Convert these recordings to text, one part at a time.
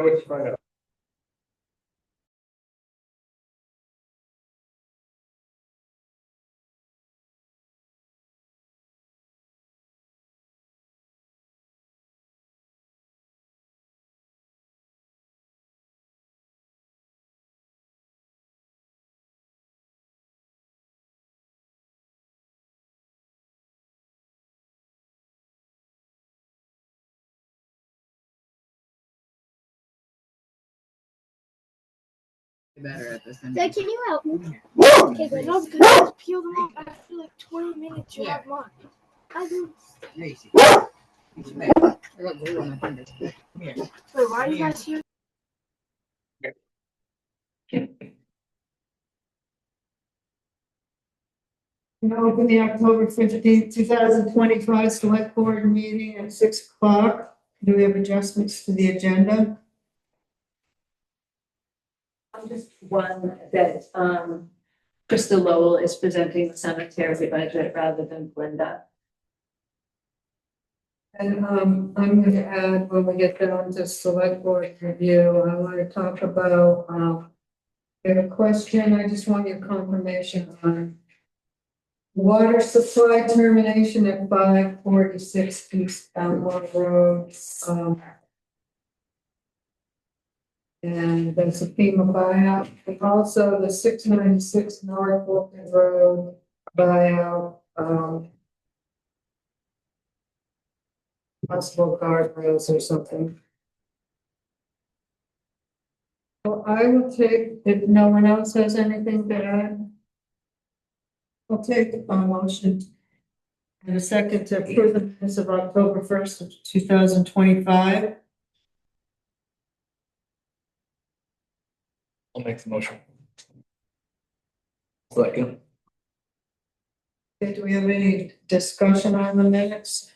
No, it's fine. Better at this than Dad, can you help me? Okay, but no, because I just peeled them off after like 20 minutes. You have mine. I do. Macy. I got glue on my fingers. Here. Wait, why are you guys here? Open the October 15th, 2025 select board meeting at 6 o'clock. Do we have adjustments to the agenda? Just one that, Krista Lowell is presenting the cemetery budget rather than Linda. And I'm going to add, when we get down to select board review, I want to talk about, I have a question. I just want your confirmation on water supply termination at 546 East Elmore Road. And there's a FEMA buyout, and also the 696 North Wolcott Road buyout, possible guardrails or something. Well, I will take, if no one else has anything to add, I'll take a motion and a second to approve the minutes of October 1st of 2025. I'll make the motion. Second. Okay, do we have any discussion on the minutes?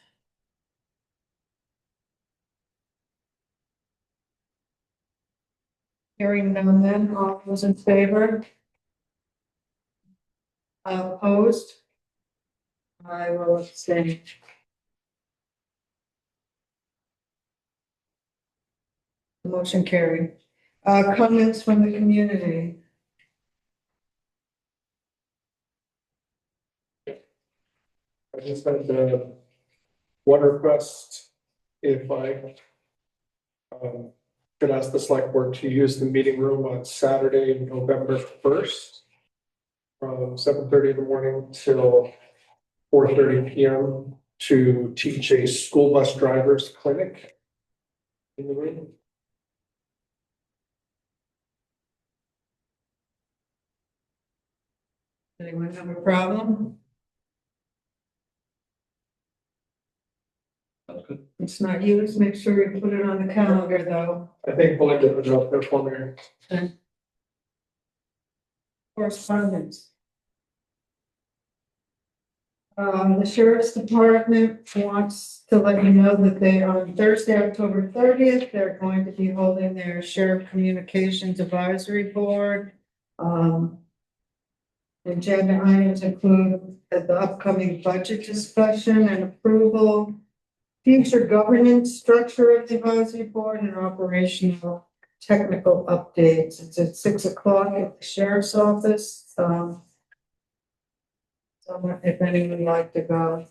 Hearing none then, all those in favor? Opposed? I will abstain. Motion carried. Comments from the community? I just had one request, if I could ask the select board to use the meeting room on Saturday, November 1st, from 7:30 in the morning till 4:30 p.m. to teach a school bus drivers clinic in the room. Anyone have a problem? Sounds good. It's not used, make sure you put it on the calendar though. I think Belinda put it up there for me. Correspondence. The sheriff's department wants to let you know that they, on Thursday, October 30th, they're going to be holding their sheriff communications advisory board. Agenda items include the upcoming budget discussion and approval, future governance structure of the advisory board, and operational technical updates. It's at 6 o'clock at the sheriff's office. So if anyone would like to go.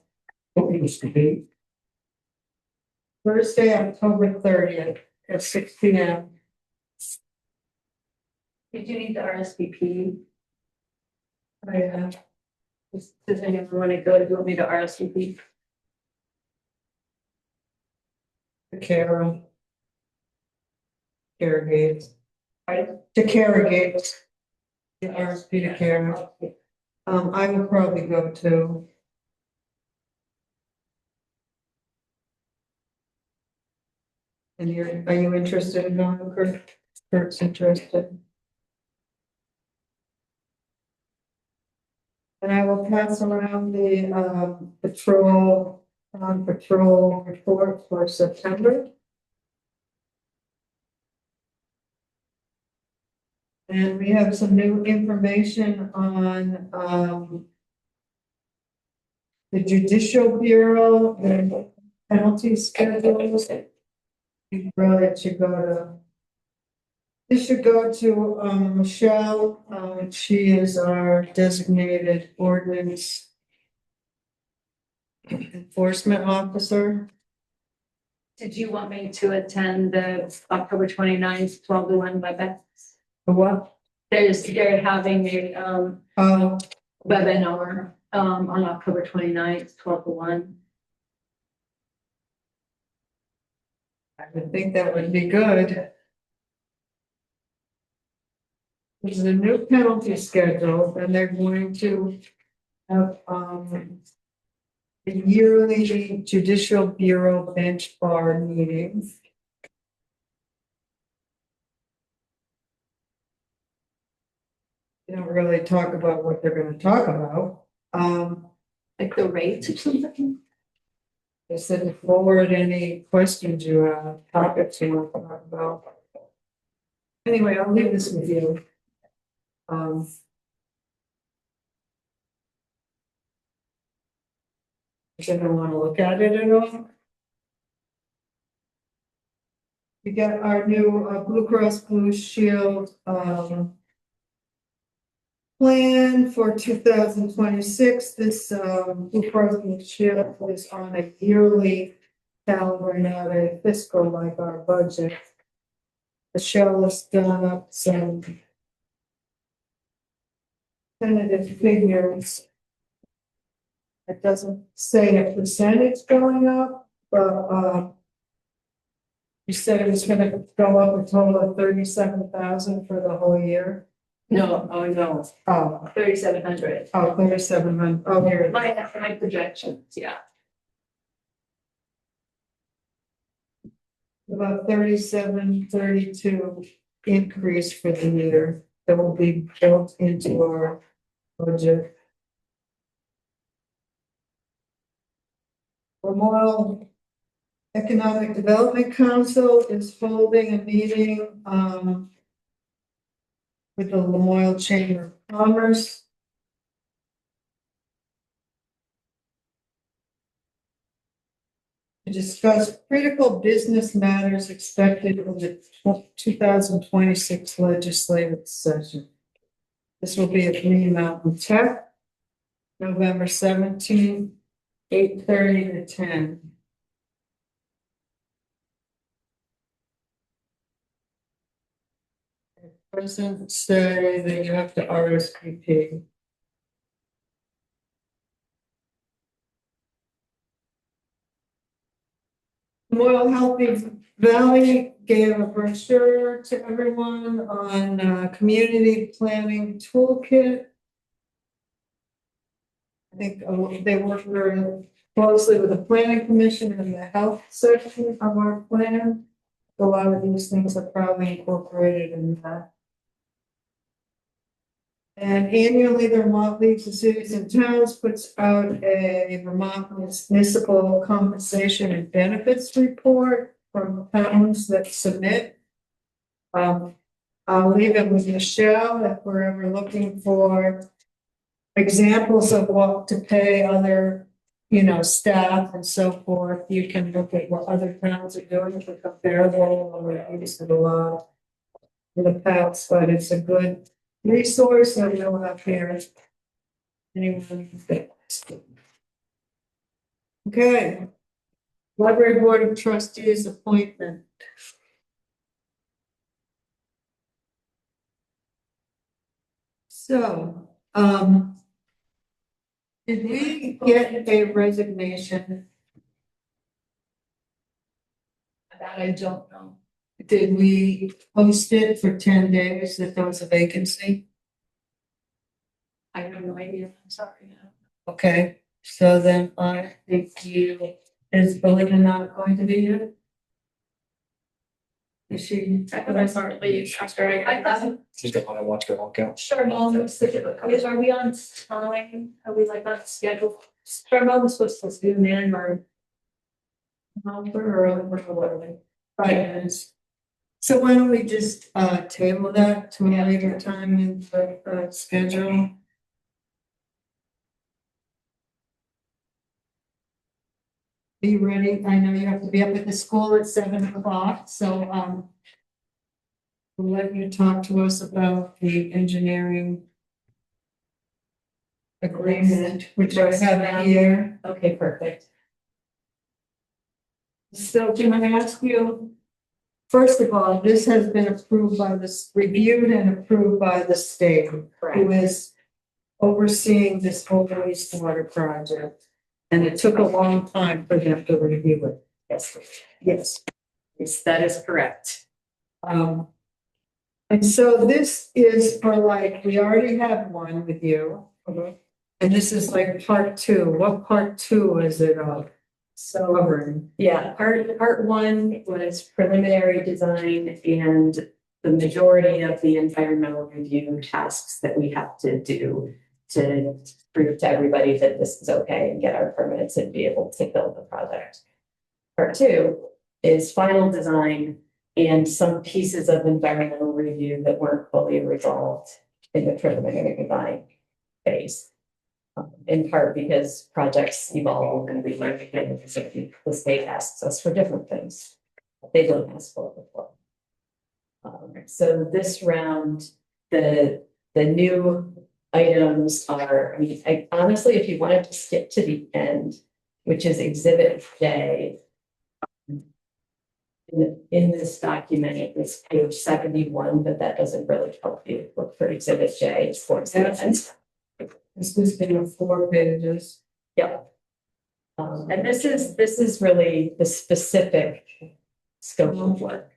Thursday, October 30th at 6 p.m. Did you need the RSVP? Yeah. Does anyone want to go? Do you want me to RSVP? To Kara. Kara Gates. To Kara Gates. The RSP to Kara. I will probably go too. And are you interested in going, Kurt? Kurt's interested. And I will pass around the patrol report for September. And we have some new information on the Judicial Bureau and penalty schedules. Really, it should go to This should go to, Michelle, she is our designated ordinance enforcement officer. Did you want me to attend the October 29th, 12 to 1 WebEx? What? They're having a, Oh, webinar, on October 29th, 12 to 1. I would think that would be good. There's a new penalty schedule, and they're going to have, a yearly judicial bureau bench bar meeting. They don't really talk about what they're gonna talk about. Like the rates or something? They said to forward any questions you have, topics you want to talk about. Anyway, I'll leave this with you. Does anyone want to look at it at all? We got our new Blue Cross Blue Shield, plan for 2026. This, Blue Cross Blue Shield is on a yearly calendar, not a fiscal like our budget. Michelle has done up some tentative figures. It doesn't say a percentage going up, but, you said it was gonna go up a total of 37,000 for the whole year. No, oh, no, Oh, 3,700. 3,700. Oh, here. it is. My projections, yeah. About 37, 32 increase for the year that will be built into our budget. Memorial Economic Development Council is holding a meeting, with the Memorial Chamber of Commerce. To discuss critical business matters expected in the 2026 legislative session. This will be at Green Mountain Tech, November 17th, 8:30 to 10. It doesn't say that you have to RSVP. Memorial Healthy Valley gave a brochure to everyone on community planning toolkit. I think they work very closely with the planning commission and the health section of our plan. A lot of these things are probably incorporated in that. And annually, the Vermont Leagues of Cities and Towns puts out a Vermont Municipal Compensation and Benefits Report from towns that submit. I'll leave it with Michelle if we're ever looking for examples of what to pay other, staff and so forth. You can look at what other towns are doing for comparable, or used it a lot in the past, but it's a good resource that we'll have here. Anyone? Okay. Library Board of Trustees appointment. So, did we get a resignation? That I don't know. Did we post it for 10 days that there was a vacancy? I have no idea, I'm sorry. Okay, so then I think is Belinda not going to be here? Is she? I thought I saw her leave after I thought. She's the one I watched her walk out. Sure, Mom was are we on time? Are we like on schedule? Sure, Mom was supposed to zoom in or. We're early, we're early. 5 minutes. So why don't we just table that to a later time in the schedule? Be ready. I know you have to be up at the school at 7 o'clock, so we'll let you talk to us about the engineering agreement, which I have here. Okay, perfect. So can I ask you, first of all, this has been approved by this, reviewed and approved by the state, who is overseeing this whole wastewater project. And it took a long time for them to review it. Yes, Yes. yes, that is correct. And so this is for like, we already have one with you. And this is like part two. What part two is it of? So, Covering? yeah, part one was preliminary design and the majority of the environmental review tasks that we have to do to prove to everybody that this is okay and get our permits and be able to build the project. Part two is final design and some pieces of environmental review that weren't fully resolved in the preliminary design phase. In part because projects evolve and we learn things, the state asks us for different things. They don't ask for before. So this round, the new items are, I mean, honestly, if you wanted to skip to the end, which is Exhibit J, in this document, it's page 71, but that doesn't really help you look for Exhibit J. It's towards the end. This is in 4 pages. Yep. And this is really the specific scope of work.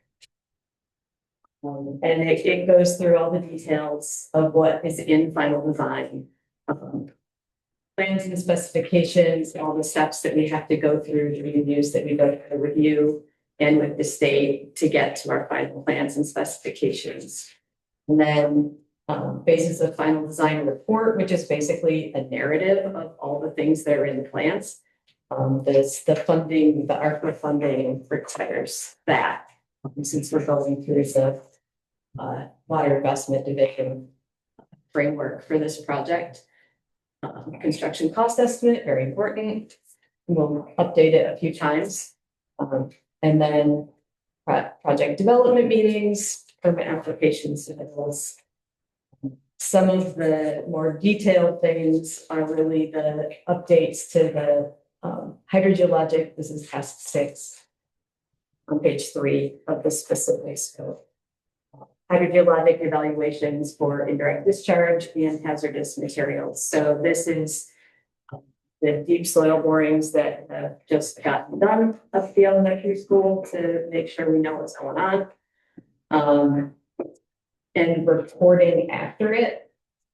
And it goes through all the details of what is in final design. Plans and specifications, all the steps that we have to go through, the reviews that we go through the review and with the state to get to our final plans and specifications. And then basis of final design report, which is basically a narrative of all the things that are in the plans. The funding, the ARPA funding requires that, since we're going through the water investment division framework for this project. Construction cost estimate, very important. We'll update it a few times. And then project development meetings, permit applications, submittals. Some of the more detailed things are really the updates to the hydrogeologic. This is task 6 on page 3 of the specific scope. Hydrogeologic evaluations for indirect discharge and hazardous materials. So this is the deep soil borings that have just gotten done up at the elementary school to make sure we know what's going on. And reporting after it,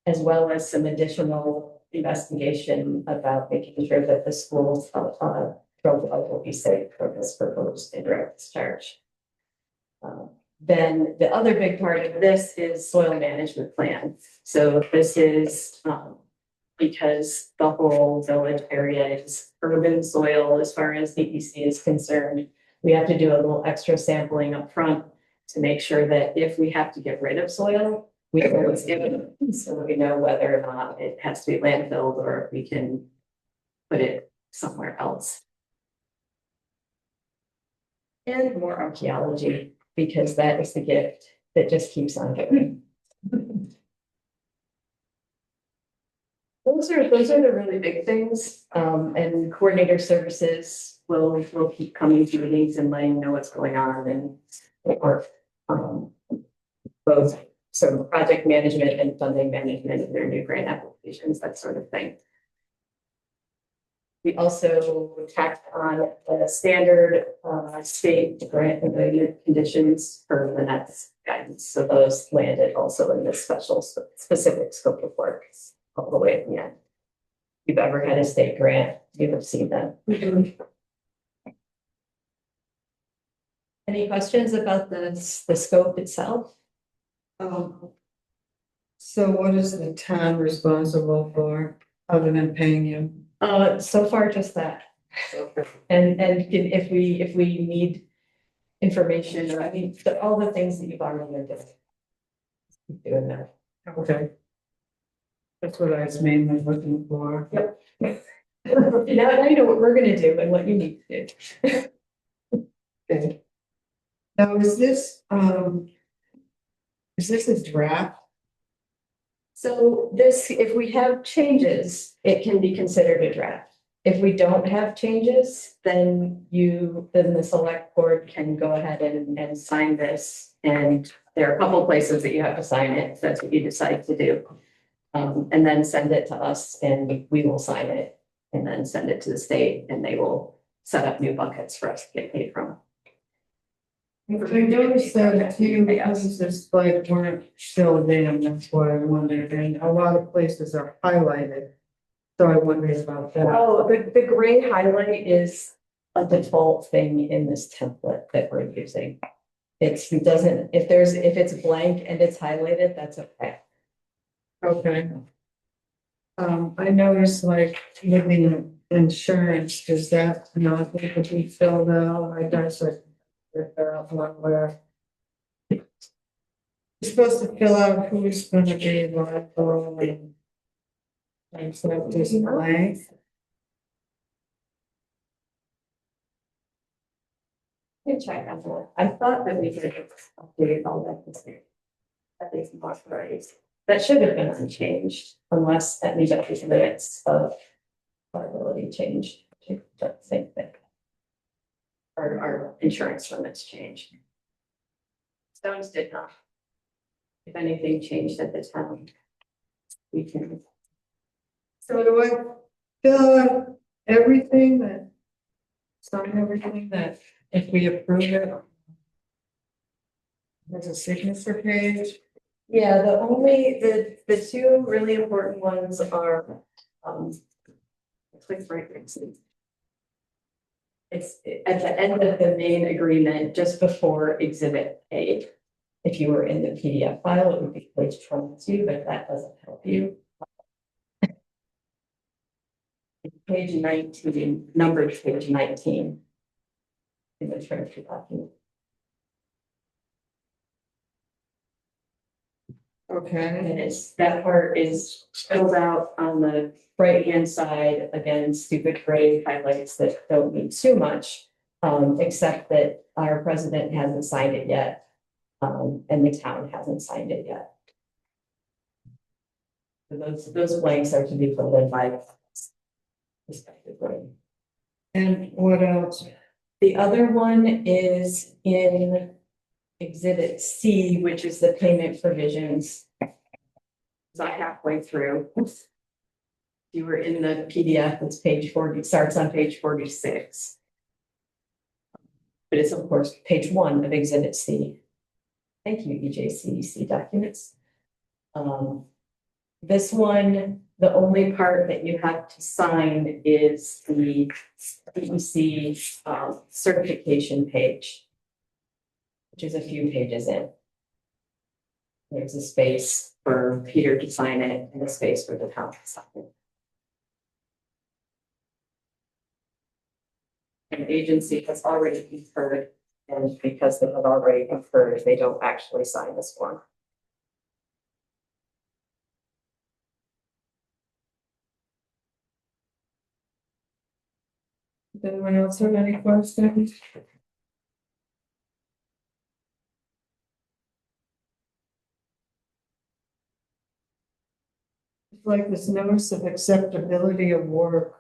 as well as some additional investigation about making sure that the school's profile will be safe for this proposed indirect discharge. Then the other big part of this is soil management plan. So this is because the whole village area is urban soil as far as DEC is concerned. We have to do a little extra sampling up front to make sure that if we have to get rid of soil, we know what's given, so we know whether or not it has to be landfilled or if we can put it somewhere else. And more archaeology, because that is the gift that just keeps on giving. Those are the really big things. And coordinator services will keep coming to meetings and letting you know what's going on and or both sort of project management and funding management of their new grant applications, that sort of thing. We also tacked on the standard state grant related conditions for the next guidance. So those landed also in this specific scope of work all the way at the end. If you've ever had a state grant, you have seen them. Any questions about the scope itself? So what is the town responsible for, other than paying you? So far, just that. And if we need information, or I mean, all the things that you've already done. Keep doing that. Okay. That's what I was mainly looking for. Yep. Now you know what we're gonna do and what you need to do. Okay. Now, is this, Is this a draft? So this, if we have changes, it can be considered a draft. If we don't have changes, then then the select board can go ahead and sign this. And there are a couple places that you have to sign it, if that's what you decide to do. And then send it to us and we will sign it and then send it to the state and they will set up new buckets for us to get paid from. I noticed that a few places like weren't filled in, that's why I wondered, and a lot of places are highlighted. So I wondered about that. Oh, the gray highlight is a default thing in this template that we're using. It doesn't, if it's blank and it's highlighted, that's okay. Okay. I noticed like living insurance, does that not need to be filled out? I guess if there are one where you're supposed to fill out who's gonna be liable and so just blank. Let me check on that. I thought that we did update all that this year. At least more priorities. That should have been unchanged unless anybody's limits of liability changed. I don't think that our insurance limits changed. Stones did not. If anything changed at the town, we can. So do I fill out everything that, sign everything that if we approve it? There's a signature page. Yeah, the two really important ones are, click right next to. It's at the end of the main agreement, just before exhibit A. If you were in the PDF file, it would be page 22, but that doesn't help you. Page 19, numbered page 19. In the transfer document. Okay. And that part is filled out on the right hand side, again, stupid gray highlights that don't mean too much. Except that our president hasn't signed it yet. And the town hasn't signed it yet. So those blanks are to be filled in by respectively. And what else? The other one is in exhibit C, which is the payment provisions. It's not halfway through. If you were in the PDF, it's page 40, starts on page 46. But it's of course page 1 of exhibit C. Thank you, EJCDC documents. This one, the only part that you have to sign is the CEC certification page, which is a few pages in. There's a space for Peter to sign it and a space for the town to sign it. An agency has already conferred, and because they have already conferred, they don't actually sign this form. Does anyone else have any questions? Like this notice of acceptability of work.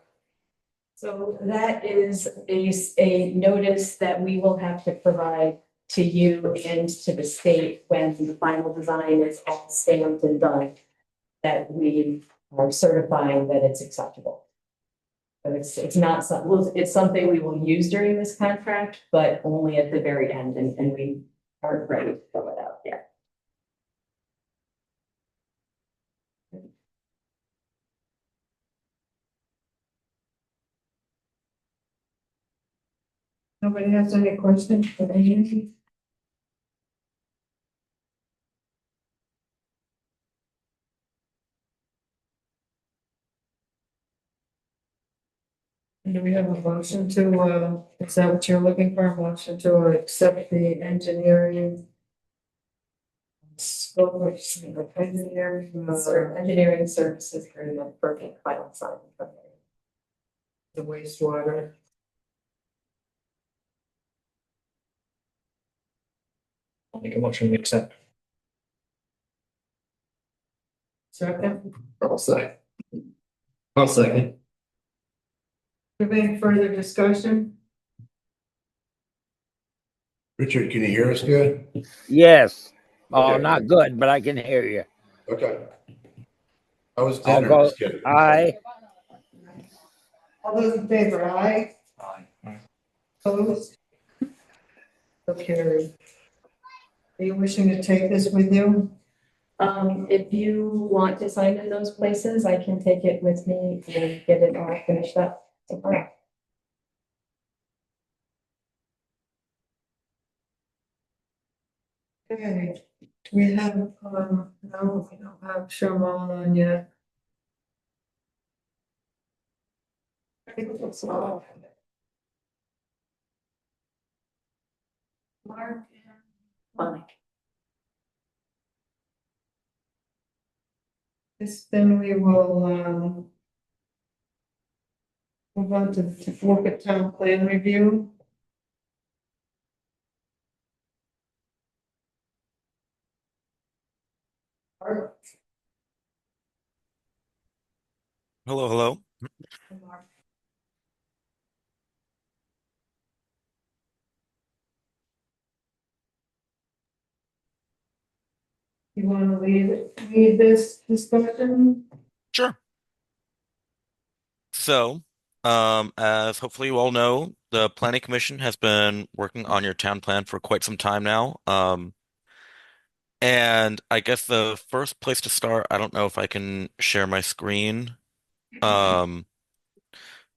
So that is a notice that we will have to provide to you and to the state when the final design is all stamped and done, that we are certifying that it's acceptable. But it's not some, well, it's something we will use during this contract, but only at the very end, and we aren't ready to fill it out yet. Nobody has any questions for Amy? Do we have a motion to, is that what you're looking for, a motion to accept the engineering? Scope of engineering, Engineering services agreement for the final design. the wastewater. I'll make a motion to accept. Second, I'll say. I'll second. have any further discussion? Richard, can you hear us good? Yes. Oh, Okay. not good, but I can hear you. Okay. How was I'll dinner? go. Just kidding. Aye. All those in favor, aye? Aye. Opposed? So carried. Are you wishing to take this with you? If you want to sign in those places, I can take it with me and get it all finished up tomorrow. Okay, we have, no, we don't have Sherman on yet. Mark. Fine. This, then we will, move on to Wolcott Town Plan Review. Art. Hello, hello. You want to lead this discussion? Sure. So, as hopefully you all know, the Planning Commission has been working on your town plan for quite some time now. And I guess the first place to start, I don't know if I can share my screen, um,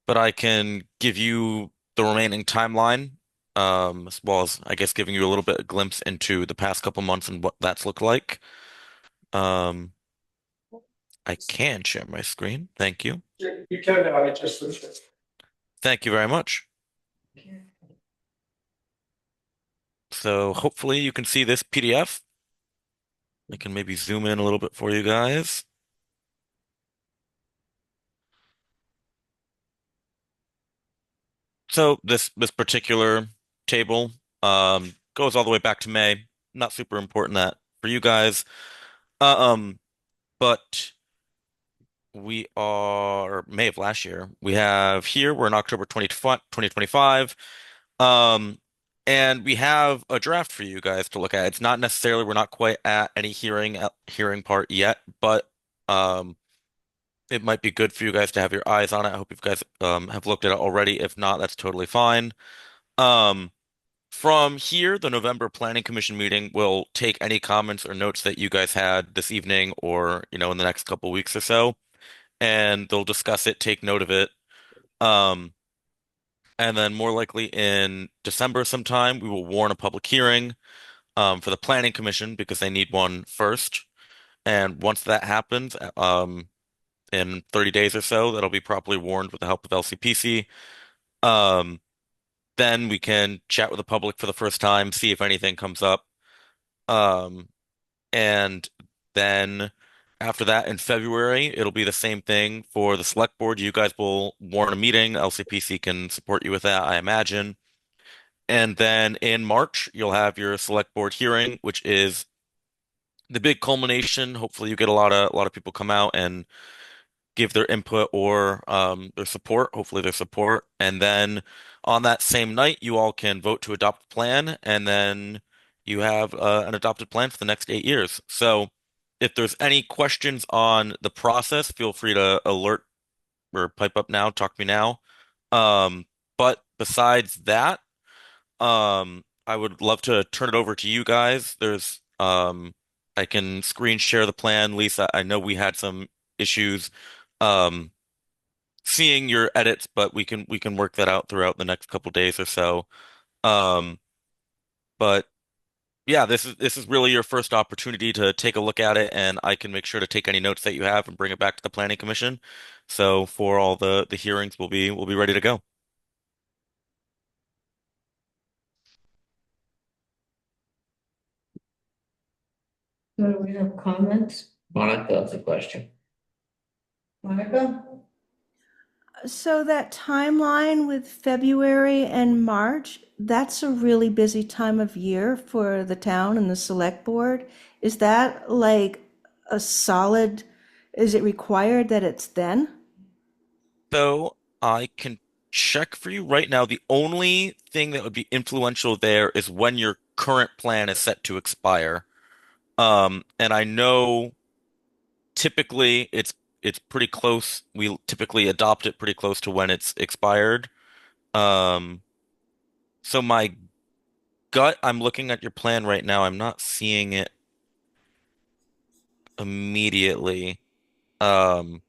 but I can give you the remaining timeline, as well as I guess giving you a little bit of glimpse into the past couple months and what that's looked like. Um, I can share my screen. Thank you. You can, I just switched it. Thank you very much. So hopefully you can see this PDF. I can maybe zoom in a little bit for you guys. So this particular table goes all the way back to May. Not super important that for you guys. Um, but we are May of last year. We have here, we're in October 2025. Um, and we have a draft for you guys to look at. It's not necessarily, we're not quite at any hearing part yet, but um it might be good for you guys to have your eyes on it. I hope you guys have looked at it already. If not, that's totally fine. Um, from here, the November Planning Commission meeting will take any comments or notes that you guys had this evening or, in the next couple weeks or so, and they'll discuss it, take note of it. Um, and then more likely in December sometime, we will warn a public hearing for the Planning Commission because they need one first. And once that happens, in 30 days or so, that'll be properly warned with the help of LCPC. Um, then we can chat with the public for the first time, see if anything comes up. Um, and then after that, in February, it'll be the same thing for the select board. You guys will warn a meeting. LCPC can support you with that, I imagine. And then in March, you'll have your select board hearing, which is the big culmination. Hopefully, you get a lot of people come out and give their input or their support, hopefully their support. And then on that same night, you all can vote to adopt a plan, and then you have an adopted plan for the next 8 years. So if there's any questions on the process, feel free to alert or pipe up now, talk to me now. But besides that, I would love to turn it over to you guys. I can screen share the plan. Lisa, I know we had some issues um seeing your edits, but we can work that out throughout the next couple days or so. Um, but yeah, this is really your first opportunity to take a look at it, and I can make sure to take any notes that you have and bring it back to the Planning Commission. So for all the hearings, we'll be ready to go. So do we have comments? Monica, that's a question. Monica? So that timeline with February and March, that's a really busy time of year for the town and the select board. Is that like a solid Is it required that it's then? So I can check for you right now. The only thing that would be influential there is when your current plan is set to expire. And I know typically it's pretty close. We typically adopt it pretty close to when it's expired. Um, so my gut, I'm looking at your plan right now. I'm not seeing it immediately. Um,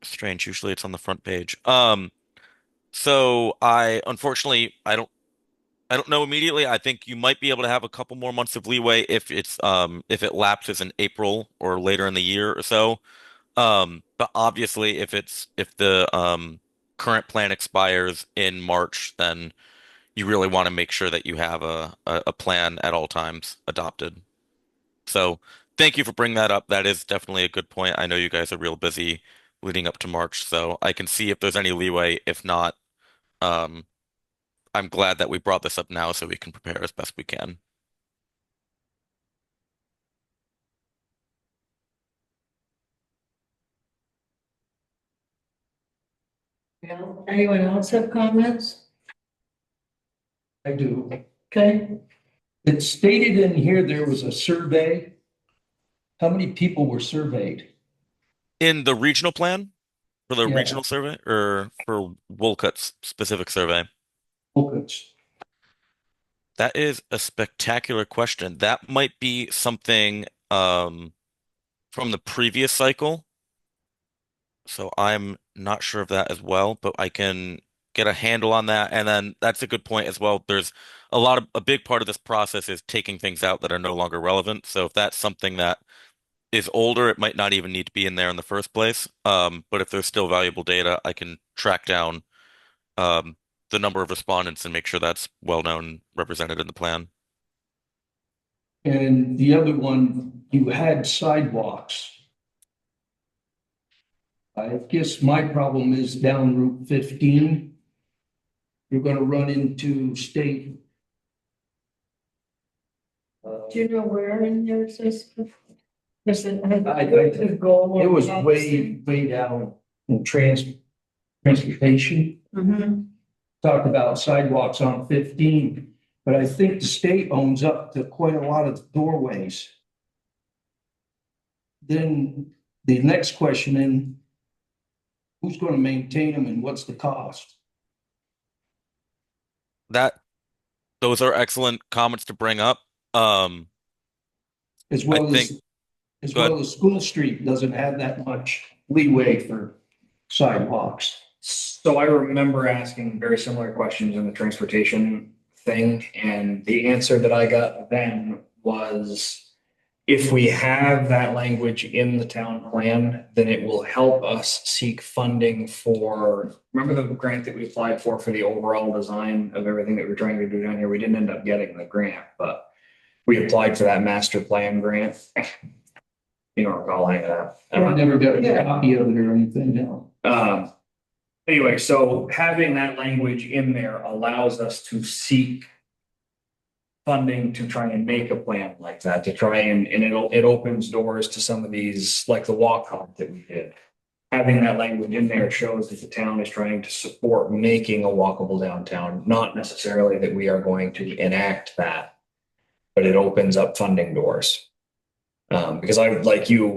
Strange. Usually it's on the front page. So I unfortunately I don't know immediately. I think you might be able to have a couple more months of leeway if it lapses in April or later in the year or so. But obviously if the current plan expires in March, then you really want to make sure that you have a plan at all times adopted. So thank you for bringing that up. That is definitely a good point. I know you guys are real busy leading up to March, so I can see if there's any leeway. If not, um, I'm glad that we brought this up now so we can prepare as best we can. Anyone else have comments? I do. Okay, It stated in here there was a survey. How many people were surveyed? In the regional plan for the Yeah. regional survey or for Wolcott's specific survey? Focus. That is a spectacular question. That might be something from the previous cycle. So I'm not sure of that as well, but I can get a handle on that. And then that's a good point as well. There's a big part of this process is taking things out that are no longer relevant. So if that's something that is older, it might not even need to be in there in the first place. But if there's still valuable data, I can track down um, the number of respondents and make sure that's well known, represented in the plan. And the other one, you had sidewalks. I guess my problem is down Route 15. You're gonna run into state. do you know where in yours is? Is it? I- Goal? It was way down in transportation. Mm-hmm. Talked about sidewalks on 15, but I think the state owns up to quite a lot of doorways. Then the next question in, who's going to maintain them and what's the cost? Those are excellent comments to bring up. As I well think, as go ahead. well as School Street doesn't have that much leeway for sidewalks. So I remember asking very similar questions in the transportation thing, and the answer that I got then was if we have that language in the town plan, then it will help us seek funding for, remember the grant that we applied for the overall design of everything that we're trying to do down here? We didn't end up getting the grant, but we applied for that master plan grant. You don't recall any of that? I never got a copy of it or anything now. Anyway, so having that language in there allows us to seek funding to try and make a plan like that, to try and it opens doors to some of these, like the walk-on that we did. Having that language in there shows that the town is trying to support making a walkable downtown, not necessarily that we are going to enact that, but it opens up funding doors. Because I, like you,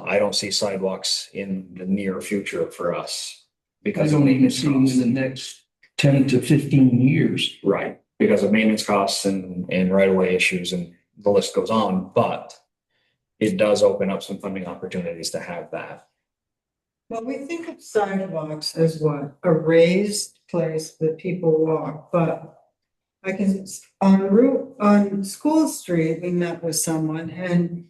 I don't see sidewalks in the near future for us. I Because don't even see them in the next 10 to 15 years. Right, because of maintenance costs and right-of-way issues, and the list goes on, but it does open up some funding opportunities to have that. Well, we think of sidewalks as what, a raised place that people walk, but on School Street, we met with someone and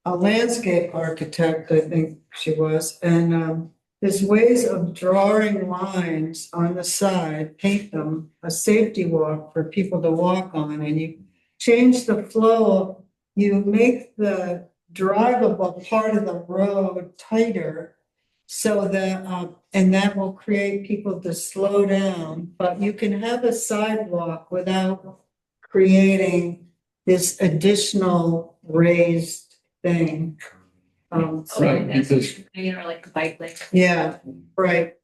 a landscape architect, I think she was, and there's ways of drawing lines on the side, paint them, a safety walk for people to walk on, and you change the flow. You make the drivable part of the road tighter so that, and that will create people to slow down. But you can have a sidewalk without creating this additional raised thing. Right, because, Or like a bike lane. Yeah, right.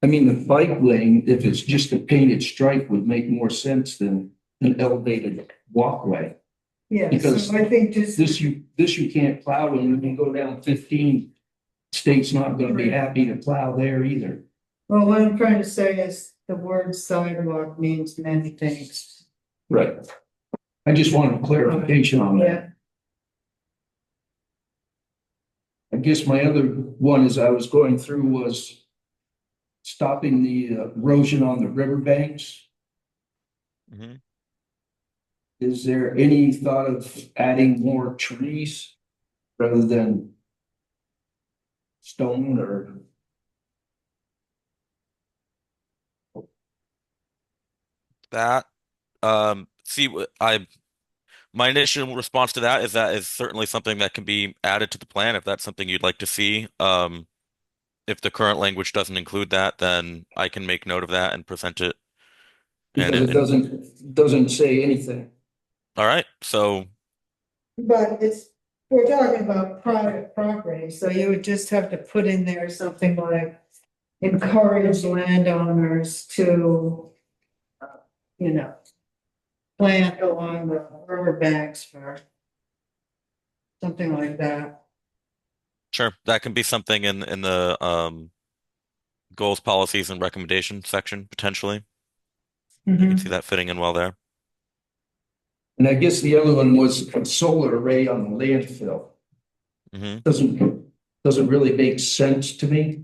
I mean, the bike lane, if it's just a painted stripe, would make more sense than an elevated walkway. Yeah, Because so I think just. This you can't plow, and when you go down 15, state's not gonna be happy to plow there either. Well, what I'm trying to say is the word sidewalk means many things. Right. I just wanted clarification on that. Yeah. I guess my other one as I was going through was stopping the erosion on the riverbanks. Mhm. Is there any thought of adding more trees rather than stone or? That, see, my initial response to that is certainly something that can be added to the plan if that's something you'd like to see. If the current language doesn't include that, then I can make note of that and present it. Because it doesn't say anything. All right, so But we're talking about private property, so you would just have to put in there something like encourage landowners to, plant along the riverbanks for something like that. sure, that can be something in the goals, policies, and recommendations section potentially. You can see that fitting in well there. And I guess the other one was a solar array on the landfill. Hmm. Doesn't really make sense to me.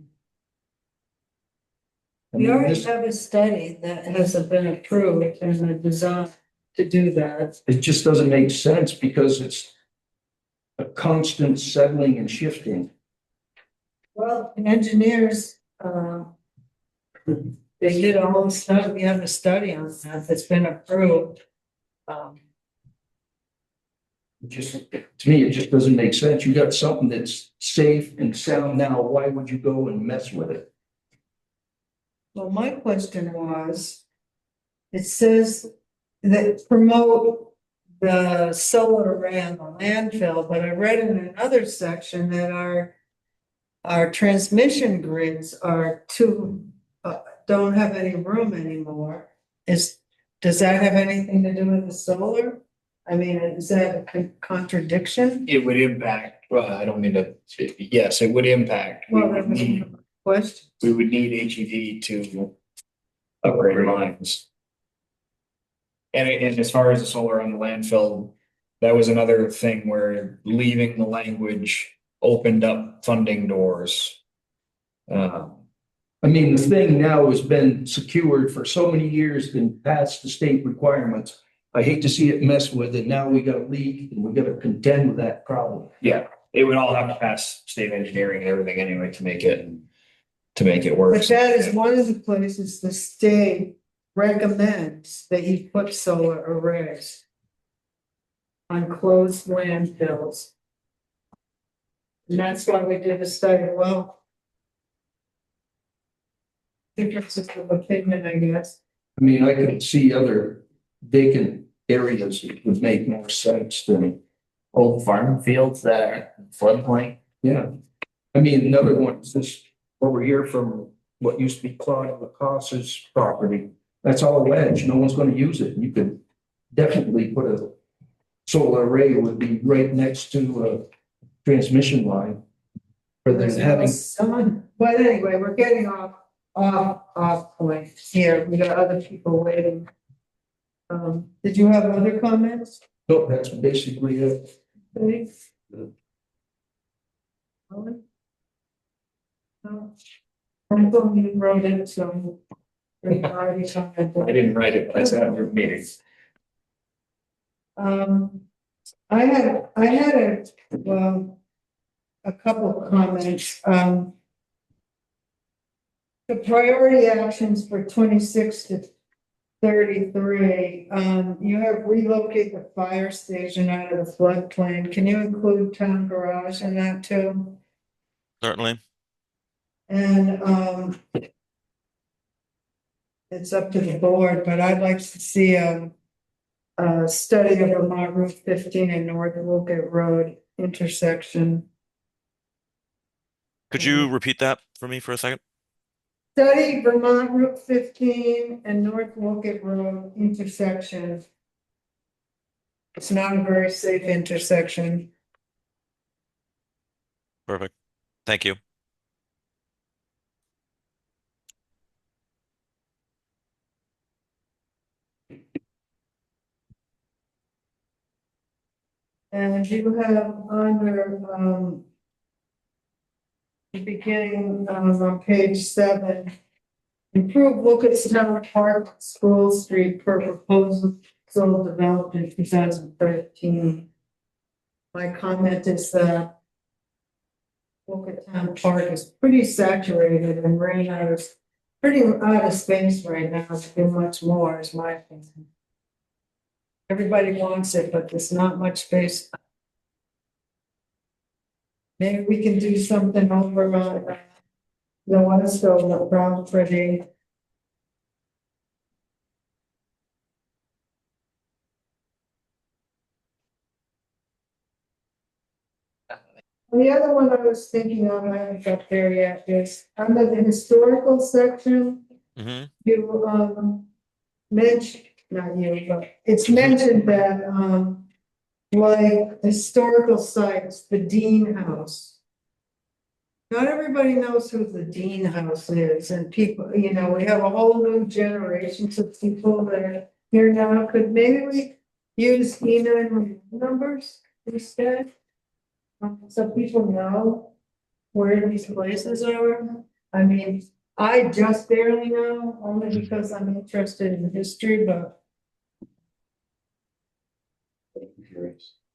I We mean, already this- have a study that has been approved and a design to do that. It just doesn't make sense because it's a constant settling and shifting. Well, engineers, they did a whole study, we have a study on that that's been approved. To me, it just doesn't make sense. You got something that's safe and sound now. Why would you go and mess with it? Well, my question was, it says that promote the solar array on the landfill, but I read in another section that our transmission grids are don't have any room anymore. Does that have anything to do with the solar? I mean, is that a contradiction? It would impact, well, I don't mean to, yes, it would impact. Well, that was my question. We would need HED to upgrade lines. And as far as the solar on the landfill, that was another thing where leaving the language opened up funding doors. I mean, the thing now has been secured for so many years and passed the state requirements. I hate to see it messed with, and now we got a leak and we got to contend with that problem. Yeah, it would all have to pass state engineering and everything anyway to make it work. But that is one of the places the state recommends that you put solar arrays on closed landfills. And that's why we did a study. Well, differences of opinion, I guess. I mean, I could see other vacant areas that would make more sense than, Old farm fields that are floodplain. yeah. I mean, another one is this over here from what used to be Claude Lacosse's property. That's all ledge. No one's going to use it. You could definitely put a solar array. It would be right next to a transmission line. Rather than having. But anyway, we're getting off point here. We got other people waiting. Did you have other comments? No, that's basically it. Thanks. No. I thought you wrote it, so. I didn't write it, but I said your meetings. I had a couple of comments. The priority actions for 26 to 33, you have relocate the fire station out of the floodplain. Can you include town garage in that too? Certainly. And it's up to the board, but I'd like to see a study of Vermont Route 15 and North Wolcott Road intersection. Could you repeat that for me for a second? Study Vermont Route 15 and North Wolcott Road intersection. It's not a very safe intersection. Perfect. Thank you. And you have under, the beginning, on page 7, improve Wolcott's Town Park, School Street per proposal developed in 2013. My comment is that Wolcott Town Park is pretty saturated and pretty out of space right now to do much more, is my opinion. Everybody wants it, but there's not much space. Maybe we can do something over on the west of the property. The other one I was thinking of, I haven't got there yet, is under the historical section, Mm-hmm. you mentioned, not you, but it's mentioned that like historical sites, the Dean House. Not everybody knows who the Dean House is, and people, you know, we have a whole new generation of people that are here now. Could maybe we use E9 numbers instead? So people know where these places are. I mean, I just barely know, only because I'm interested in history, but.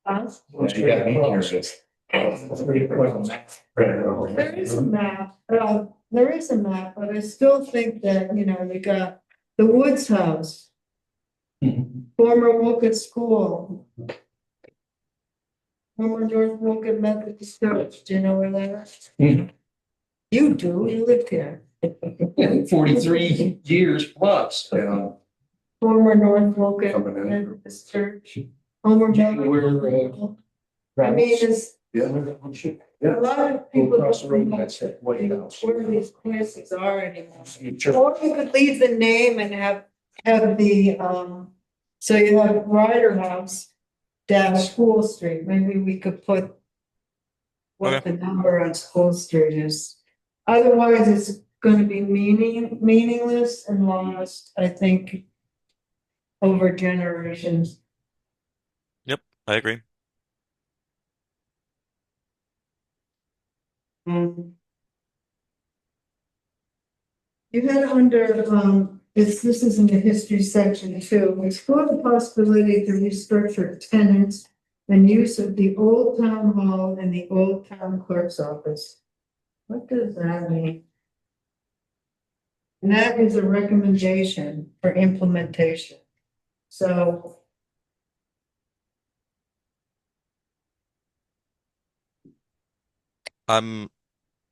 Us? You got me curious. There is a map, there is a map, but I still think that, you know, you got the Woods House. Former Wolcott School. Former North Wolcott Methodist Church, do you know where that is? You do, you lived here. 43 years plus. Former North Wolcott Methodist Church. Homer Middle. I mean, it's a lot of people Across the road, don't know that's that White House. where these places are anymore. Or you could leave the name and have the, so you have Ryder House dash School Street. Maybe we could put what the number on School Street is. Otherwise, it's gonna be meaningless and lost, I think, over generations. Yep, I agree. You had under, this is in the history section too, explore the possibility to restructure tenants and use of the old town hall and the old town clerk's office. What does that mean? And that is a recommendation for implementation. So. I'm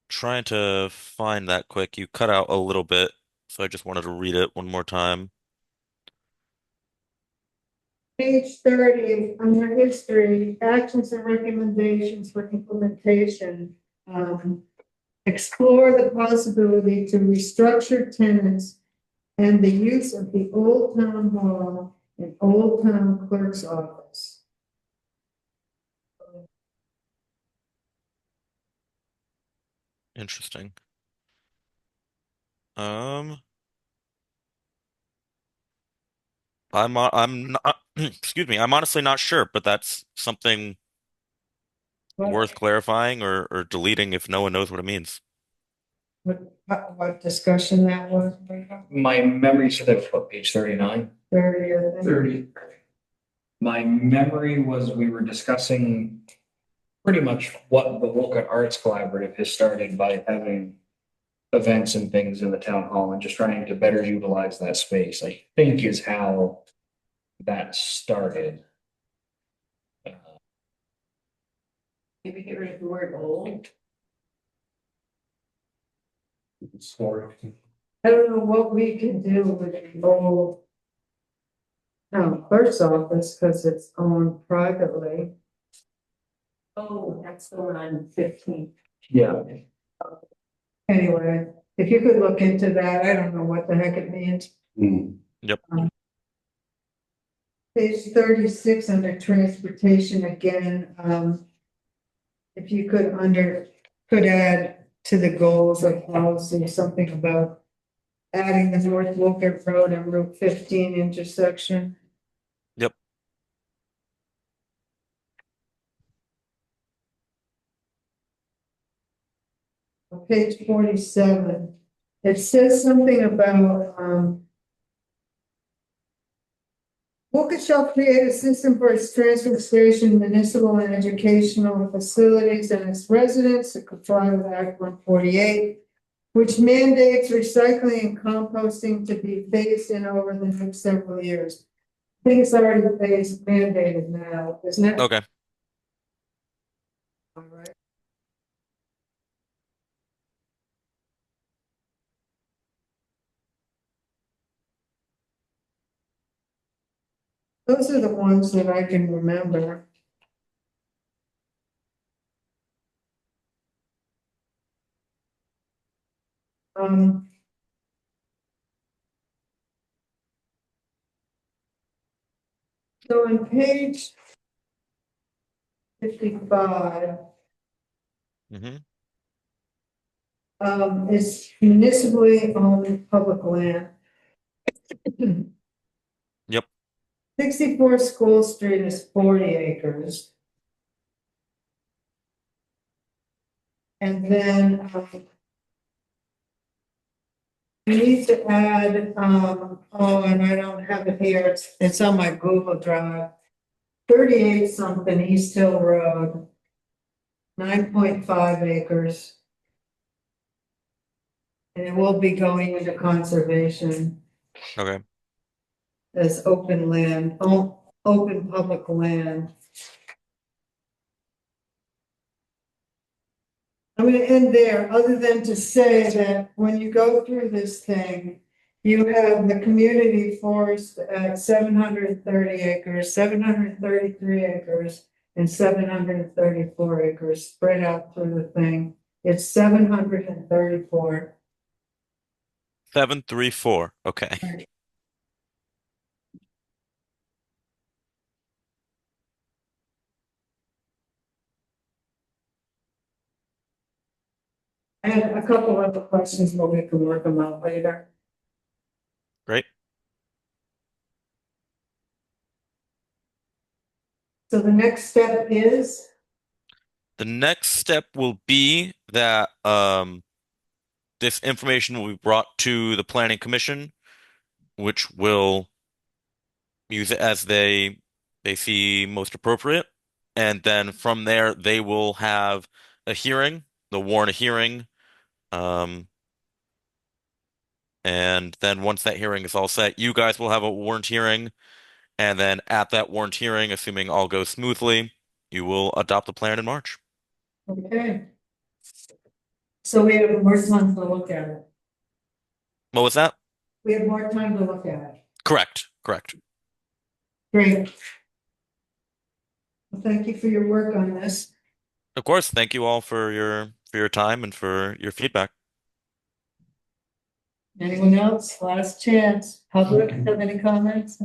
trying to find that quick. You cut out a little bit, so I just wanted to read it one more time. Page 30, under history, actions and recommendations for implementation. Explore the possibility to restructure tenants and the use of the old town hall and old town clerk's office. Interesting. I'm not, excuse me, I'm honestly not sure, but that's something worth clarifying or deleting if no one knows what it means. What discussion that was? My memory said that was what, page 39? 30, I think. 30. My memory was we were discussing pretty much what the Wolcott Arts Collaborative has started by having events and things in the town hall and just trying to better utilize that space, I think is how that started. Maybe get rid of the word old. Historic. I don't know what we can do with the old town clerk's office because it's owned privately. Oh, that's the one on 15. Yeah. Anyway, if you could look into that, I don't know what the heck it means. Yep. Page 36 under transportation again, if you could add to the goals of policy, something about adding the North Wolcott Road and Route 15 intersection. Yep. Page 47, it says something about, Wolcott shall create a system for its transfer station, municipal and educational facilities and its residents to comply with Act 148, which mandates recycling and composting to be phased in over the next several years. I think it's already mandated now, isn't it? Okay. All right. Those are the ones that I can remember. So on page 55, Mm-hmm. is municipally owned public land. Yep. 64 School Street is 40 acres. And then, we need to add, oh, and I don't have it here, it's on my Google Drive. 38 something East Hill Road. 9.5 acres. And it will be going into conservation Okay. as open land, open public land. I'm gonna end there, other than to say that when you go through this thing, you have the community forest at 730 acres, 733 acres, and 734 acres spread out through the thing. It's 734. 734. Okay. I had a couple other questions, but we can work them out later. Great. So the next step is, The next step will be that this information will be brought to the planning commission, which will use it as they see most appropriate. And then from there, they will have a hearing, they'll warn a hearing. And then once that hearing is all set, you guys will have a warrant hearing. And then at that warrant hearing, assuming all goes smoothly, you will adopt the plan in March. okay. So we have more time to look at it. What was that? We have more time to look at it. Correct. Correct. Great. Well, thank you for your work on this. Of course, thank you all for your time and for your feedback. Anyone else? Last chance. Public, have any comments?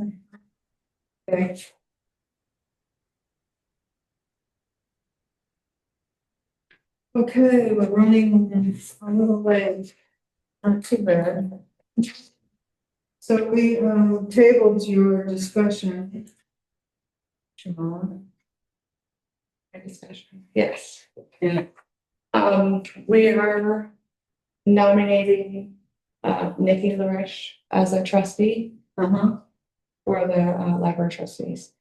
Okay. Okay, we're running a little late. Not too bad. So we tabled your discussion. Siobhan. Discussion. Yes. Yeah. We are nominating Nikki Larish as a trustee for the library trustees.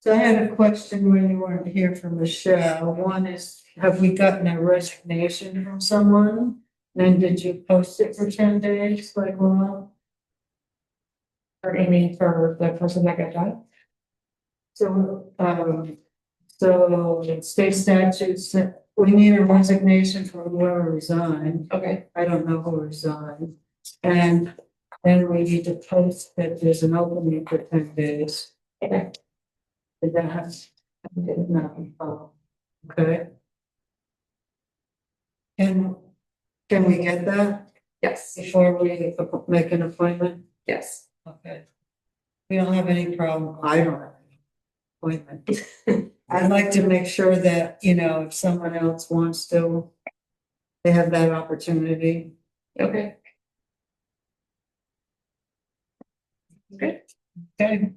So I had a question when you weren't here from Michelle. One is, have we gotten a resignation from someone? And did you post it for 10 days, like, well? Or you mean for the person that got done? So, state statutes, we need a resignation for whoever resigned. Okay. I don't know who resigned. And then we need to post that there's an opening for 10 days. Okay. Is that, no, okay. Can we get that Yes, before we make an appointment? yes. Okay. We don't have any problem, I don't have any appointment. I'd like to make sure that, you know, if someone else wants to, they have that opportunity. Okay. Good. Okay.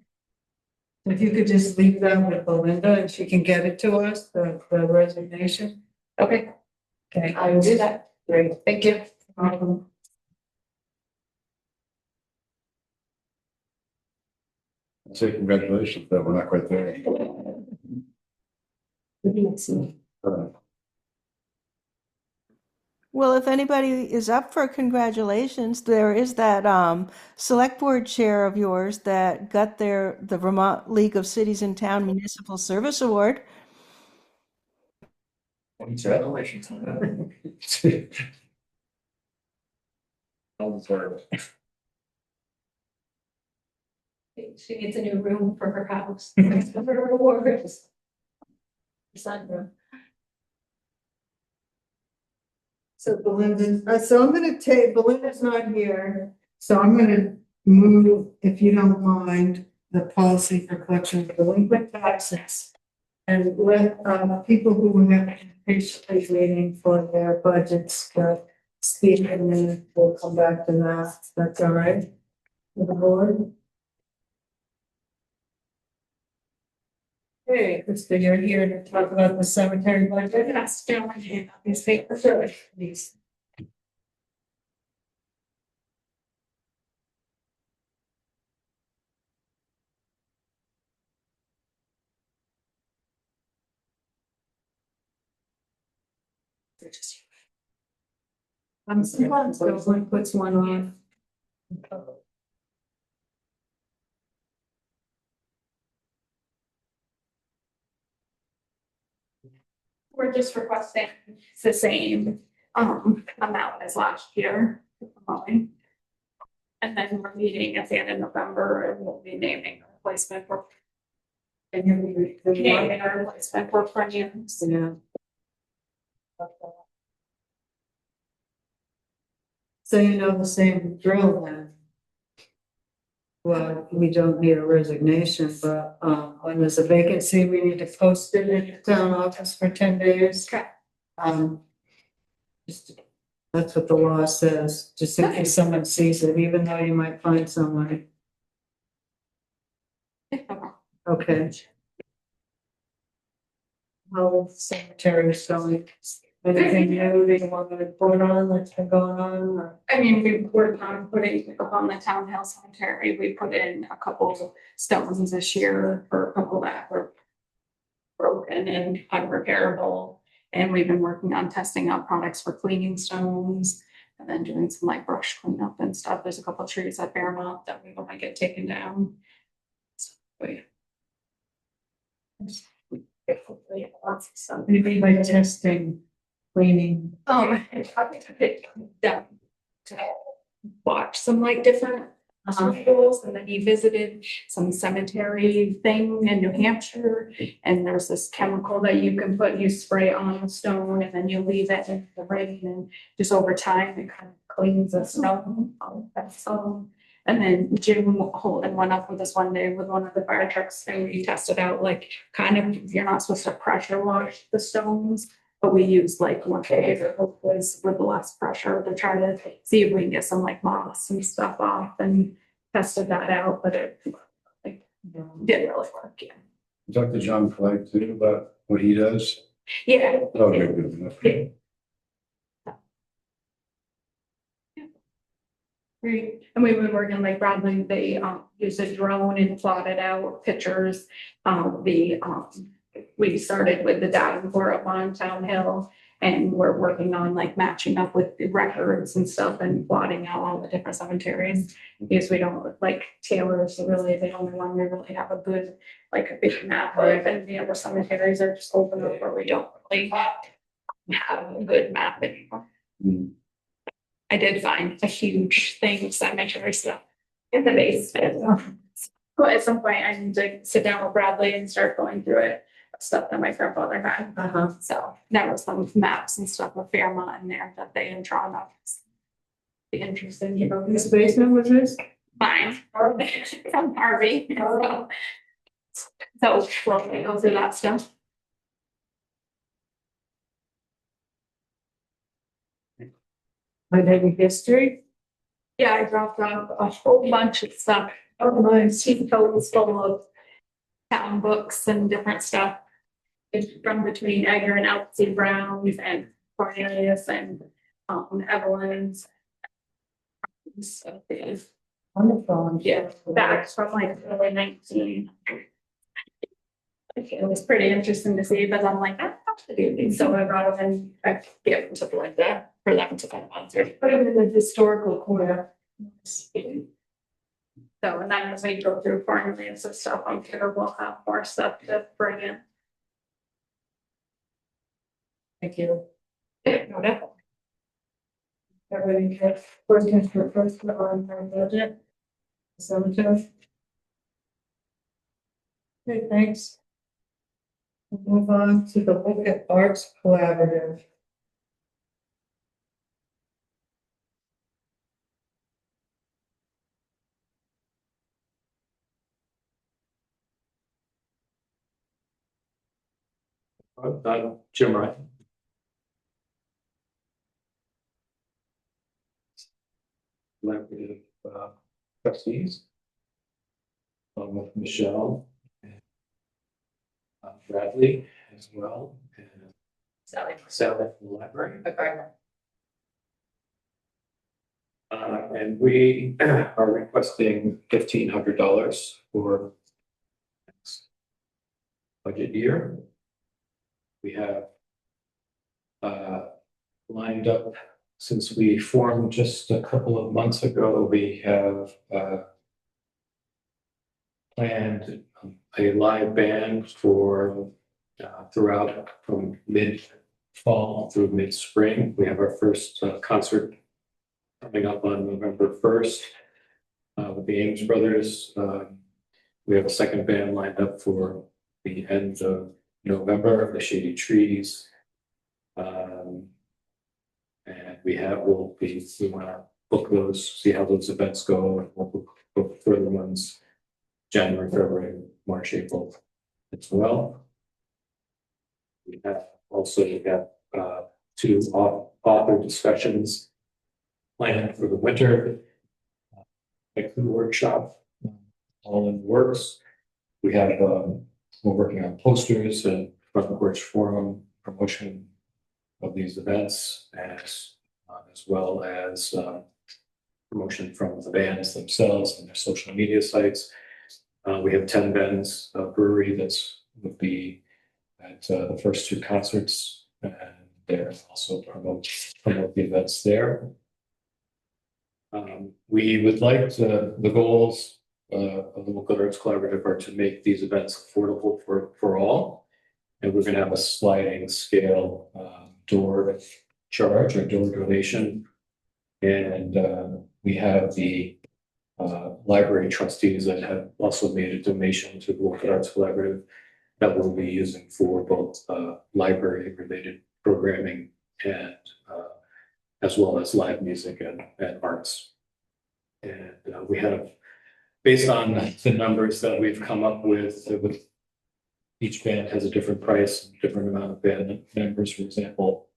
If you could just leave that with Belinda and she can get it to us, the resignation. Okay, Okay. I will do that. Great. Thank you. I'd say congratulations, but we're not quite there. Well, if anybody is up for congratulations, there is that select board chair of yours that got the Vermont League of Cities and Town Municipal Service Award. Congratulations. I'll deserve it. She needs a new room for her house. For her awards. Sunroom. So Belinda, so I'm gonna take, Belinda's not here, so I'm gonna move, if you don't mind, the policy for collection of delinquent taxes. And let, people who have been patiently waiting for their budgets to speak, and then we'll come back to that. That's all right with the board? Hey, Krista, you're here to talk about the cemetery budget. Yes, down my hand, these papers are these. Sometimes one puts one on. We're just requesting the same amount as last year. And then we're meeting at the end of November and we'll be naming a replacement for. And you'll be naming our replacement for premiums. Yeah. So you know the same drill then? Well, we don't need a resignation, but when there's a vacancy, we need to post it in the town office for 10 days. Correct. Just, that's what the law says, just in case someone sees it, even though you might find someone. Okay. How is cemetery going? Anything new that you want to report on that's been going on? Or? I mean, we worked on putting up on the Town Hill Cemetery, we put in a couple stones this year for a couple that were broken and unrepairable. And we've been working on testing out products for cleaning stones and then doing some like brush cleanup and stuff. There's a couple of trees at Fairmount that we want to get taken down. So, Hopefully, lots of stuff. What do you mean by testing, cleaning? Down to watch some like different hospitals, and then he visited some cemetery thing in New Hampshire, and there's this chemical that you can put, you spray on the stone, and then you leave it in the rain, and just over time it kind of cleans the stone. And then Jim Holden went up with us one day with one of the fire trucks, and we tested out like kind of, you're not supposed to pressure wash the stones, but we used like one day with less pressure to try to see if we can get some like moss and stuff off, and tested that out, but it like didn't really work. Yeah. Talk to John Clay too about what he does. Yeah. Oh, very good enough. Yeah. Right, and we've been working like Bradley, they used a drone and plotted out pictures. We started with the Davenport up on Town Hill, and we're working on like matching up with the records and stuff and plotting out all the different cemeteries. Because we don't like Taylor's really the only one we really have a good, like a big map of, and the other cemeteries are just open up where we don't really have a good map anymore. I did find a huge thing of cemetery stuff in the basement. But at some point, I need to sit down with Bradley and start going through it, stuff that my grandfather had. So there was some maps and stuff of Fairmont in there that they had drawn up. Be interesting, you know, Whose basement was this? mine from Harvey. So we'll go through that stuff. My baby history? Yeah, I dropped off a whole bunch of stuff. Oh, nice. He was full of town books and different stuff. It's from between Edgar and Elsie Brown's and Cornelius and Evelyn's. So it's Wonderful. yeah, back from like early 19. It was pretty interesting to see, but I'm like, I have to do these. So I brought them and I gave them to Belinda for them to kind of answer. Put them in the historical corner. So, and then as we go through Cornelius and stuff, I'm sure we'll have more stuff to bring in. Thank you. Yeah, no doubt. Everybody have questions for first on our budget? Cemetery? Okay, thanks. We'll move on to the Wolcott Arts Collaborative. Jim Ryan. Collaborative trustees. Along with Michelle and Bradley as well, and Sally from the library. And we are requesting $1,500 for next budget year. We have lined up, since we formed just a couple of months ago, we have planned a live band for throughout from mid-fall through mid-spring. We have our first concert coming up on November 1st with the Ames Brothers. We have a second band lined up for the end of November, the Shady Trees. And we want to book those, see how those events go, and we'll book further ones January, February, March, April as well. We have also got two author discussions planned for the winter. Like the workshop, all in the works. We have we're working on posters and front porch forum promotion of these events, as well as promotion from the bands themselves and their social media sites. We have 10 Bends Brewery would be at the first two concerts, and they're also promote the events there. We would like the goals of the Wolcott Arts Collaborative are to make these events affordable for all. And we're going to have a sliding scale door charge or door donation. And we have the library trustees that have also made a donation to the Wolcott Arts Collaborative that we'll be using for both library related programming and as well as live music and arts. And we have, based on the numbers that we've come up with each band has a different price, different amount of band members, for example.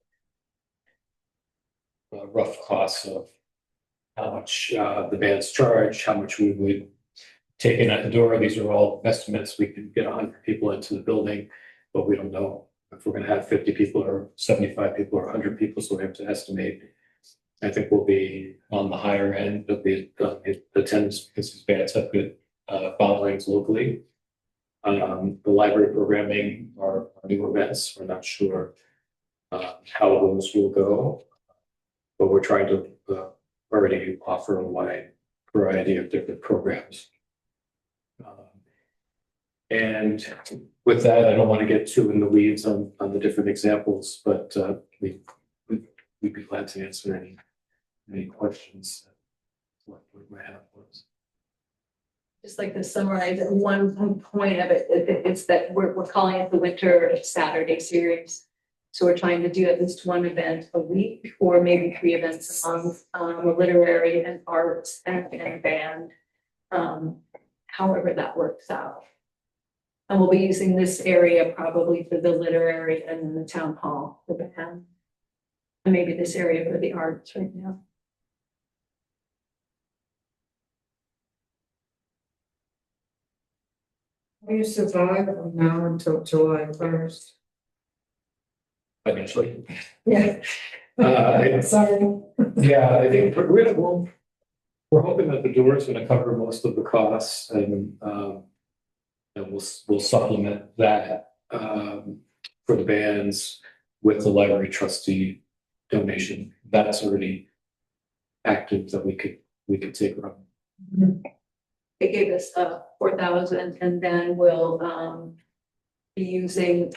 Rough costs of how much the bands charge, how much we would take in at the door. These are all estimates. We can get 100 people into the building, but we don't know if we're going to have 50 people or 75 people or 100 people, so we have to estimate. I think we'll be on the higher end of the attendance because these bands have good followings locally. The library programming are new events. We're not sure how those will go, but we're trying to already offer a wide variety of different programs. And with that, I don't want to get too in the weeds on the different examples, but we'd be glad to answer any any questions? What might have was. Just like to summarize one point of it, it's that we're calling it the Winter Saturday Series. So we're trying to do at least one event a week, or maybe 3 events a month, a literary and arts and band. However that works out. And we'll be using this area probably for the literary and then the town hall for the band. And maybe this area for the arts right now. Will you survive from now until July 1st? Financially. Yeah. Sorry. Yeah, I think we're hoping that the door is gonna cover most of the costs and we'll supplement that for the bands with the library trustee donation. That's already active that we could take from. They gave us 4,000, and then we'll be using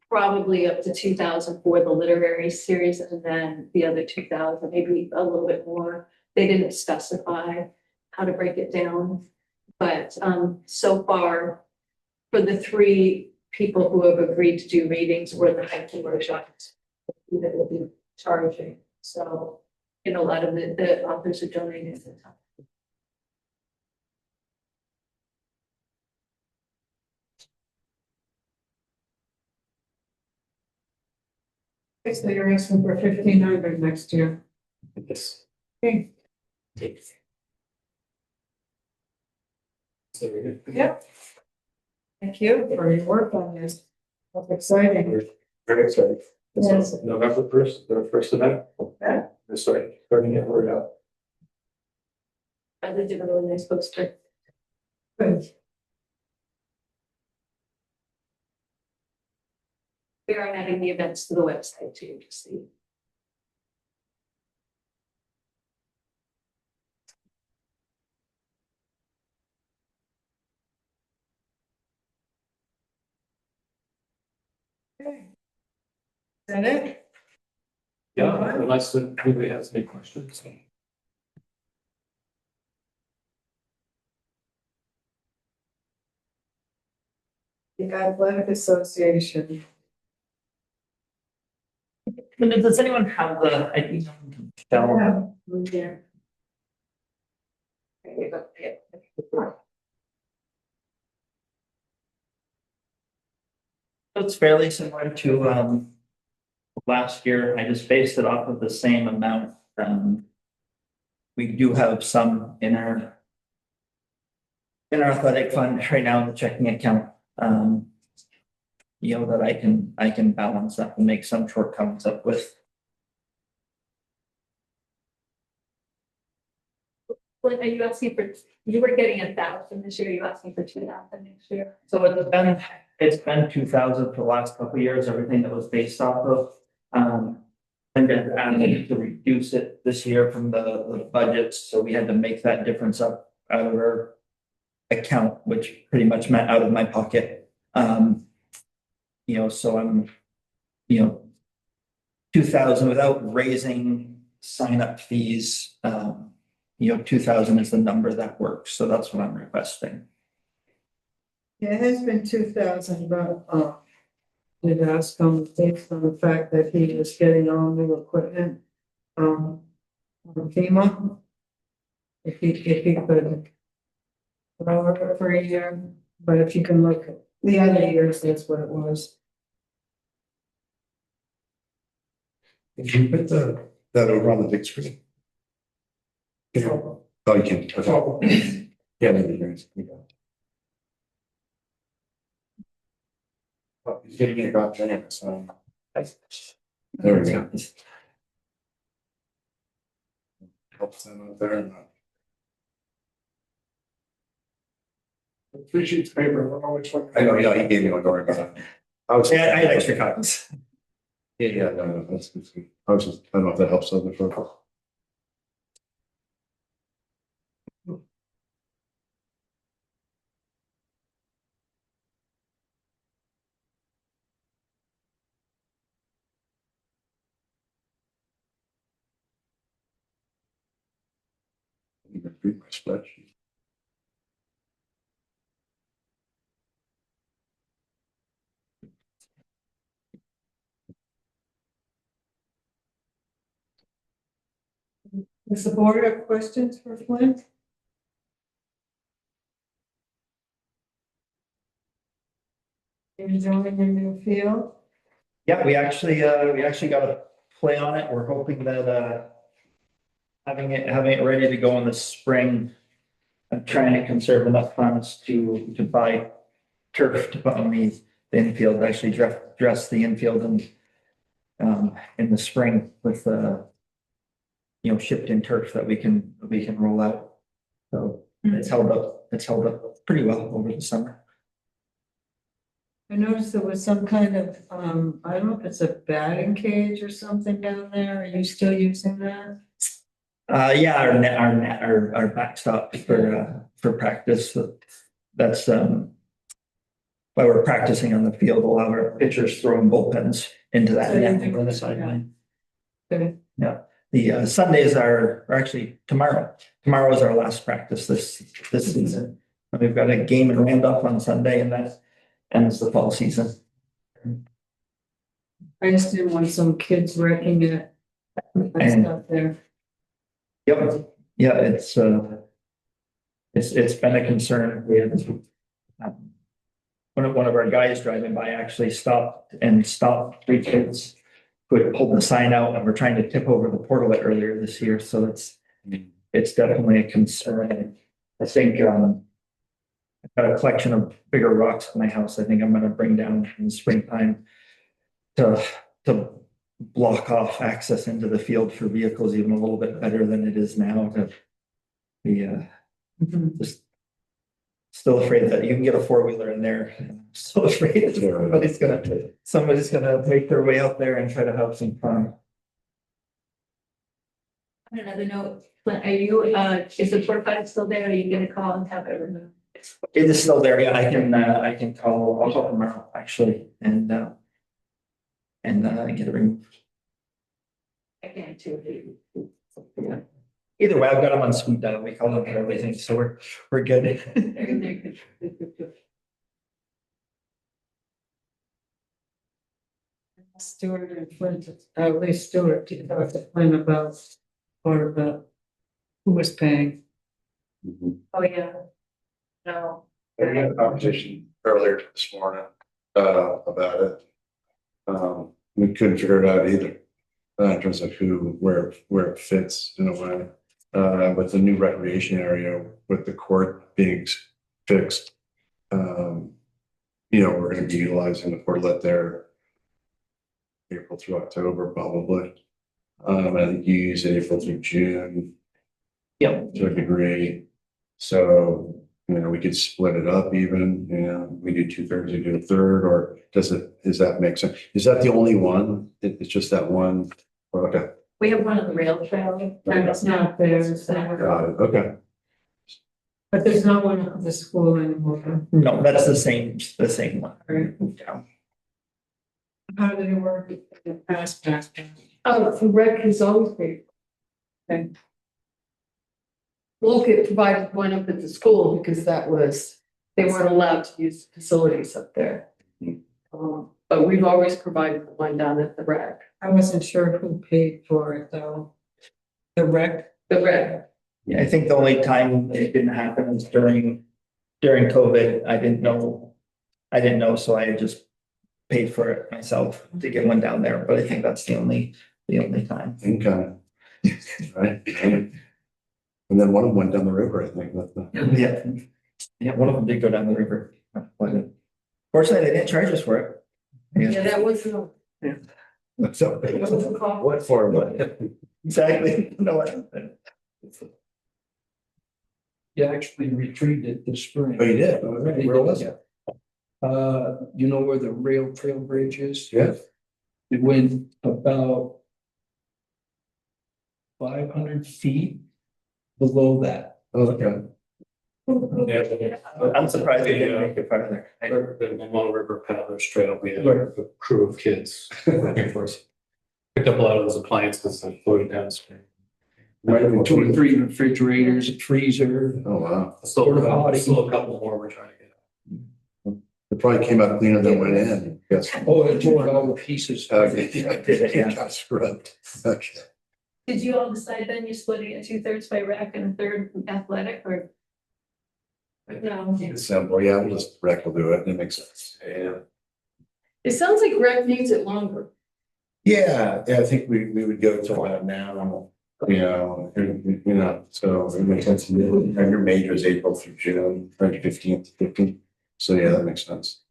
probably up to 2,000 for the literary series, and then the other 2,000, maybe a little bit more. They didn't specify how to break it down, but so far, for the 3 people who have agreed to do readings or the hiking workshops, that will be charging. So, a lot of the authors are donating to the time. So you're asking for 1,500 next year. Yes. Okay. Yep. Thank you for your work on this. That's exciting. We're very excited. Yes. November 1st, the first event. Yeah. Starting to get word out. I did a really nice poster. Good. We are adding the events to the website too, to see. Okay. Is that it? Yeah, unless anybody has any questions. The Athletic Association. Does anyone have the ID? Yeah. Yeah. It's fairly similar to last year. I just based it off of the same amount. We do have some in our athletic fund right now in the checking account. That I can balance up and make some shortcomings up with. Are you asking for, you were getting 1,000 this year, you asking for 2,000 next year? So it's been 2,000 for the last couple of years, everything that was based off of. And then added to reduce it this year from the budgets, so we had to make that difference up out of our account, which pretty much meant out of my pocket. So I'm, 2,000 without raising sign up fees. 2,000 is the number that works, so that's what I'm requesting. Yeah, it has been 2,000, but did ask him based on the fact that he was getting all new equipment on FEMA. If he could lower it for a year, but if you can look at the other years, that's what it was. Did you put that over on the big screen? Oh, you can't. Okay. Yeah, maybe there's. He's getting it got giant, so. There we go. Helps them out there. Three sheets of paper, I don't know which one. I know, he gave me one, don't worry about it. I had extra copies. Yeah, no, that's good. I don't know if that helps other folks. read my spreadsheet. Does the board have questions for Flint? Enjoying your new field? Yeah, we actually got a play on it. We're hoping that, having it ready to go in the spring. I'm trying to conserve enough funds to buy turf to put on the infield, actually dress the infield in the spring with, shipped in turf that we can roll out. So it's held up pretty well over the summer. I noticed there was some kind of, I don't know if it's a batting cage or something down there. Are you still using that? Yeah, our backstop for practice. That's while we're practicing on the field, we'll have our pitchers throwing bullpens into that net over the sideline. Okay. Yeah, the Sundays are actually tomorrow. Tomorrow is our last practice this season. And we've got a game in Randolph on Sunday, and that ends the fall season. I just didn't want some kids wrecking it. And stuff there. Yep. Yeah, it's been a concern. We had one of our guys driving by actually stopped three kids who had pulled the sign out and were trying to tip over the portalet earlier this year. So it's definitely a concern. I think I've got a collection of bigger rocks in my house. I think I'm going to bring down in the springtime to block off access into the field for vehicles even a little bit better than it is now. To be just still afraid that you can get a four-wheeler in there. I'm so afraid that somebody's gonna make their way out there and try to have some fun. On another note, Flint, are you, is the 45 still there? Are you gonna call and have it removed? It is still there. Yeah, I can call. I'll call tomorrow actually, and get it removed. Again, too. Yeah. Either way, I've got them on speed dial. We call them and everything, so we're good. Stuart and Flint, at least Stuart, did talk to Flint about part of the who was paying. Oh, yeah. No. We had a conversation earlier this morning, about it. We couldn't figure it out either, in terms of where it fits in a way. With the new recreation area, with the court being fixed, we're gonna be utilizing the portlet there April through October, probably. I think you use April through June. Yep. To a degree. So, we could split it up even, we do 2/3, you do a third, or does that make sense? Is that the only one? It's just that one? Okay. We have one on the rail trail. That's not there, it's not. Got it, okay. But there's not one at the school anymore. No, that's the same one. Right. Yeah. How did it work in the past? Oh, the rec has always paid. Okay. Wolcott provided one up at the school because they weren't allowed to use the facilities up there. But we've always provided the one down at the rec. I wasn't sure who paid for it though. The rec? The rec. Yeah, I think the only time it didn't happen was during COVID. I didn't know, so I just paid for it myself to get one down there. But I think that's the only time. Okay. Right. And then one of them went down the river, I think. Yeah, one of them did go down the river. Fortunately, they didn't charge us for it. Yeah, that was. Yeah. So, what for? What? Exactly. No, what? You actually retrieved it this spring. Oh, you did? Oh, right. Where was it? You know where the rail trail bridge is? Yeah. It went about 500 feet below that. Oh, okay. I'm surprised they didn't make it farther. The Long River Paddlers Trail, we had a crew of kids working for us. Picked up a lot of those appliances and floated downstream. Right, and 2 or 3 refrigerators, a freezer. Oh, wow. Porta potty. Still a couple more we're trying to get. It probably came out cleaner than went in. Yes. Oh, it tore it all to pieces. Okay, yeah, got scrubbed. Okay. Did you all decide then you're splitting it 2/3 by rec and 1/3 athletic, or? No. Keep it simple. Yeah, we'll just rec will do it. It makes sense. Yeah. It sounds like rec needs it longer. Yeah, I think we would go to that now, so it makes sense. And your major is April through June, like 15th to 15th. So yeah, that makes sense.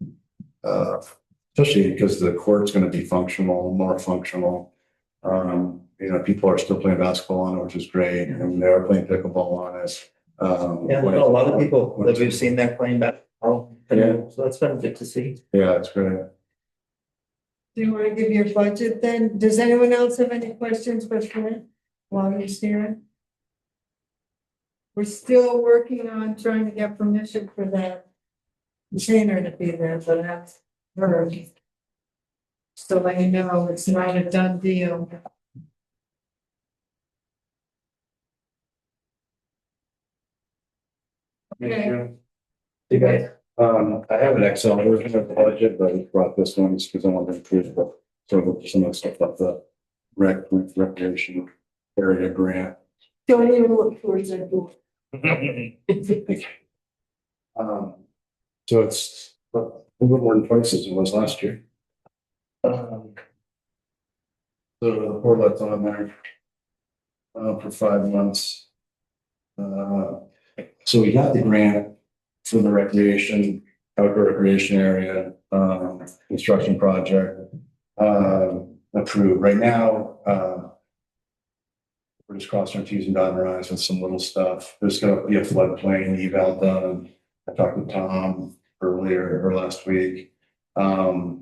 Especially because the court's gonna be functional, more functional. People are still playing basketball on it, which is great, and they're playing pickleball on it. Yeah, a lot of people that we've seen there playing basketball. Yeah. So that's been good to see. Yeah, it's great. Do you want to give your budget then? Does anyone else have any questions for Flint while he's here? We're still working on trying to get permission for that container to be there, but that's heard. So let you know, it's not a done deal. Okay. You guys, I have an Excel version of the budget, but I brought this one just because I wanted to include sort of some of the stuff about the recreation area grant. Don't even look towards that door. So it's a little more than twice as it was last year. So the report that's on there for 5 months. So we got the grant for the recreation, outdoor recreation area, construction project, approved. Right now, we're just crossing our T's and dotting our I's with some little stuff. There's gonna be a floodplain eval done. I talked to Tom earlier or last week about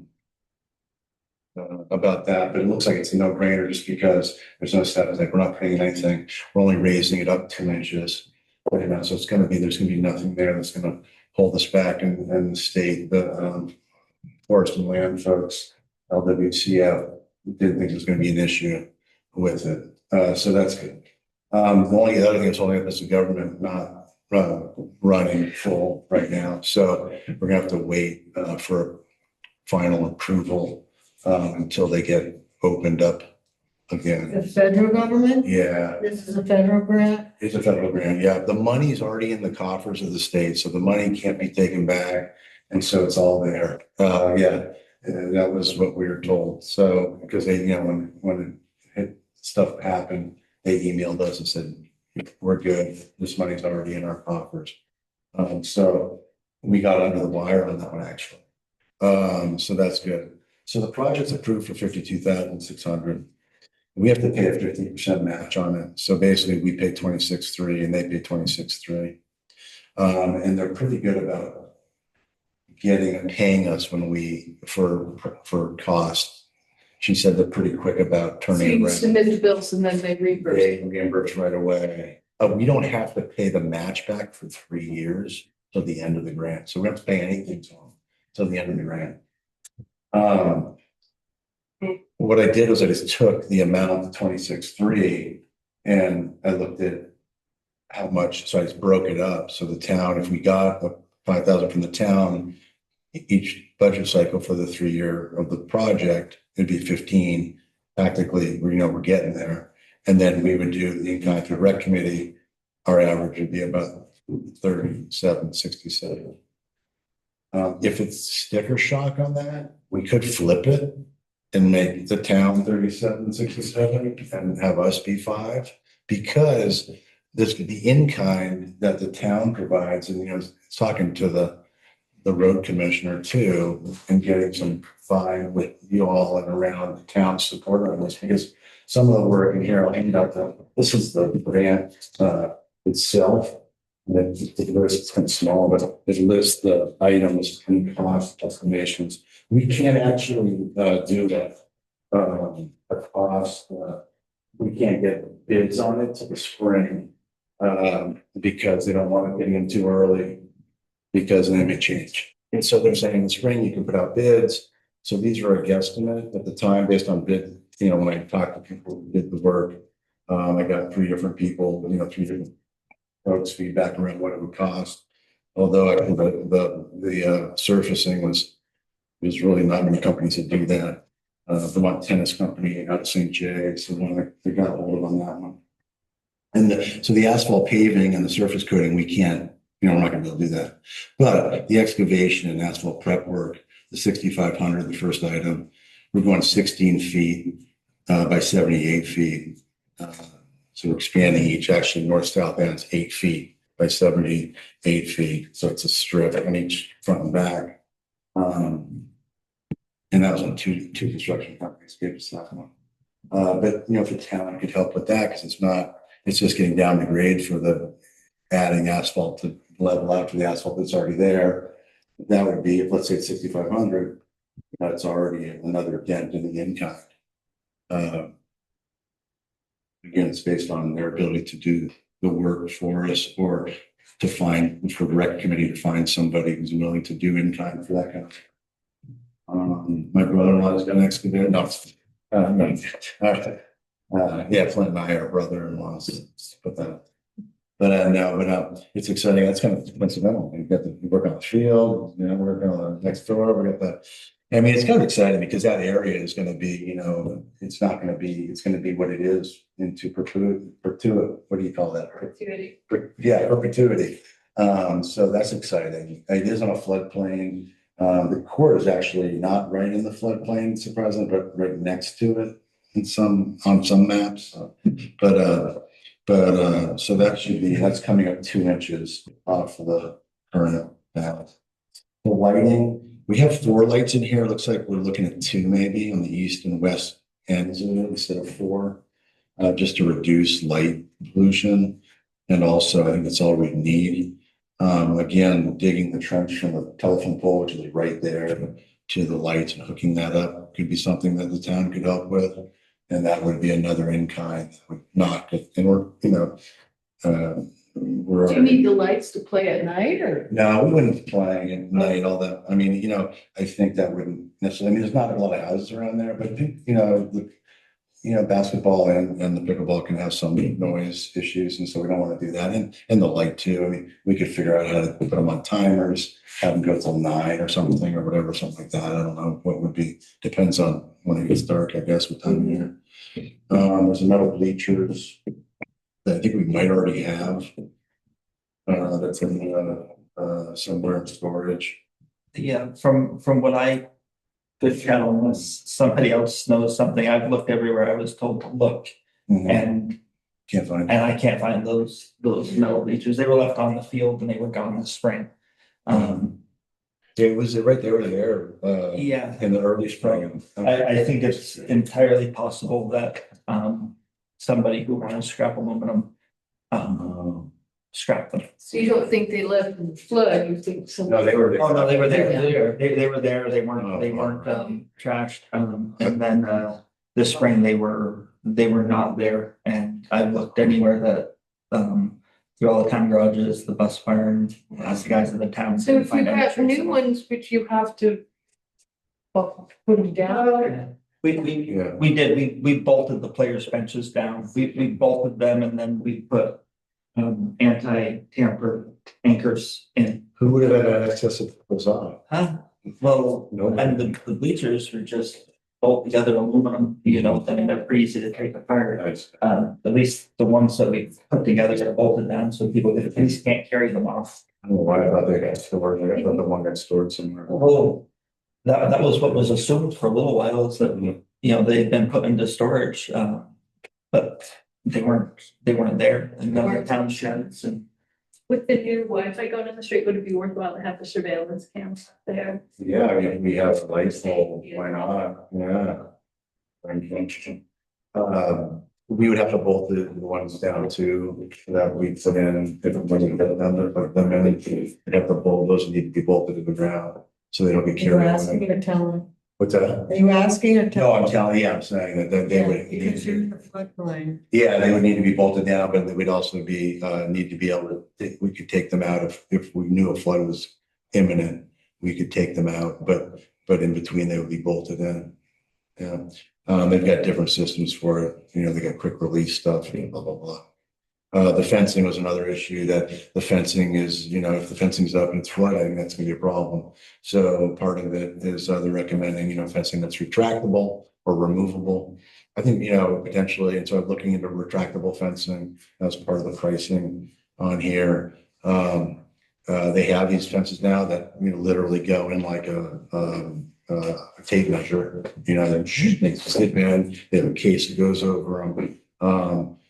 that, but it looks like it's a no-brainer just because there's no steps, like we're not paying anything. We're only raising it up 2 inches. So there's gonna be nothing there that's gonna hold us back, and the state, the forest and land folks, LWCF, didn't think there was gonna be an issue with it. So that's good. The only other thing that's holding up is the government not running full right now. So we're gonna have to wait for final approval until they get opened up again. The federal government? Yeah. This is a federal grant? It's a federal grant, yeah. The money is already in the coffers of the state, so the money can't be taken back. And so it's all there. Yeah, and that was what we were told. So, because they, when stuff happened, they emailed us and said, we're good. This money's already in our coffers. So we got under the wire on that one, actually. So that's good. So the project's approved for 52,600. We have to pay a 50% match on it. So basically we pay 26.3 and they pay 26.3. And they're pretty good about paying us when for cost. She said they're pretty quick about So turning you around. submit the bills and then they reimburse. They reimburse right away. We don't have to pay the match back for 3 years till the end of the grant. So we don't have to pay anything to them till the end of the grant. What I did was I just took the amount of 26.3 and I looked at how much, so I just broke it up. So the town, if we got 5,000 from the town, each budget cycle for the 3-year of the project, it'd be 15. Practically, we're getting there. And then we would do the in-kind to rec committee. Our average would be about 37.67. If it's sticker shock on that, we could flip it and make the town 37.67 and have us be 5, because this could be in-kind that the town provides. And, it's talking to the road commissioner too, and getting some fine with you all and around the town support on this, because some of the work in here, I'll end up, this is the grant itself. And it's kind of small, but it lists the items and cost estimations. We can't actually do that. A cost, we can't get bids on it till the spring because they don't want it getting in too early, because then it may change. And so they're saying in the spring you can put out bids. So these are a guesstimate at the time based on bid. When I talked to people who did the work, I got 3 different people, 3 different folks feedback around what it would cost. Although actually the surfacing was really not many companies that do that. Vermont Tennis Company out of St. Jay, so they got a hold of on that one. And so the asphalt paving and the surface coating, we can't, we're not gonna be able to do that. But the excavation and asphalt prep work, the 6,500, the first item, we're going 16 feet by 78 feet. So we're expanding each, actually north-south end is 8 feet by 78 feet. So it's a strip on each front and back. And that was on two construction companies gave us that one. But if the town could help with that, because it's just getting down the grade for the adding asphalt to level out to the asphalt that's already there. That would be, if let's say it's 6,500, that's already another dent in the in-kind. Again, it's based on their ability to do the work for us, or to find, for the rec committee to find somebody who's willing to do in-kind for that kind of. My brother-in-law is going to excavate. No, yeah, Flint and I are brother-in-laws. But it's exciting. That's kind of coincidental. You work on the field, work on the next door. We got the. I mean, it's kind of exciting because that area is going to be, it's not going to be. It's going to be what it is into perpetuity. What do you call that? Perpetuity. Yeah, perpetuity. So that's exciting. It is on a floodplain. The court is actually not right in the floodplain, surprisingly, but right next to it on some maps. So that's coming up 2 inches off of the current balance. The lighting, we have 4 lights in here. It looks like we're looking at 2 maybe on the east and west ends of it instead of 4, just to reduce light pollution. And also, I think that's all we need. Again, digging the trench from the telephone pole, which is right there, to the lights and hooking that up could be something that the town could help with. And that would be another in-kind that would not, and we're. Do you need the lights to play at night or? No, we wouldn't be playing at night, all that. I mean, I think that wouldn't necessarily, there's not a lot of houses around there, but basketball and the pickleball can have some noise issues. And so we don't want to do that. And the light too. I mean, we could figure out how to put them on timers, have them go till 9 or something or whatever, something like that. I don't know what would be, depends on when it gets dark, I guess, what time of year. There's a metal bleachers that I think we might already have. That's in somewhere in storage. Yeah, from what I could tell, unless somebody else knows something, I've looked everywhere I was told to look. And I can't find those metal bleachers. They were left on the field and they were gone this spring. It was right there yeah, in the early spring. I think it's entirely possible that somebody who wanted to scrap aluminum scrap them. So you don't think they left in the flood, you think somebody? No, they were. Oh, no, they were there. Yeah. They were there. They weren't trashed. And then this spring they were not there. And I looked anywhere that through all the town garages, the bus barn, asked the guys in the town. So if you got new ones, which you have to put them down? We did. We bolted the players' benches down. We bolted them and then we put anti-tamper anchors in. Who would have had access if it was on? Well, No. and the bleachers are just bolt together aluminum, and they're pretty easy to take apart. Nice. At least the ones that we put together are bolted down so people at least can't carry them off. I don't know why I thought they got stored. I thought the one got stored somewhere. Well, that was what was assumed for a little while, is that, they'd been put into storage, but they weren't there in the town sheds and. With the new Wi-Fi going in the street, would it be worthwhile to have the surveillance cameras there? Yeah, I mean, we have a light pole, why not? Yeah. We would have to bolt the ones down too, that we put in, if we're going to get them to put them in, we'd have to bolt, those need to be bolted to the ground, so they don't get You're carried asking away. or telling? What's that? Are you asking or No, telling? I'm telling you, I'm saying that they would. need Because to you're be- in the floodplain. Yeah, they would need to be bolted down, but they would also be, need to be able to, we could take them out if we knew a flood was imminent, we could take them out, but in between they would be bolted in. Yeah. They've got different systems for it. You know, they got quick release stuff, you know, blah, blah, blah. The fencing was another issue that the fencing is, you know, if the fencing's up and it's flooding, that's gonna be a problem. So part of it is they're recommending, you know, fencing that's retractable or removable. I think, you know, potentially, and so I'm looking into retractable fencing as part of the pricing on here. They have these fences now that, you know, literally go in like a tape measure, you know, that they slip in, they have a case that goes over them.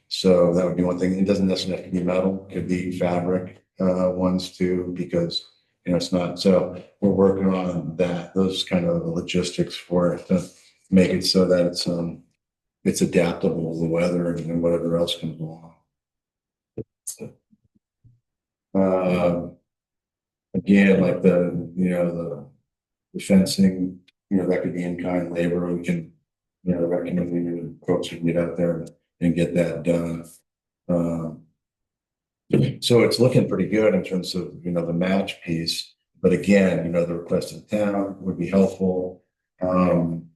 So that would be one thing. It doesn't necessarily have to be metal, it could be fabric, ones too, because, you know, it's not, so we're working on that, those kind of logistics for it to make it so that it's adaptable to the weather and whatever else comes along. Again, like you know, the fencing, you know, that could be in kind labor. We can, you know, recommend we folks who can get out there and get that done. So it's looking pretty good in terms of, you know, the match piece. But again, you know, the request of the town would be helpful. And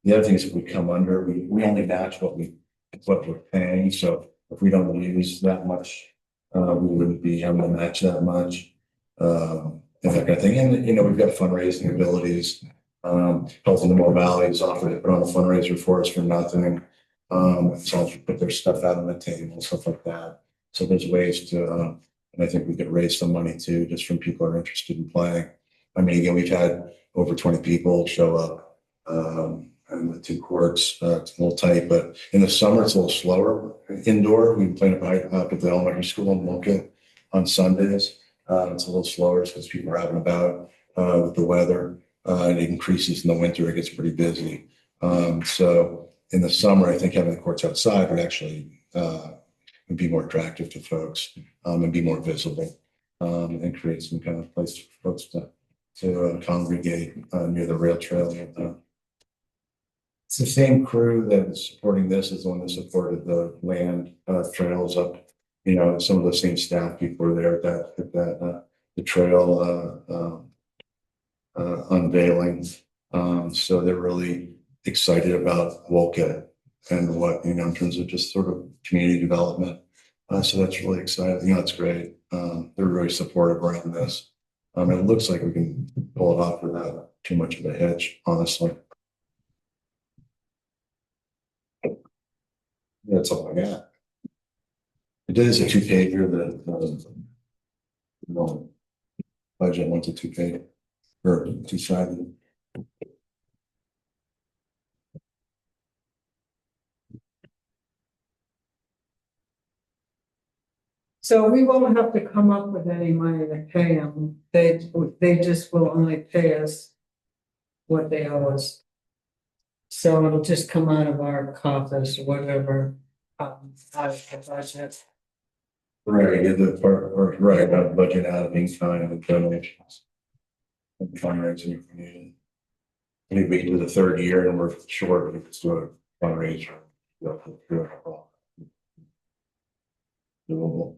the other thing is if we come under, we only match what we're paying. So if we don't use that much, we wouldn't be able to match that much. And that kind of thing. And, you know, we've got fundraising abilities. Health in the Mill Valley is offered to put on a fundraiser for us for nothing. So put their stuff out on the table, stuff like that. So there's ways to, and I think we could raise some money too, just from people who are interested in playing. I mean, again, we've had over 20 people show up, and with 2 courts, it's a little tight, but in the summer, it's a little slower indoor. We've been playing up at the elementary school in Wolcott on Sundays. It's a little slower because people are out and about, with the weather. It increases in the winter, it gets pretty busy. So in the summer, I think having the courts outside would actually, would be more attractive to folks, and be more visible, and create some kind of place for folks to congregate near the rail trail. It's the same crew that is supporting this as the one that supported the land trails up. You know, some of the same staff people were there at the trail unveiling. So they're really excited about Wolcott and what, you know, in terms of just sort of community development. So that's really exciting. You know, it's great. They're very supportive around this. It looks like we can pull it off without too much of a hitch, honestly. That's all I got. It is a 2-pager that budget went to 2-page or 2-sided. So we won't have to come up with any money to pay them. They just will only pay us what they owe us. So it'll just come out of our coffers or whatever, out of the budget. Right, yeah, the part, or right, budget out of being kind of donations. And fundraising if we need. Maybe we do the 3rd year and we're short, we could do a fundraiser. Doable.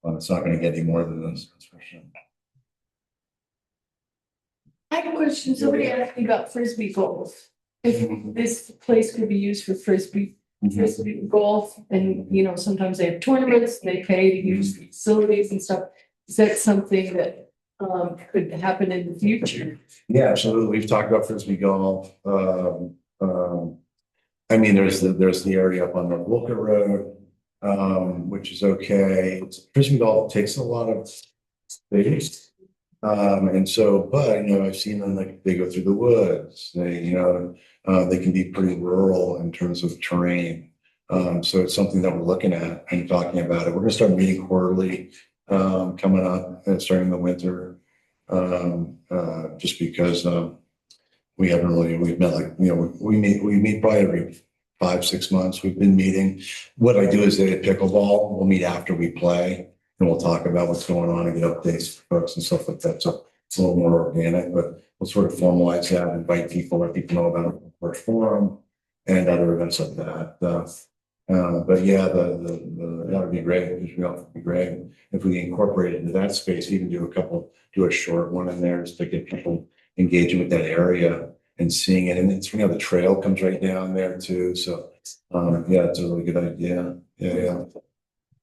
It's not gonna get any more than this, that's for sure. I have a question. Somebody asked me about frisbee golf. If this place could be used for frisbee golf, and you know, sometimes they have tournaments, they pay to use facilities and stuff. Is that something that could happen in the future? Yeah, absolutely. We've talked about frisbee golf. I mean, there's the area up on the Wolcott Road, which is okay. Frisbee golf takes a lot of space. And so, but, you know, I've seen them, like, they go through the woods, they, you know, they can be pretty rural in terms of terrain. So it's something that we're looking at and talking about it. We're gonna start meeting quarterly, coming up, starting the winter. Just because, we've met, like, you know, we meet probably every 5-6 months. We've been meeting. What I do is they at pickleball, we'll meet after we play. And we'll talk about what's going on and get updates for folks and stuff like that. So it's a little more organic, but we'll sort of formalize that, invite people, let people know about our forum and other events like that. But yeah, that would be great. Would be great if we incorporate it into that space. Even do a short one in there just to get people engaging with that area. and seeing it. And it's, the trail comes right down there too. So, yeah, it's a really good idea. Yeah.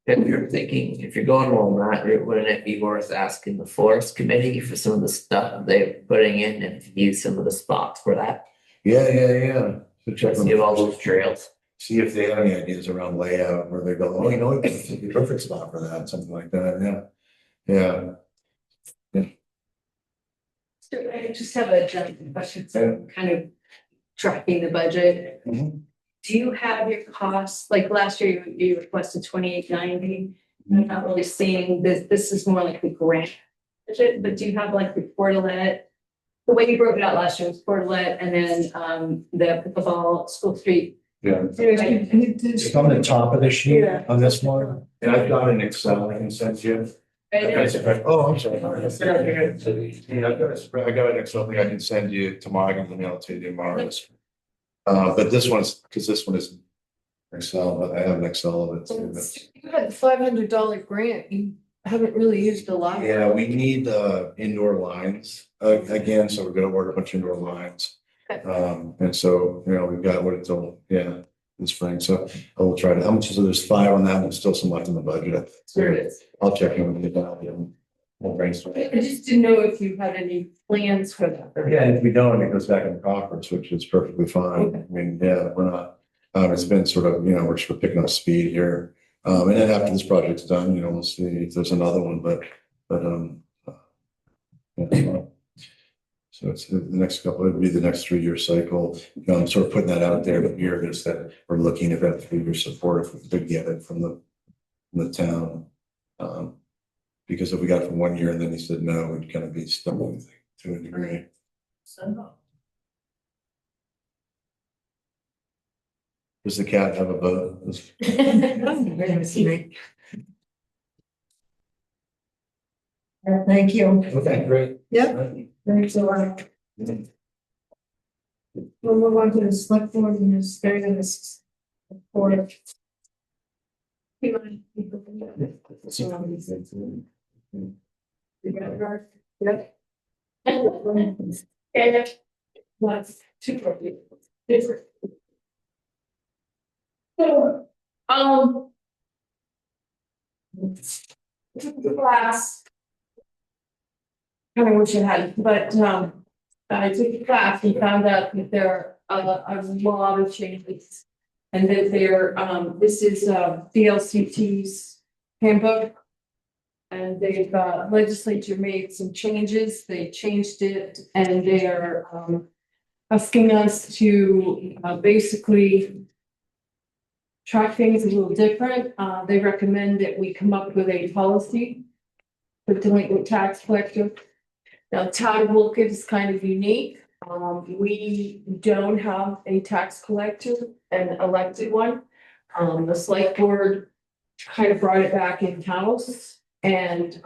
If you're thinking, if you're going along that route, wouldn't it be worth asking the forest committee for some of the stuff they're putting in and to use some of the spots for that? Yeah. So check See all those trails. See if they have any ideas around layout where they go, oh, it's a perfect spot for that, something like that. Yeah. So I just have a general question, so kind of tracking the budget. Mhm. Do you have your costs, like last year you requested 2890? I'm not really seeing this is more like the grant budget, but do you have like the portalet? The way you broke it out last year was portalet and then the pickleball School Street. Yeah. It's on the top of the sheet Yeah. on this one. And I've got an Excel I can send you. Oh, I'm sorry. Yeah, I got an Excel thing I can send you tomorrow. I can email it to you tomorrow. But this one's, because this one is Excel, but I have an Excel of it too. You had $500 grant, you haven't really used a lot. Yeah, we need indoor lines again, so we're gonna order a bunch of indoor lines. And so, we've got what it's all, this spring, so I will try to, how much is it? There's 5 on that, and there's still some left in the budget. There it is. I'll check in with you about it. We'll brainstorm. I just didn't know if you had any plans for that. Yeah, and if we don't, it goes back in the coffers, which is perfectly fine. Okay. I mean, we're not, it's been sort of, we're sort of picking up speed here. And then after this project's done, we'll see if there's another one, but, yeah. So it's the next couple, it'd be the next 3-year cycle. I'm sort of putting that out there, but we're just that we're looking at that 3-year support if we could get it from the town. Because if we got it for 1 year and then he said no, we'd kind of be stuck with it to a degree. Does the cat have a vote? Thank you. Okay, great. Yep. Thanks a lot. We'll move on to the select board and just very this report. Yep. And that's two different. So, the class. Kind of wish I had, but I took the class and found out that there are a lot of changes. And that there, this is VLCT's handbook. And they've legislature made some changes, they changed it, and they are asking us to basically track things a little different. They recommend that we come up with a policy for delinquent tax collector. Now, town of Wolcott is kind of unique. We don't have a tax collector, an elected one. The select board kind of brought it back in-house, and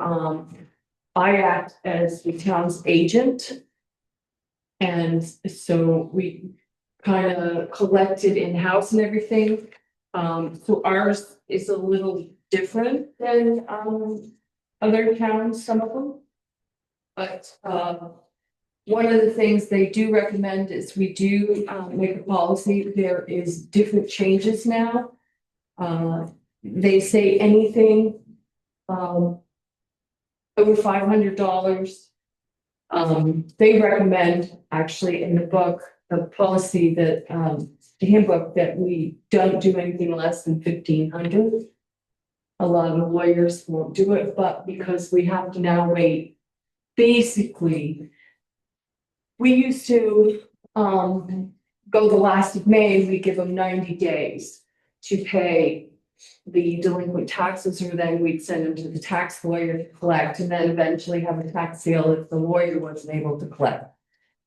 I act as the town's agent. And so we kind of collected in-house and everything. So ours is a little different than other towns, some of them. But one of the things they do recommend is we do make a policy. There is different changes now. They say anything over $500. They recommend actually in the book, the policy that the handbook that we don't do anything less than 1,500. A lot of lawyers won't do it, but because we have to now wait. Basically, we used to go the last of May, we give them 90 days to pay the delinquent taxes, or then we'd send them to the tax lawyer to collect, and then eventually have a tax sale if the lawyer wasn't able to collect.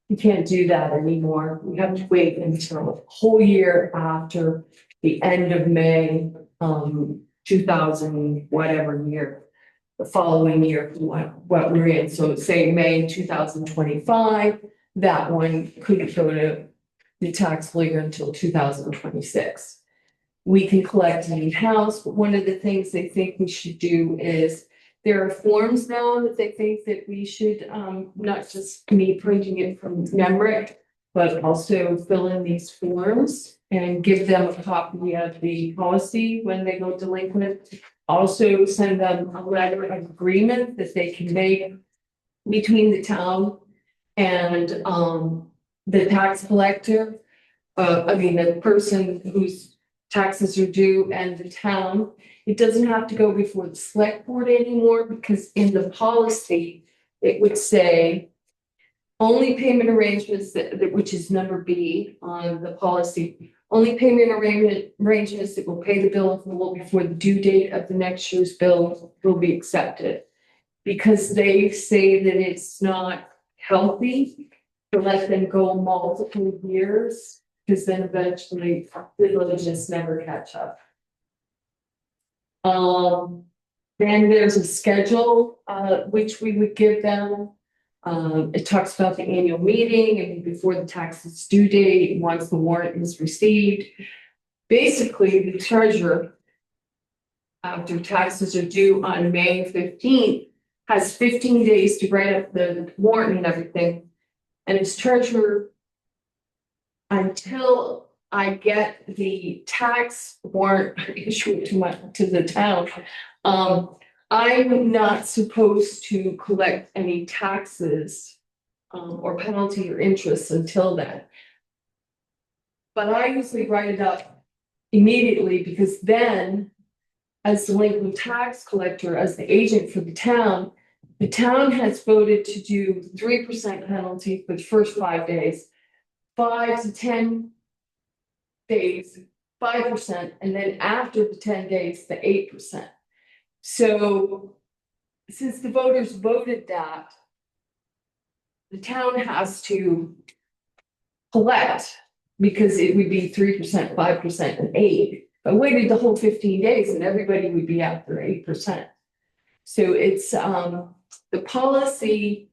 You can't do that anymore. We have to wait until a whole year after the end of May, 2000, whatever year. The following year, what we're in, so say May 2025, that one couldn't go to the tax lawyer until 2026. We can collect in-house, but one of the things they think we should do is, there are forms now that they think that we should, not just me printing it from memory, but also fill in these forms and give them a copy of the policy when they go delinquent. Also send them a letter of agreement that they can make between the town and the tax collector. The person whose taxes are due and the town. It doesn't have to go before the select board anymore, because in the policy, it would say only payment arrangements which is number B on the policy, only payment arrangements that will pay the bill in full before the due date of the next year's bill will be accepted. Because they say that it's not healthy to let them go multiple years, because then eventually the villages never catch up. Then there's a schedule, which we would give them. It talks about the annual meeting and before the taxes due date, once the warrant is received. Basically, the treasurer, after taxes are due on May 15th, has 15 days to write up the warrant and everything. And as treasurer, until I get the tax warrant issued to the town, I'm not supposed to collect any taxes or penalty or interest until then. But I usually write it up immediately, because then, as the delinquent tax collector, as the agent for the town has voted to do 3% penalty for the first 5 days, 5 to 10 days, 5%, and then after the 10 days, the 8%. So since the voters voted that, the town has to collect, because it would be 3%, 5%, and 8%. I waited the whole 15 days and everybody would be out their 8%. So it's the policy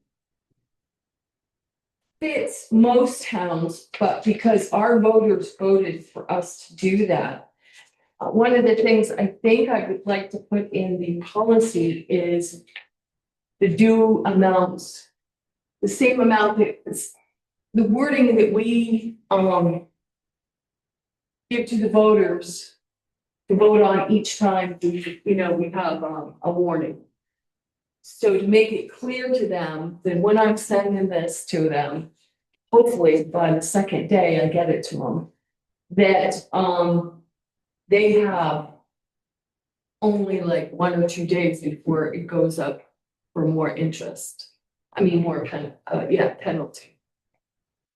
fits most towns, but because our voters voted for us to do that, one of the things I think I would like to put in the policy is the due amounts, the same amount that the wording that we give to the voters to vote on each time we have a warning. So to make it clear to them that when I'm sending this to them, hopefully by the second day I get it to them, that they have only like 1 or 2 days before it goes up for more interest. I mean, more penalty.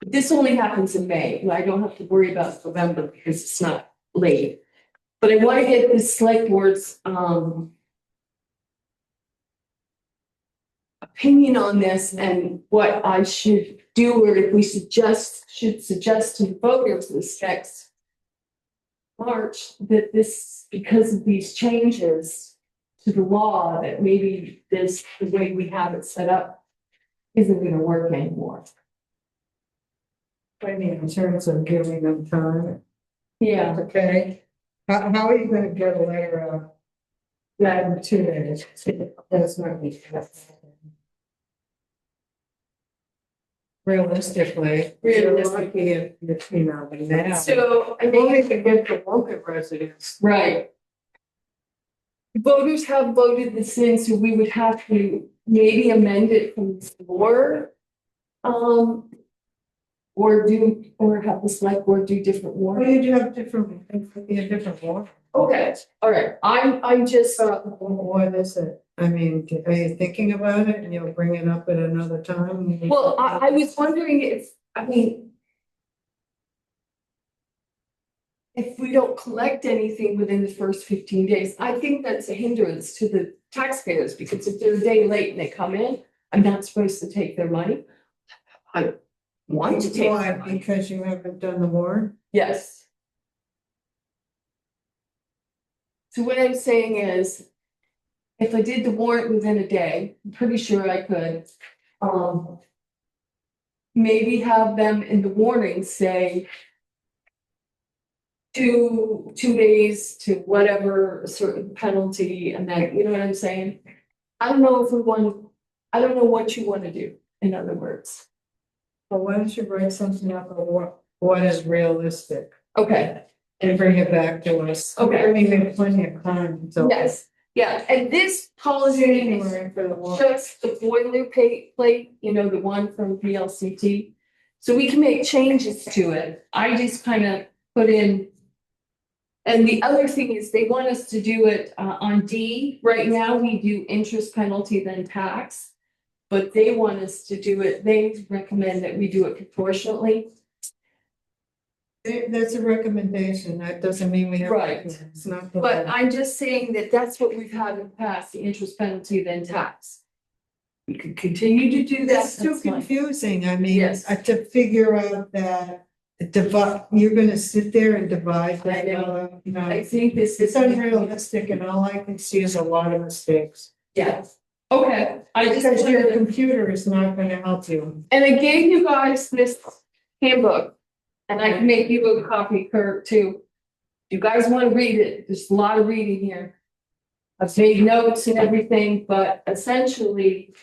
But this only happens in May. I don't have to worry about November because it's not late. But I want to get the select board's opinion on this and what I should do, or if we should suggest to the voters this next March, that this, because of these changes to the law, that maybe the way we have it set up isn't going to work anymore. I mean, in terms of giving them time. Yeah. Okay. How are you gonna get a letter of that in 2 days? That's not me. Realistically, you're lucky if now. So I Only mean, to get the Wolcott residents. right. Voters have voted this in, so we would have to maybe amend it from the floor. Or have the select board do different Why warrants. did you have different, it could be a different one? Okay, all right, I'm just, What is it? I mean, are you thinking about it and you'll bring it up at another time? well, I was wondering if we don't collect anything within the first 15 days, I think that's a hindrance to the taxpayers, because if they're a day late and they come in, I'm not supposed to take their money. I want to take. Why? Because you haven't done the warrant? Yes. So what I'm saying is, if I did the warrant within a day, I'm pretty sure I could. Maybe have them in the warning say 2 days to whatever a certain penalty, and then, you know what I'm saying? I don't know what you want to do, in other words. Well, why don't you write something up of what is realistic Okay, and bring it back to us? Okay. I mean, we have plenty of time, so. yes, yeah, and this policy January for the war. just the boilerplate, you know, the one from VLCT. So we can make changes to it. I just kind of put in. And the other thing is they want us to do it on D. Right now, we do interest, penalty, then tax. But they want us to do it, they recommend that we do it proportionately. That's a recommendation. That doesn't mean we have. to Right. do it. It's not. the But law. I'm just saying that that's what we've had in the past, the interest, penalty, then tax. We could continue to do that. That's too That's fine. confusing. I mean, Yes. to figure out that you're gonna sit there and divide I that. know. You know, I think this it's is unrealistic and all I can see is a lot of mistakes. Yeah. Okay, I just. Because your computer is not gonna help you. And I gave you guys this handbook. And I can make you a copy, Kurt, too. You guys want to read it, there's a lot of reading here. I've made notes and everything, but essentially.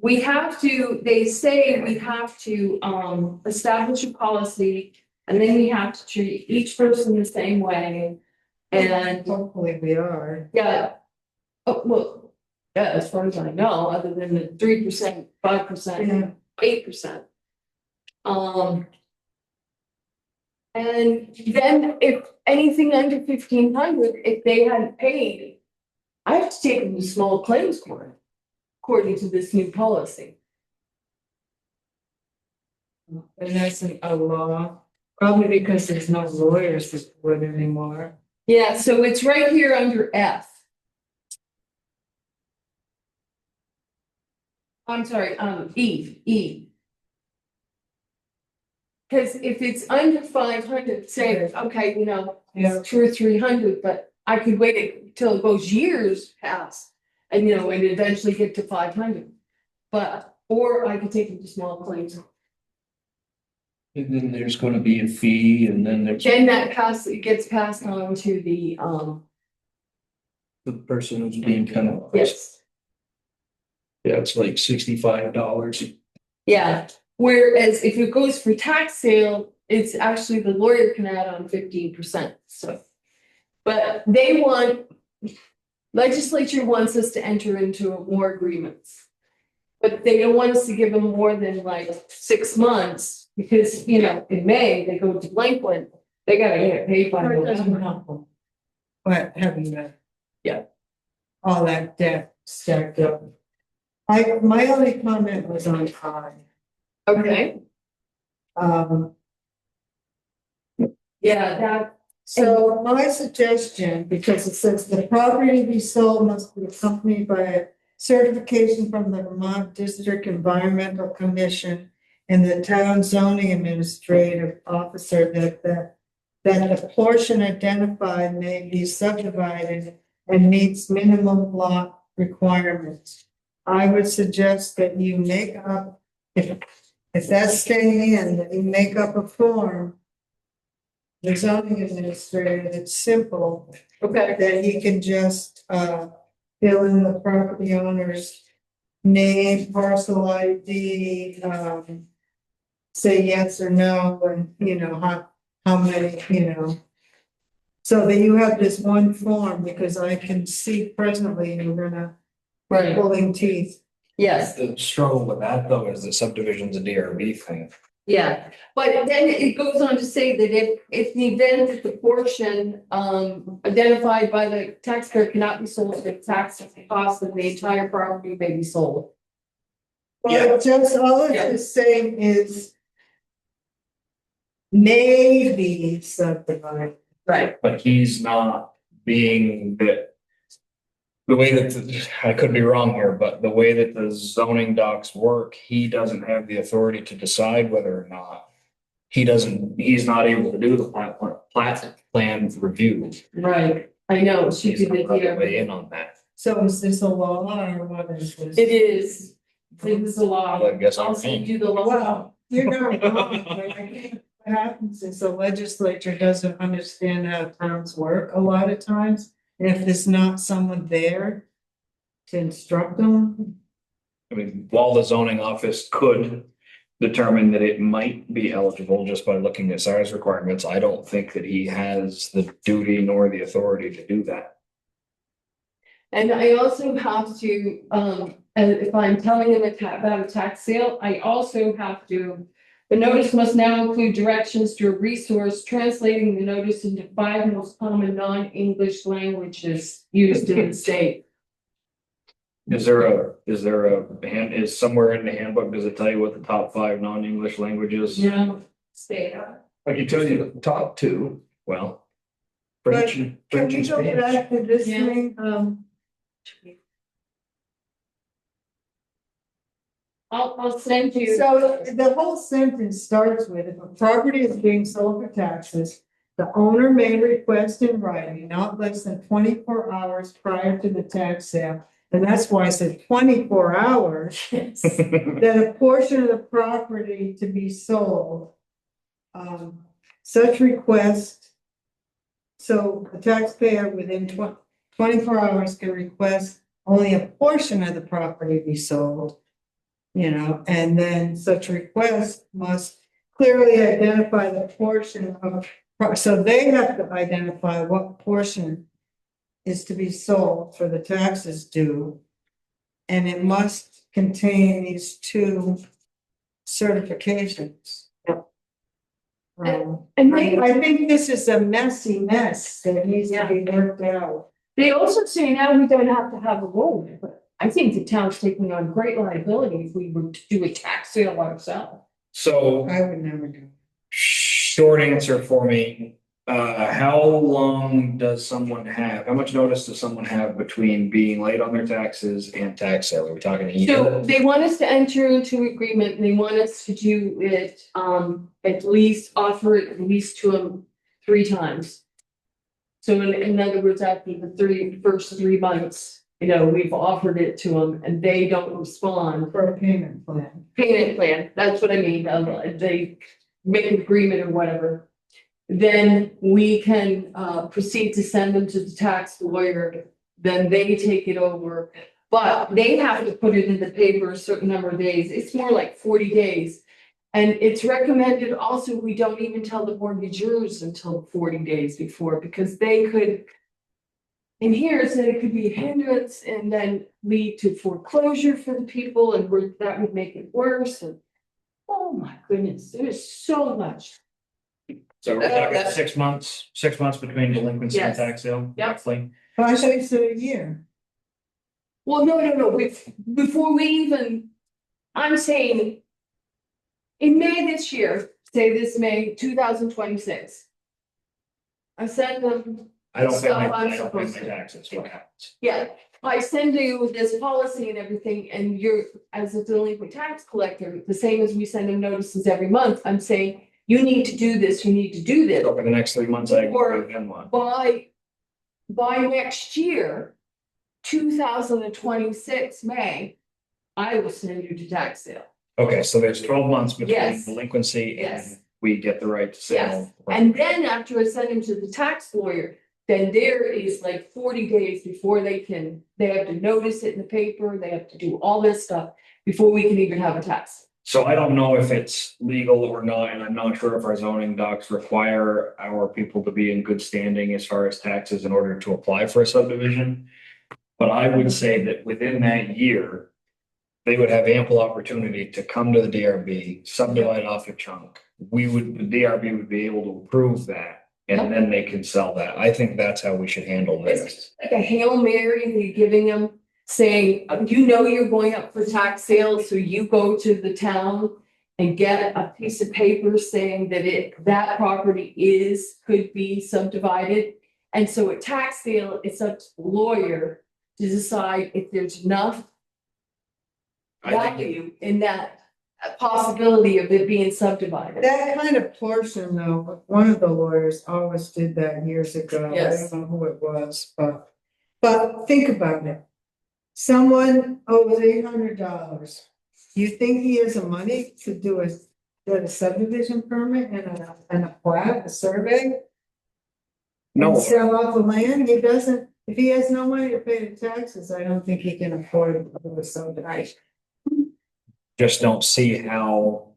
We have to, they say we have to establish a policy. And then we have to treat each person the same way. And Hopefully we are. yeah. Oh, well, yeah, as far as I know, other than the 3%, 5%, 8%. And then if anything under 1,500, if they hadn't paid, I have to take them to small claims court, according to this new policy. And that's a law, probably because there's no lawyers to do it anymore. Yeah, so it's right here under F. I'm sorry, E. Because if it's under 500, say, okay, you know, it's 200 or 300, but I could wait till it goes years past. And you know, and eventually get to 500. But, or I could take it to small claims. And then there's gonna be a fee and then there's Then it gets passed on to the, the person who's being penalized. yes, Yeah, it's like $65. yeah. Whereas if it goes for tax sale, it's actually the lawyer can add on 15%, so. But they want, legislature wants us to enter into more agreements. But they don't want us to give them more than like 6 months, because, you know, in May, they go delinquent, they gotta get paid by It doesn't November. help them. But having that. Yeah. All that debt stacked up. My only comment was on time. Okay, Um, yeah, that, so my suggestion, because it says the property to be sold must be accompanied by a certification from the Vermont District Environmental Commission and the town zoning administrative officer that the portion identified may be subdivided and meets minimum lot requirements. I would suggest that you make up, if that's staying in, that you make up a form. The zoning administrator, it's simple, okay, that he can just fill in the property owner's name, parcel ID, say yes or no, and you know, how many, you know. So that you have this one form, because I can see presently you're gonna be right, pulling teeth. yes. The struggle with that though is that subdivision's a DRB thing. Yeah, but then it goes on to say that if the event that the portion identified by the taxpayer cannot be sold at the tax cost of the entire property may be sold. Well, just all it's saying is maybe subdivided. Right. But he's not being that. The way that, I could be wrong here, but the way that the zoning docs work, he doesn't have the authority to decide whether or not. He's not able to do the plat plan review. Right, I know, it should He's be not the allowed to weigh year. in on that. So is this a law or what is this? It is, it is a law. Well, I guess I'm I'll send paying. you the law. Well, you're not wrong, but I think what happens is the legislature doesn't understand how towns work a lot of times. And if there's not someone there to instruct them, I mean, while the zoning office could determine that it might be eligible just by looking at size requirements, I don't think that he has the duty nor the authority to do that. And I also have to, and if I'm telling them about a tax sale, I also have to. The notice must now include directions to a resource translating the notice into 5 most common non-English languages used in the state. Is there is somewhere in the handbook, does it tell you what the top 5 non-English languages? Yeah. State. I can tell you the top two. Well, French Can and we French go and Spanish. back to this Yeah. thing? I'll send you. So the whole sentence starts with, if a property is being sold for taxes, the owner may request in writing not less than 24 hours prior to the tax sale. And that's why I said 24 hours, that a portion of the property to be sold. Such request. So the taxpayer within 24 hours can request only a portion of the property be sold. And then such request must clearly identify the portion of, so they have to identify what portion is to be sold for the taxes due. And it must contain these 2 certifications. I think this is a messy mess that needs to be worked out. They also say now we don't have to have a lawyer, but I think the town's taking on great liability if we were to do a tax sale ourselves. so I would never do. short answer for me, how long does someone have, how much notice does someone have between being late on their taxes and tax sale? Are we talking a year? So they want us to enter into agreement and they want us to do it, at least offer it at least to them 3 times. So in other words, after the first 3 months, we've offered it to them and they don't respond. For a payment plan. Payment plan, that's what I mean, they make an agreement or whatever. Then we can proceed to send them to the tax lawyer, then they take it over. But they have to put it in the paper a certain number of days, it's more like 40 days. And it's recommended also, we don't even tell the mortgagors until 40 days before, because they could. And here it said it could be a hindrance and then lead to foreclosure for the people and that would make it worse and. Oh my goodness, there's so much. So we're talking 6 months, 6 months between delinquency and Yes. tax sale, Yep. roughly. I thought you said a year. Well, no, before we even, I'm saying. In May this year, say this May 2026. I send them. I don't pay stuff my, I'm I don't pay supposed my to. taxes, what happens? Yeah, I send you this policy and everything, and you're, as a delinquent tax collector, the same as we send them notices every month, I'm saying. You need to do this, you need to do this. Over the next 3 months, I Or- agree, then what? By next year, 2026 May, I will send you to tax sale. Okay, so there's 12 months between Yes. delinquency Yes. and we get the right to sell. Yes, and then after I send them to the tax lawyer, then there is like 40 days before they have to notice it in the paper, they have to do all this stuff before we can even have a tax. So I don't know if it's legal or not, and I'm not sure if our zoning docs require our people to be in good standing as far as taxes in order to apply for a subdivision. But I would say that within that year, they would have ample opportunity to come to the DRB, subdivide off a chunk. The DRB would be able to approve that, and then they can sell that. I think that's how we should handle this. It's like a Hail Mary, you're giving them, saying, you're going up for tax sale, so you go to the town and get a piece of paper saying that property could be subdivided. And so at tax sale, it's up to the lawyer to decide if there's enough value in that possibility of it being subdivided. That kind of portion though, one of the lawyers always did that years ago. Yes. I don't know who it was, but think about it. Someone owes $800. You think he has the money to get a subdivision permit and a plat, a survey? No. And sell off the land? He doesn't, if he has no money to pay the taxes, I don't think he can afford to do a subdivision. just don't see how.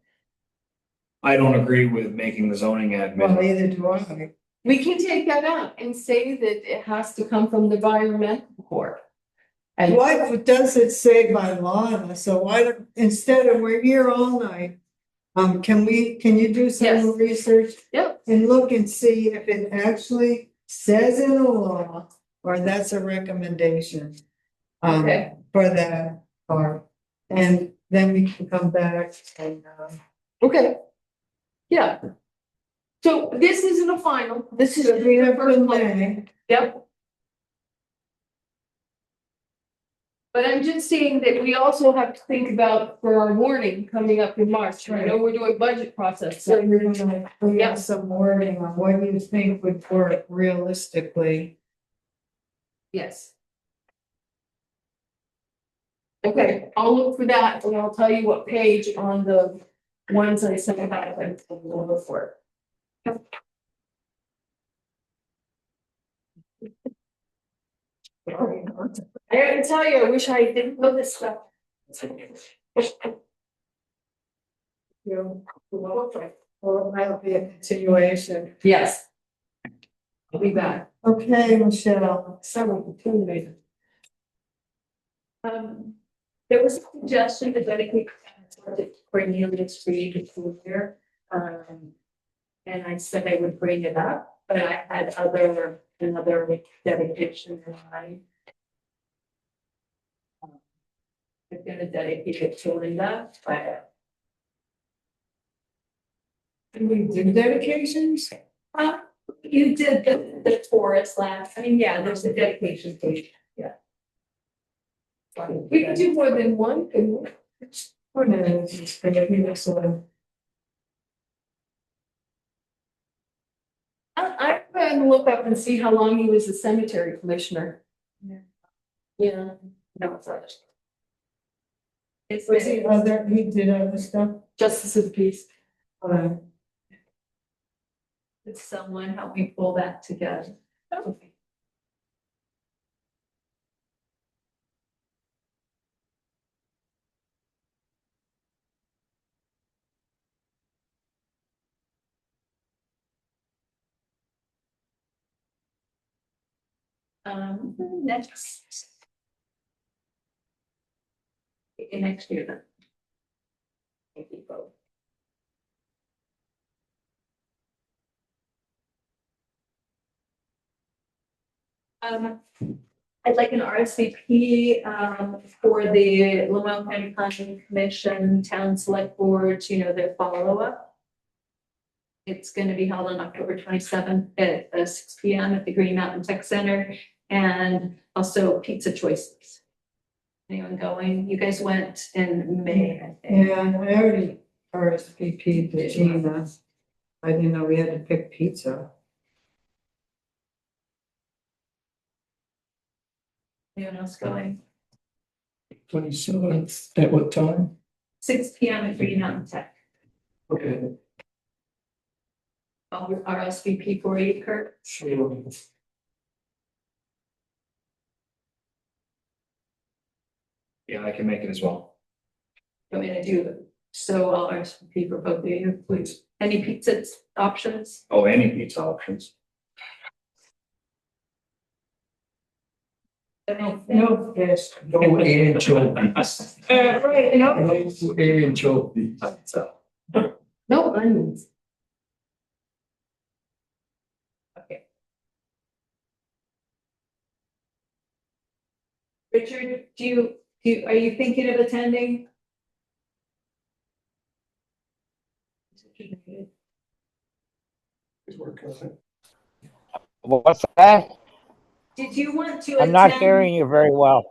I don't agree with making the zoning admin. Either do I. We can take that out and say that it has to come from the environmental court. And What does it say by law? So why don't, instead of we're here all night, can you do some Yes. research? Yep. And look and see if it actually says in the law, or that's a recommendation. Okay. For that part, and then we can come back and, Okay. Yeah. So this isn't a final, this is so we the have first in one. May. Yep. But I'm just saying that we also have to think about for our warning coming up in March. I know we're doing budget process. So So you're gonna, we Yeah. have some wording on what you think would work realistically. yes. Okay, I'll look for that and I'll tell you what page on the ones I sent out and we'll look for it. I gotta tell you, I wish I didn't know this stuff. Well, that'll be a continuation. Yes. I'll be back. Okay, Michelle. Several continuated. There was a suggestion to dedicate Cornelius Reed to here. And I said I would bring it up, but I had another dedication in mind. I'm gonna dedicate it to Linda, but. Can we do dedications? You did the forest last, I mean, yeah, there's a dedication page, yeah. We can do more than one, couldn't we? Or no, it's just gonna be this one. I'm going to look up and see how long he was a cemetery commissioner. Yeah. No, it's not. It's Was he he did other stuff? Justice of the peace. It's someone help me pull that together. Okay. Next. Next year then. Thank you both. I'd like an RSVP for the Lemoore County Planning Commission, Town Select Boards, their follow-up. It's going to be held on October 27th at 6 p.m. at the Green Mountain Tech Center, and also pizza choices. Anyone going? You guys went in May, I think. Yeah, I already RSVP'd to Gina. I didn't know we had to pick pizza. Anyone else going? 27th, at what time? 6 p.m. at Green Mountain Tech. Okay. RSVP for you, Kurt. Sure. Yeah, I can make it as well. You want me to do it? So I'll RSVP for both of you, please. Any pizza options? Oh, any pizza options. No fish. No anchovies. Right, No anchovies. No onions. Okay. Richard, are you thinking of attending? What's that? Did you want to I'm attend? not hearing you very well.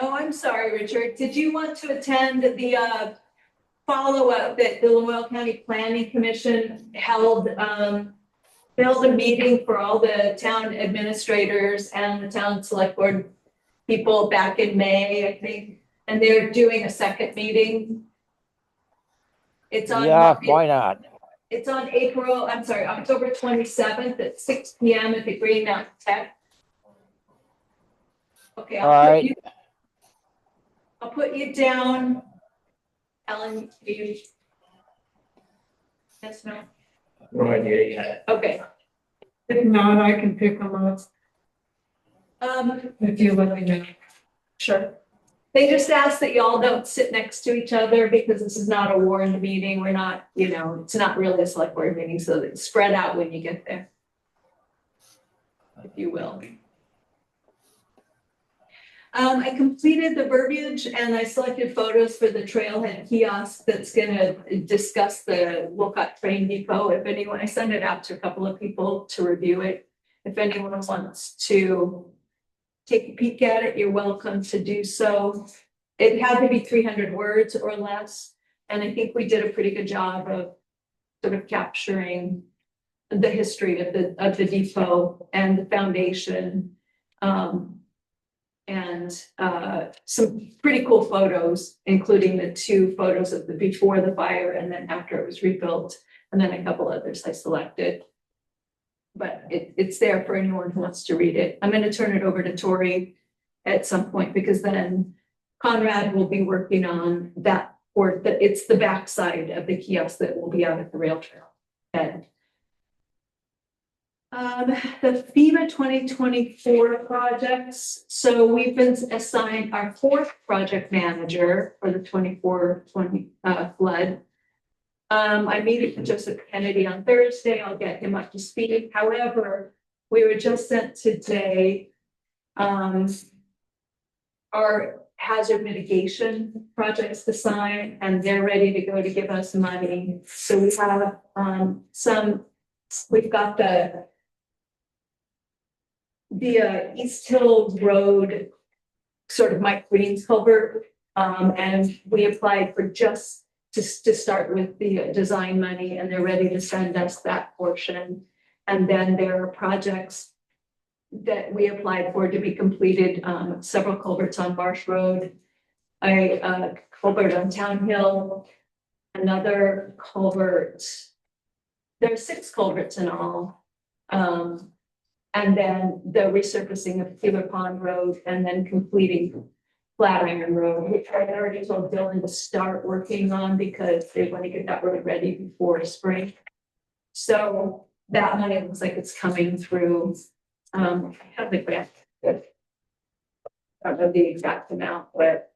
Oh, I'm sorry, Richard. Did you want to attend the follow-up that the Lemoore County Planning Commission held a meeting for all the town administrators and the town select board people back in May, I think, and they're doing a second meeting. It's on. Yeah, why not? It's on October 27th at 6 p.m. at the Green Mountain Tech. Okay, All right. I'll put you down Ellen, do you? Yes, no? No idea yet. Okay. If not, I can pick them up if you let me know. Sure. They just ask that y'all don't sit next to each other because this is not a warned meeting. We're not, it's not really a select board meeting, so it's spread out when you get there. If you will. I completed the verbiage and I selected photos for the trailhead kiosk that's gonna discuss the Wolcott train depot. If anyone, I sent it out to a couple of people to review it. If anyone wants to take a peek at it, you're welcome to do so. It had to be 300 words or less. And I think we did a pretty good job of sort of capturing the history of the depot and the foundation. And some pretty cool photos, including the 2 photos of the before the fire and then after it was rebuilt, and then a couple others I selected. But it's there for anyone who wants to read it. I'm going to turn it over to Tori at some point because then Conrad will be working on that, or it's the backside of the kiosk that will be out at the rail trail. And the FEMA 2024 projects. So we've been assigned our 4th project manager for the 24-20 flood. I meet with Joseph Kennedy on Thursday. I'll get him up to speed. However, we were just sent today our hazard mitigation projects to sign, and they're ready to go to give us money. So we have we've got the East Hill Road, sort of Mike Green's culvert, and we applied for just to start with the design money, and they're ready to send us that portion. And then there are projects that we applied for to be completed, several culverts on Marsh Road, a culvert on Town Hill, another culvert. There are 6 culverts in all. And then the resurfacing of Keeler Pond Road, and then completing Flatiron Road, which I already told Dylan to start working on because they want to get that road ready before spring. So that money looks like it's coming through. I have the grant. I don't know the exact amount, but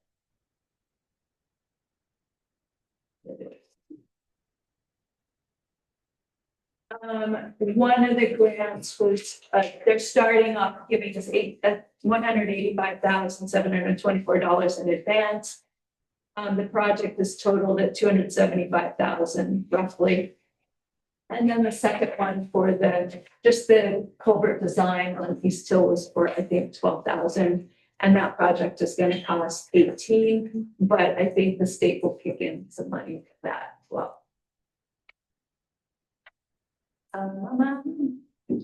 one of the grants was they're starting off giving us $185,724 in advance. The project is totaled at $275,000 roughly. And then the second one for just the culvert design on East Hill was for, I think, $12,000. And that project is going to cost $18,000, but I think the state will kick in some money for that as well.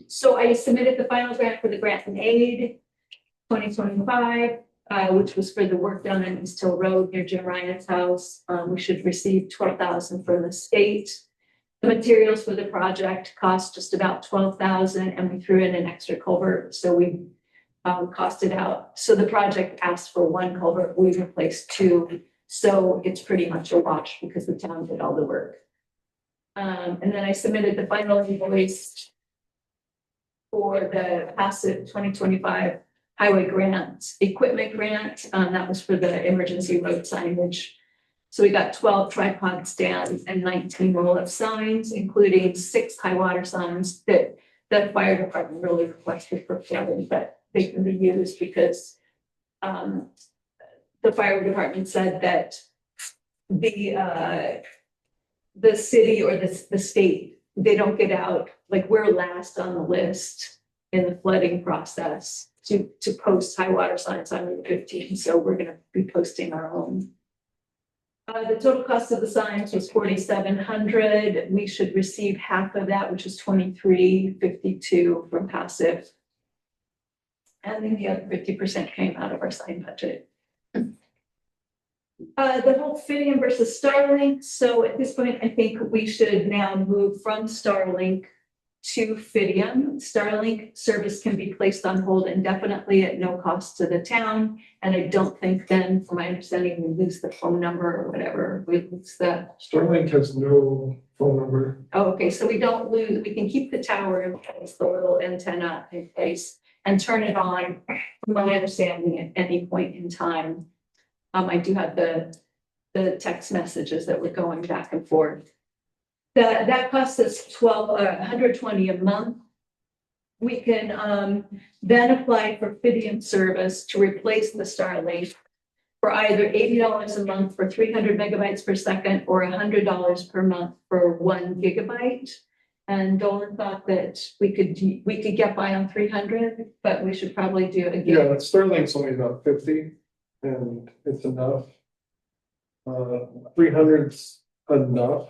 So I submitted the final grant for the grant and aid 2025, which was for the work done on East Hill Road near Jim Ryan's house. We should receive $12,000 from the state. The materials for the project cost just about $12,000, and we threw in an extra culvert, so we costed out. So the project asked for 1 culvert, we replaced 2, so it's pretty much a wash because the town did all the work. And then I submitted the final invoice for the passive 2025 highway grant, equipment grant. That was for the emergency road signage. So we got 12 tripod stands and 19 roll-up signs, including 6 high water signs that the fire department really requested for flooding, but they can be used because the fire department said that the city or the state, they don't get out, like we're last on the list in the flooding process to post high water signs on Route 15. So we're going to be posting our own. The total cost of the signs was $4,700. We should receive half of that, which is $23.52 from passive. And then the other 50% came out of our sign budget. The whole Fidium versus Starlink. So at this point, I think we should now move from Starlink to Fidium. Starlink service can be placed on hold indefinitely at no cost to the town. And I don't think then, from my understanding, we lose the phone number or whatever, we lose the, Starlink has no phone number. oh, okay, so we don't lose, we can keep the tower in place, the little antenna in place and turn it on, from my understanding, at any point in time. I do have the text messages that were going back and forth. That costs us $120 a month. We can then apply for Fidium service to replace the Starlink for either $80 a month for 300 megabytes per second or $100 per month for 1 gigabyte. And Dolan thought that we could get by on 300, but we should probably do a gig. Yeah, but Starlink's only about 50 and it's enough. 300's enough.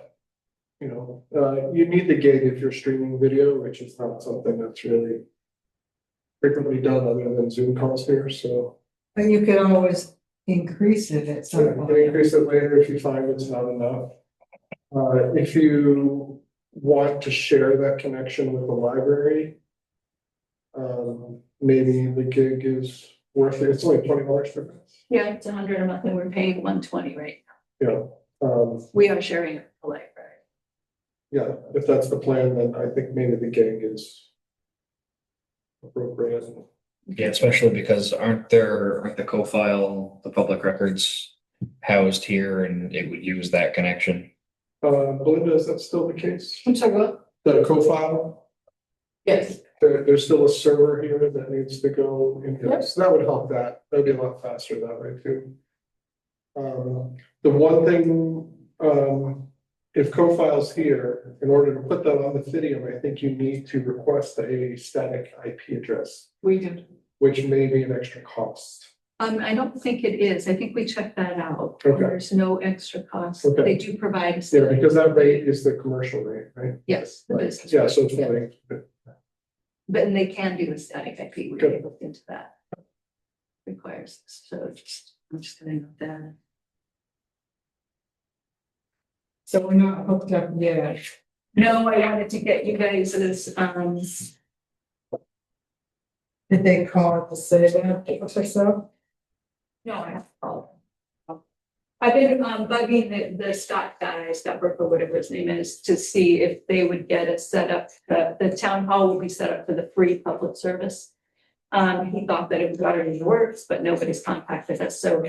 You know, you need the gig if you're streaming video, which is not something that's really frequently done other than Zoom calls here, so. But you could always increase it at some You point. can increase it later if you find it's not enough. If you want to share that connection with the library, maybe the gig is worth it. It's only $20 per month. Yeah, it's 100 a month and we're paying 120 right now. Yeah. We are sharing it with the library. Yeah, if that's the plan, then I think maybe the gig is appropriate. Yeah, especially because aren't the co-file, the public records housed here and it would use that connection? Belinda, is that still the case? I'm sorry, what? The co-file, Yes. there's still a server here that needs to go in here, so that would help that. That'd be a lot faster that way too. The one thing, if co-file's here, in order to put that on the Fidium, I think you need to request a static IP address, We do. which may be an extra cost. I don't think it is. I think we checked that out. Okay. There's no extra cost. Okay. They do provide. a Yeah, because that rate is the commercial rate, right? Yes, the business. Yeah, so it's Yeah. really, But then they can do a static IP. We Good. looked into that. Requires, so I'm just gonna note that. So we're not hooked up yet. No, I wanted to get you guys this, Did they call to say that or so? no, I have to call. I've been bugging the Scott guy, Scott Burke, or whatever his name is, to see if they would get it set up. The town hall will be set up for the free public service. He thought that it was already in the works, but nobody's contacted us, so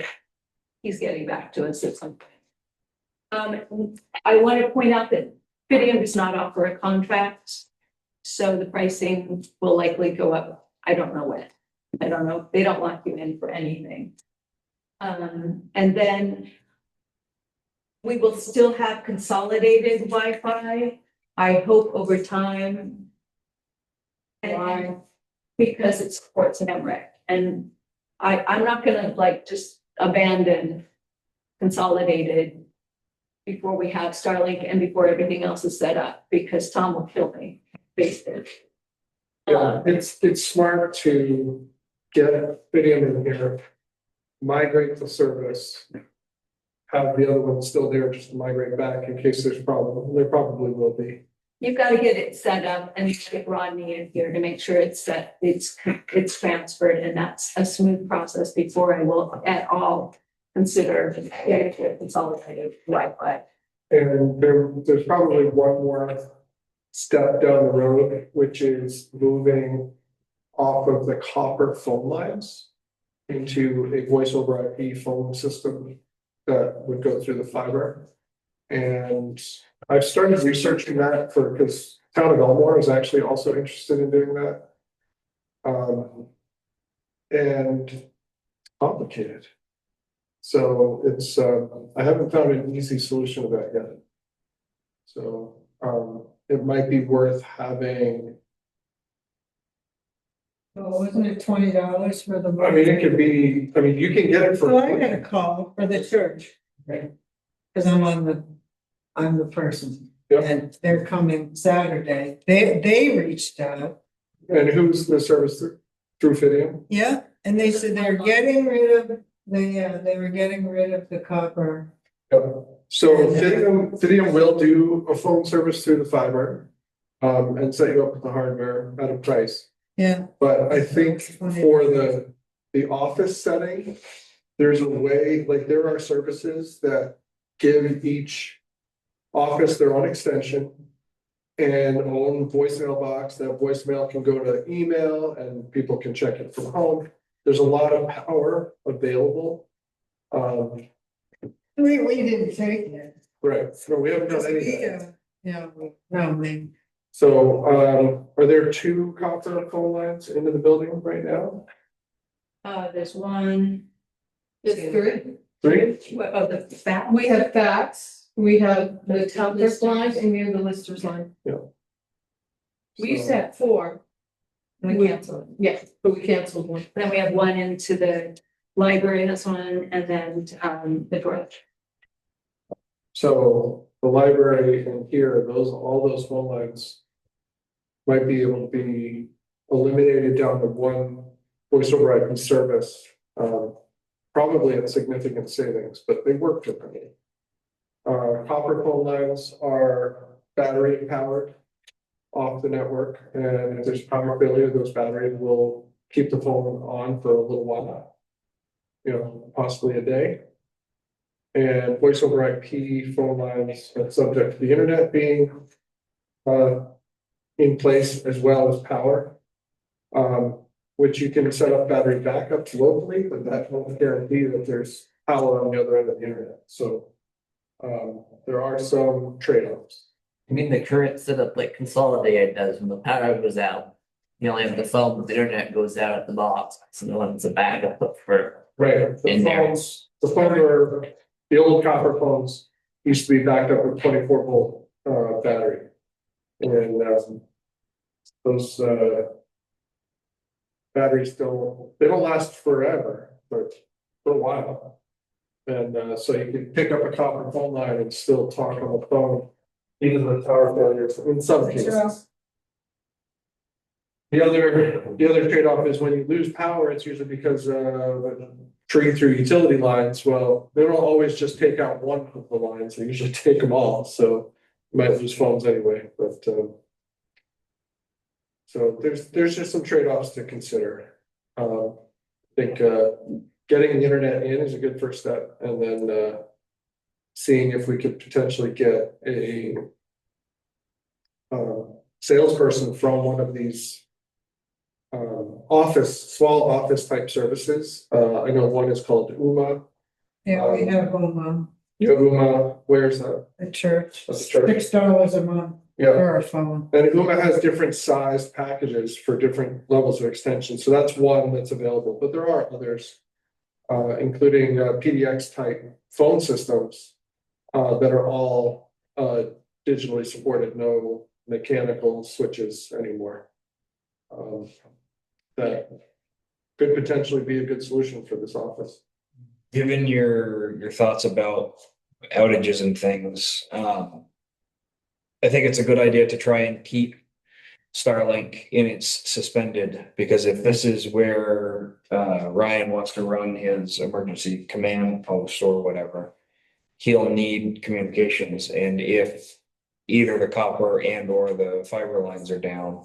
he's getting back to us at some point. I want to point out that Fidium does not offer a contract, so the pricing will likely go up. I don't know when. I don't know. They don't lock you in for anything. And then we will still have consolidated Wi-Fi, I hope over time. Why? Because it supports an MREC. And I'm not gonna like just abandon consolidated before we have Starlink and before everything else is set up, because Tom will kill me, basically. yeah, it's smart to get Fidium in here, migrate the service, have the other one still there, just to migrate back in case there's a problem. There probably will be. You've got to get it set up and get Rodney in here to make sure it's set, it's transferred, and that's a smooth process before I will at all consider consolidated Wi-Fi. And there's probably one more step down the road, which is moving off of the copper phone lines into a voice over IP phone system that would go through the fiber. And I've started researching that because Town of Elmore is actually also interested in doing that. And complicated. So it's, I haven't found an easy solution to that yet. So, it might be worth having, Well, wasn't it $20 for the? I mean, it could be, I mean, you can get it for. So I got a call for the church. Cause I'm the person. Yep. And they're coming Saturday. They reached out. And who's the service through Fidium? Yeah, and they said they're getting rid of, they were getting rid of the copper. Yep. So Fidium will do a phone service through the fiber. and set you up with the hardware at a price. Yeah. But I think for the office setting, there's a way, like there are services that give each office their own extension and own voicemail box. That voicemail can go to email and people can check it from home. There's a lot of power available. We didn't take it. Right, so we haven't done any of that. Yeah, no, we. So, are there 2 copper phone lines into the building right now? There's one. There's 3. 3? Oh, the fact. We have fax, we have the town clerk line, and we have the listers line. We used to have 4. We canceled. Yeah, but we canceled one. Then we have one into the library, that's one, and then, the garage. So the library and here, all those phone lines might be able to be eliminated down to one voice over IP service. Probably at significant savings, but they work differently. Copper phone lines are battery powered off the network, and if there's power failure, those batteries will keep the phone on for a little while. Possibly a day. And voice over IP phone lines are subject to the internet being in place as well as power. Which you can set up battery backups locally, but that won't guarantee that there's power on the other end of the internet. So there are some trade-offs. I mean, the current setup like Consolidated does when the power goes out. You only have the phone, but the internet goes out at the box, so no one's a backup for. Right, the old copper phones used to be backed up with 24-volt battery. And those batteries they don't last forever, but for a while. And so you can pick up a copper phone line and still talk on the phone, even with power failures in some cases. The other trade-off is when you lose power, it's usually because tree through utility lines. Well, they don't always just take out one of the lines, they usually take them all, so you might lose phones anyway, but so there's just some trade-offs to consider. I think getting the internet in is a good first step, and then seeing if we could potentially get a salesperson from one of these small office type services. I know one is called UMA. Yeah, we have them, You have UMA, where's that? at church, That's the church. $6 a month Yeah. for a phone. And UMA has different sized packages for different levels of extension, so that's one that's available, but there are others. Including PDX type phone systems that are all digitally supported, no mechanical switches anymore. That could potentially be a good solution for this office. Given your thoughts about outages and things, I think it's a good idea to try and keep Starlink in its suspended, because if this is where Ryan wants to run his emergency command post or whatever, he'll need communications, and if either the copper and or the fiber lines are down,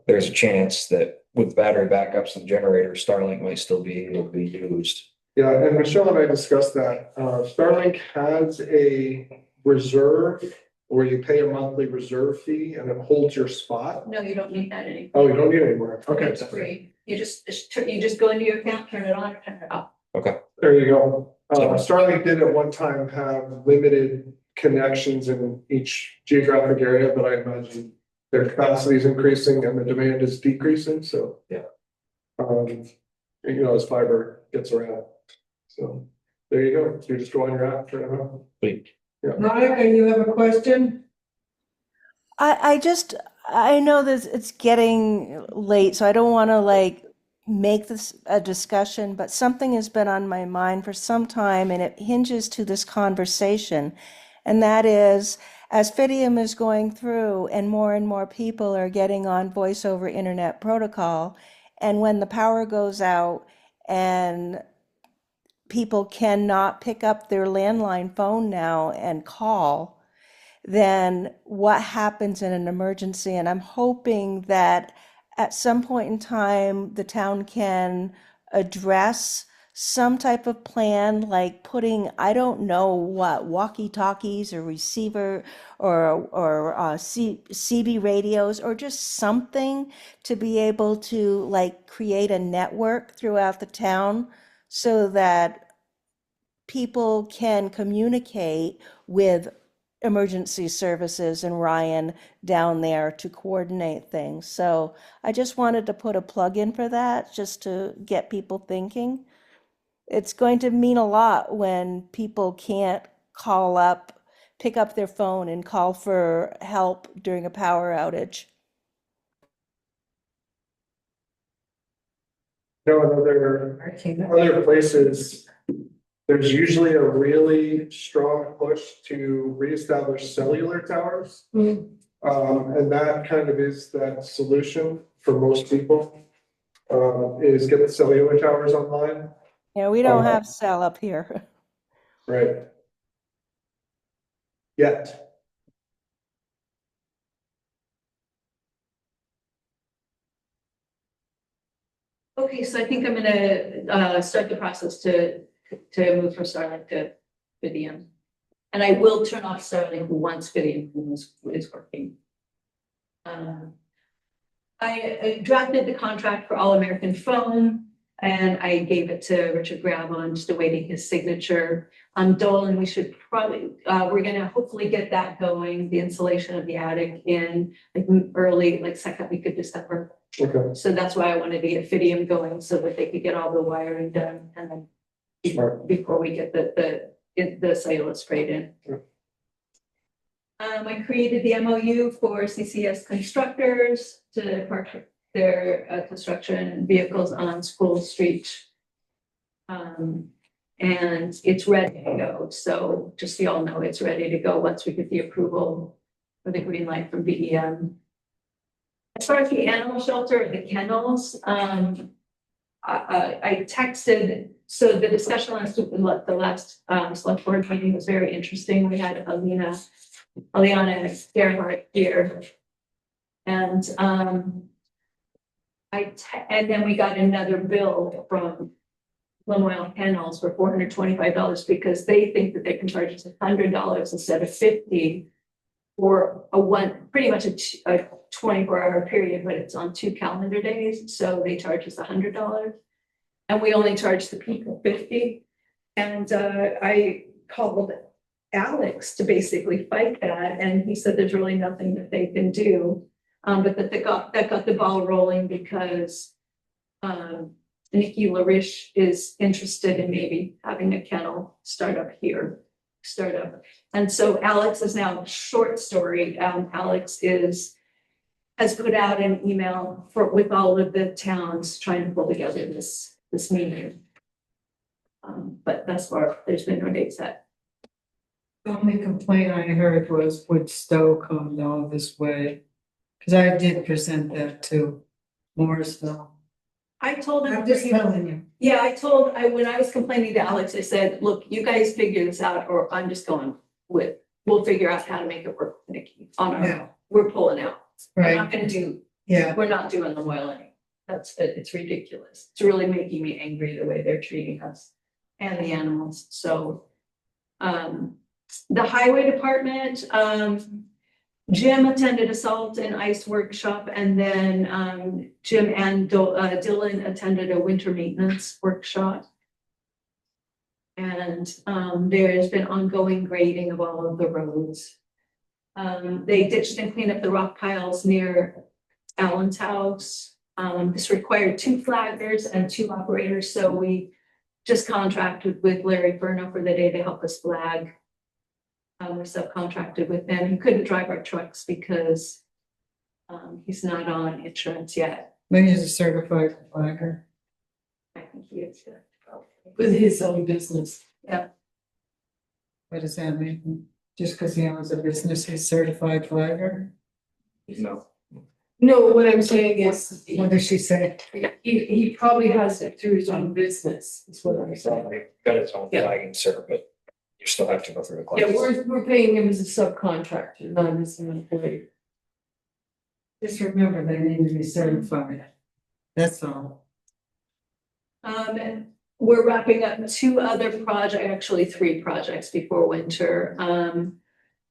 there's a chance that with battery backups and generators, Starlink might still be able to be used. Yeah, and Michelle and I discussed that. Starlink has a reserve where you pay a monthly reserve fee and it holds your spot. No, you don't need that anymore. Oh, you don't need it anymore. Okay. It's free. You just go into your account, turn it on, turn it off. Okay. There you go. Starlink did at one time have limited connections in each geographic area, but I imagine their capacity is increasing and the demand is decreasing, so. Yeah. As fiber gets around. So there you go. So you just go on your app, turn it on. Sweet. Yeah. Monica, you have a question? I know that it's getting late, so I don't want to make this a discussion, but something has been on my mind for some time, and it hinges to this conversation. And that is, as Fidium is going through and more people are getting on voice over internet protocol, and when the power goes out and people cannot pick up their landline phone now and call, then what happens in an emergency? And I'm hoping that at some point in time, the town can address some type of plan, like putting, I don't know what, walkie-talkies or receiver or CB radios or just something to be able to like create a network throughout the town so that people can communicate with emergency services and Ryan down there to coordinate things. So I just wanted to put a plug in for that, just to get people thinking. It's going to mean a lot when people can't call up, pick up their phone and call for help during a power outage. No, other places, there's usually a really strong push to reestablish cellular towers. And that kind of is that solution for most people, is get the cellular towers online. Yeah, we don't have cell up here. Right. Yet. Okay, so I think I'm gonna start the process to move from Starlink to Fidium. And I will turn off Starlink once Fidium is working. I drafted the contract for All American Phone and I gave it to Richard Grabon, just awaiting his signature. Dolan, we should probably, we're gonna hopefully get that going, the installation of the attic in like early, like second week of December. Okay. So that's why I wanted to get Fidium going so that they could get all the wiring done and then before we get the cellular sprayed in. Sure. I created the MOU for CCS constructors to park their construction vehicles on School Street. And it's ready to go. So just so you all know, it's ready to go once we get the approval for the green light from BEM. As far as the animal shelter, the kennels, I texted, so the discussion last week, the last select board meeting was very interesting. We had Aliana Gerhardt here. And and then we got another bill from Lemoyle Kennels for $425 because they think that they can charge us $100 instead of $50 for pretty much a 24-hour period, but it's on 2 calendar days. So they charge us $100 and we only charge the people $50. And I called Alex to basically fight that. And he said, there's really nothing that they can do. But that got the ball rolling because Nikki LaRiche is interested in maybe having a kennel startup. And so Alex is now, short story, Alex has put out an email with all of the towns trying to pull together this meeting. But thus far, there's been no date set. The only complaint I heard was, would Stowe come all this way? Because I did present that to Morrisville. I told him. I'm just telling you. Yeah, when I was complaining to Alex, I said, look, you guys figure this out, or I'm just going with, we'll figure out how to make it work with Nikki on our own. We're pulling out. Right. We're not gonna do, Yeah. we're not doing the oil anymore. It's ridiculous. It's really making me angry the way they're treating us and the animals. So, the highway department, Jim attended a salt and ice workshop, and then Jim and Dylan attended a winter maintenance workshop. And there has been ongoing grading of all of the roads. They ditched and cleaned up the rock piles near Allen's house. This required 2 flaggers and 2 operators, so we just contracted with Larry Furno for the day to help us flag. We subcontracted with them. He couldn't drive our trucks because he's not on insurance yet. Maybe he's a certified flagger. I think he is. With his own business. Yeah. What does that mean? Just because he owns a business, he's certified flagger? No. No, what I'm saying is. What does she say? He probably has it through his own business, is what I'm saying. Got its own Yeah. flagging circuit. You still have to go through the Yeah, class. we're paying him as a subcontractor, not as an employee. Just remember, they need to be certified. That's all. We're wrapping up 2 other projects, actually 3 projects before winter.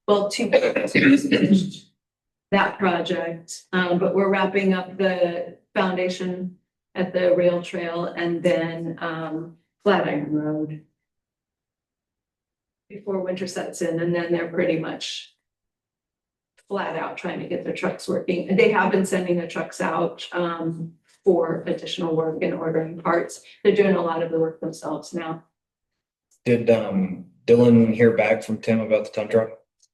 Well, 2 finished that project, but we're wrapping up the foundation at the rail trail and then Flatiron Road before winter sets in, and then they're pretty much flat out trying to get their trucks working. And they have been sending their trucks out for additional work and ordering parts. They're doing a lot of the work themselves now. Did Dylan hear back from Tim about the ton truck?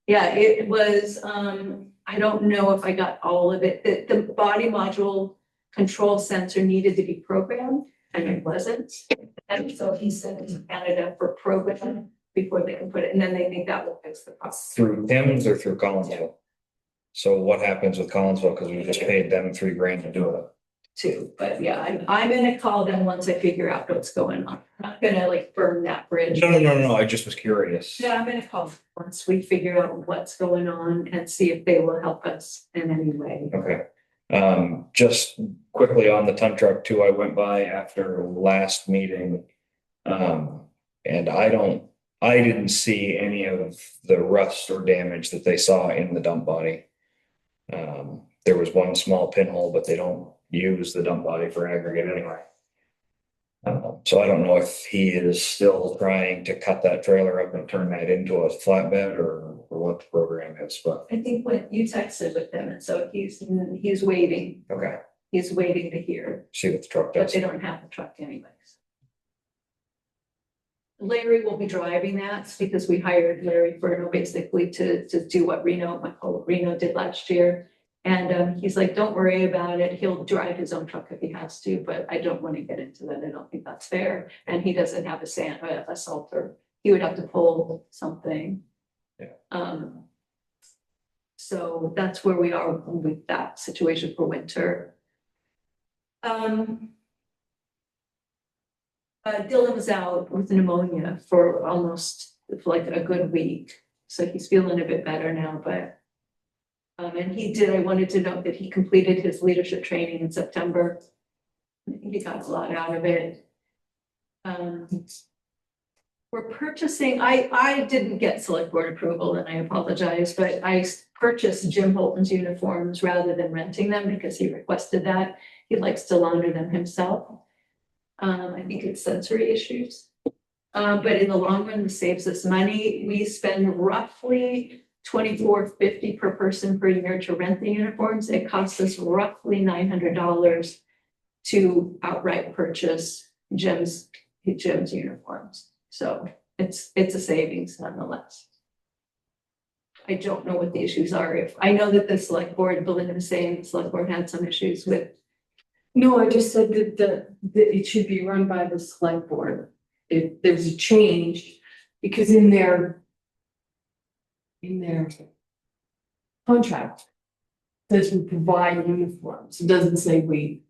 Yeah, it was, I don't know if I got all of it. The body module control sensor needed to be programmed and it wasn't. And so he sent it to Canada for program before they can put it, and then they think that will fix the problem. Through Tim's or through Collinsville? So what happens with Collinsville? Because we just paid them $3,000 to do it. Too, but yeah, I'm gonna call them once I figure out what's going on. I'm not gonna like burn that bridge. No, I just was curious. Yeah, I'm gonna call them once we figure out what's going on and see if they will help us in any way. Okay. Just quickly on the ton truck too, I went by after last meeting. And I didn't see any of the rust or damage that they saw in the dump body. There was one small pinhole, but they don't use the dump body for aggregate anyway. So I don't know if he is still trying to cut that trailer up and turn that into a flatbed or what the program is, but. I think when you texted with them, and so he's waiting. Okay. He's waiting to hear, See what the truck but does. they don't have the truck anyways. Larry will be driving that because we hired Larry Furno basically to do what Reno did last year. And he's like, don't worry about it. He'll drive his own truck if he has to, but I don't want to get into that. I don't think that's fair. And he doesn't have a salter. He would have to pull something. Yeah. So that's where we are with that situation for winter. Dylan was out with pneumonia for almost like a good week. So he's feeling a bit better now, but and I wanted to note that he completed his leadership training in September. I think he got a lot out of it. We're purchasing, I didn't get select board approval and I apologize, but I purchased Jim Holton's uniforms rather than renting them because he requested that. He likes to launder them himself. I think it's sensory issues. But in the long run, this saves us money. We spend roughly $24.50 per person per year to rent the uniforms. It costs us roughly $900 to outright purchase Jim's uniforms. So it's a savings nonetheless. I don't know what the issues are. I know that the select board, Belinda was saying, the select board had some issues with. No, I just said that it should be run by the select board. If there's a change, because in their contract says we provide uniforms. It doesn't say we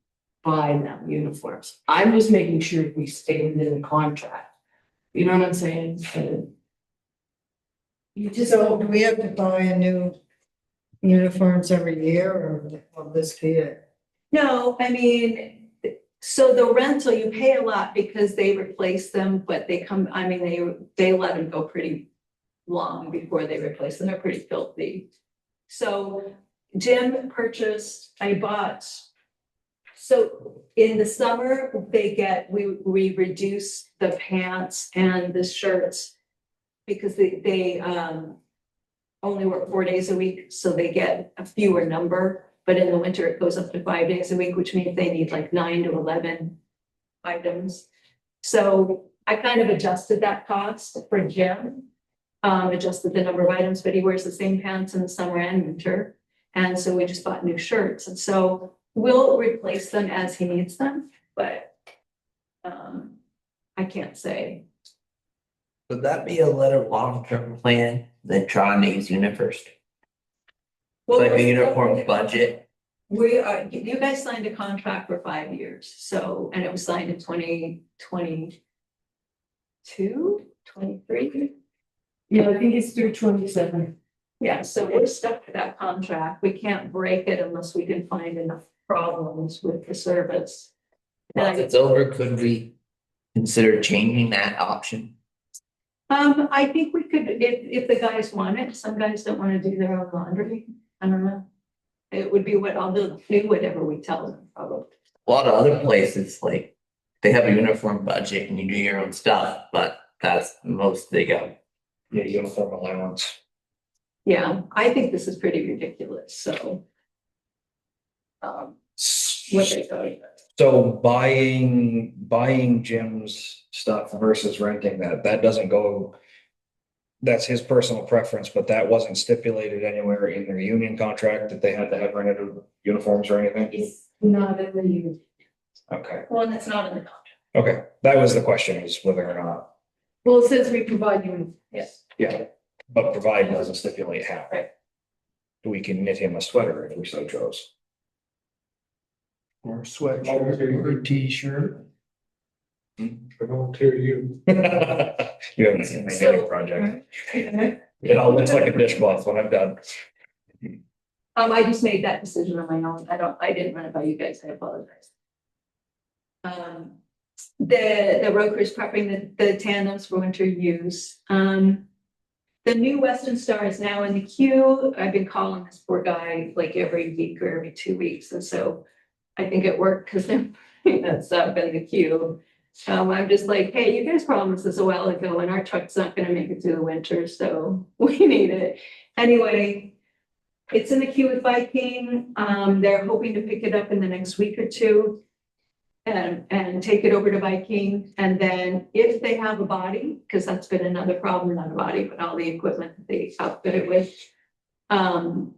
buy them uniforms. I'm just making sure we stay within the contract. You know what I'm saying? So do we have to buy a new uniforms every year or will this be it? No, I mean, so the rental, you pay a lot because they replace them, but they let them go pretty long before they replace them. They're pretty filthy. So Jim purchased, so in the summer, we reduce the pants and the shirts because they only work 4 days a week, so they get a fewer number. But in the winter, it goes up to 5 days a week, which means they need like 9 to 11 items. So I kind of adjusted that cost for Jim, adjusted the number of items, but he wears the same pants in the summer and winter. And so we just bought new shirts. And so we'll replace them as he needs them, but I can't say. Would that be a better long-term plan than trying to use UniFirst? Like a uniform budget? You guys signed a contract for 5 years, so, and it was signed in 2022, 23. Yeah, I think it's through 27. Yeah, so we're stuck with that contract. We can't break it unless we can find enough problems with the service. Once it's over, could we consider changing that option? I think we could, if the guys want it, some guys don't want to do their own laundry. I don't know. It would be what I'll do whatever we tell them, probably. A lot of other places, like, they have a uniform budget and you do your own stuff, but that's the most they go. Yeah, uniform allowance. Yeah, I think this is pretty ridiculous, so. What they go. So buying Jim's stuff versus renting that doesn't go. That's his personal preference, but that wasn't stipulated anywhere in their union contract that they had to have rented uniforms or anything. It's not in the union. Okay, Well, and it's not in the contract. okay, that was the question, is whether or not, Well, it says we provide you. Yes. yeah, but provide doesn't stipulate how. Right. We can knit him a sweater if we so chose. Or sweatshirt, or a t-shirt. I volunteer you. You haven't seen my knitting project. It all looks like a dishcloth when I'm done. I just made that decision on my own. I didn't run it by you guys. I apologize. The road crew's prepping the tandems for winter use. The new Western Star is now in the queue. I've been calling this poor guy like every week or every 2 weeks. And so I think it worked because they're putting that stuff in the queue. I'm just like, hey, you guys promised this a while ago and our truck's not gonna make it through the winter, so we need it. Anyway, it's in the queue with Viking. They're hoping to pick it up in the next week or two and take it over to Viking. And then if they have a body, because that's been another problem, not a body, but all the equipment that they outfit it with.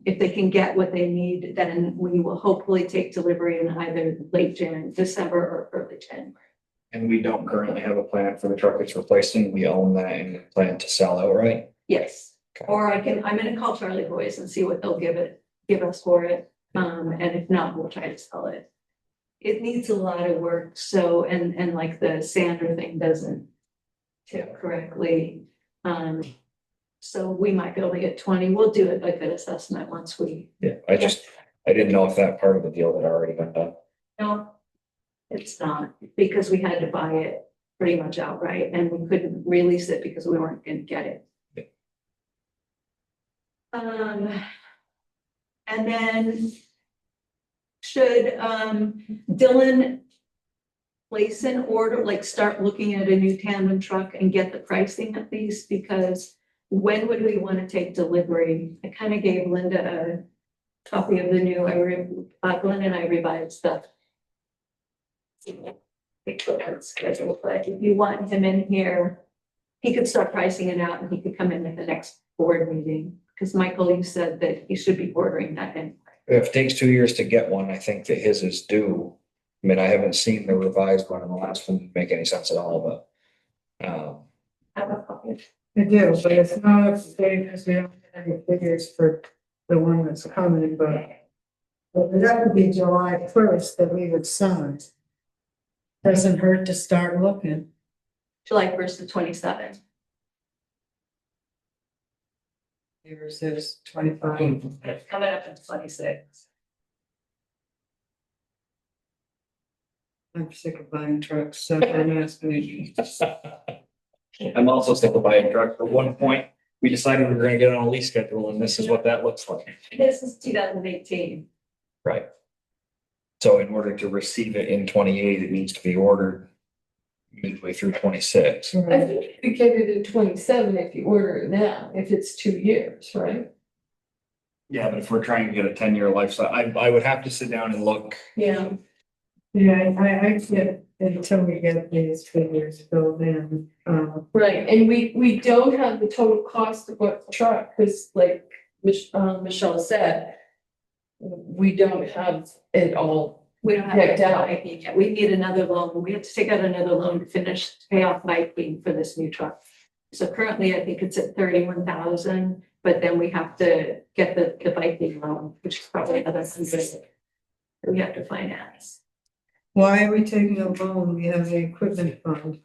If they can get what they need, then we will hopefully take delivery in either late December or early January. And we don't currently have a plan for the truck it's replacing. We own that and plan to sell outright. Yes, or I'm gonna call Charlie Boys and see what they'll give us for it. And if not, we'll try to sell it. It needs a lot of work, so, and like the sander thing doesn't tip correctly. So we might be able to get 20. We'll do a good assessment once we. Yeah, I didn't know if that part of the deal had already been done. No, it's not, because we had to buy it pretty much outright and we couldn't release it because we weren't gonna get it. And then should Dylan place an order, like start looking at a new tandem truck and get the pricing at least, because when would we want to take delivery? I kind of gave Linda a copy of the new, Glenn and I revised stuff. Schedule, but if you want him in here, he could start pricing it out and he could come in at the next board meeting. Because Michael, you said that he should be ordering that in. If it takes 2 years to get one, I think that his is due. I mean, I haven't seen the revised one, and the last one didn't make any sense at all, but. Have a copy. I do, but it's not up to date because we don't have any figures for the one that's coming, but that would be July 1st that we would sign. Doesn't hurt to start looking. July 1st to 27th. Yours is 25. Coming up in 26. I'm sick of buying trucks, so don't ask me. I'm also sick of buying trucks. At one point, we decided we were gonna get on a lease schedule, and this is what that looks like. This is 2018. Right. So in order to receive it in 28, it needs to be ordered midway through 26. I think you could get it in 27 if you order it now, if it's 2 years, right? Yeah, but if we're trying to get a 10-year lifestyle, I would have to sit down and look. Yeah. Yeah, I get until we get these figures filled in. Right, and we don't have the total cost of what the truck, because like Michelle said, we don't have it all. We don't have picked to out. Viking yet. We need another loan. We have to take out another loan to pay off Viking for this new truck. So currently, I think it's at 31,000, but then we have to get the Viking loan, which is probably another 100 that we have to finance. Why are we taking a loan? We have the equipment fund.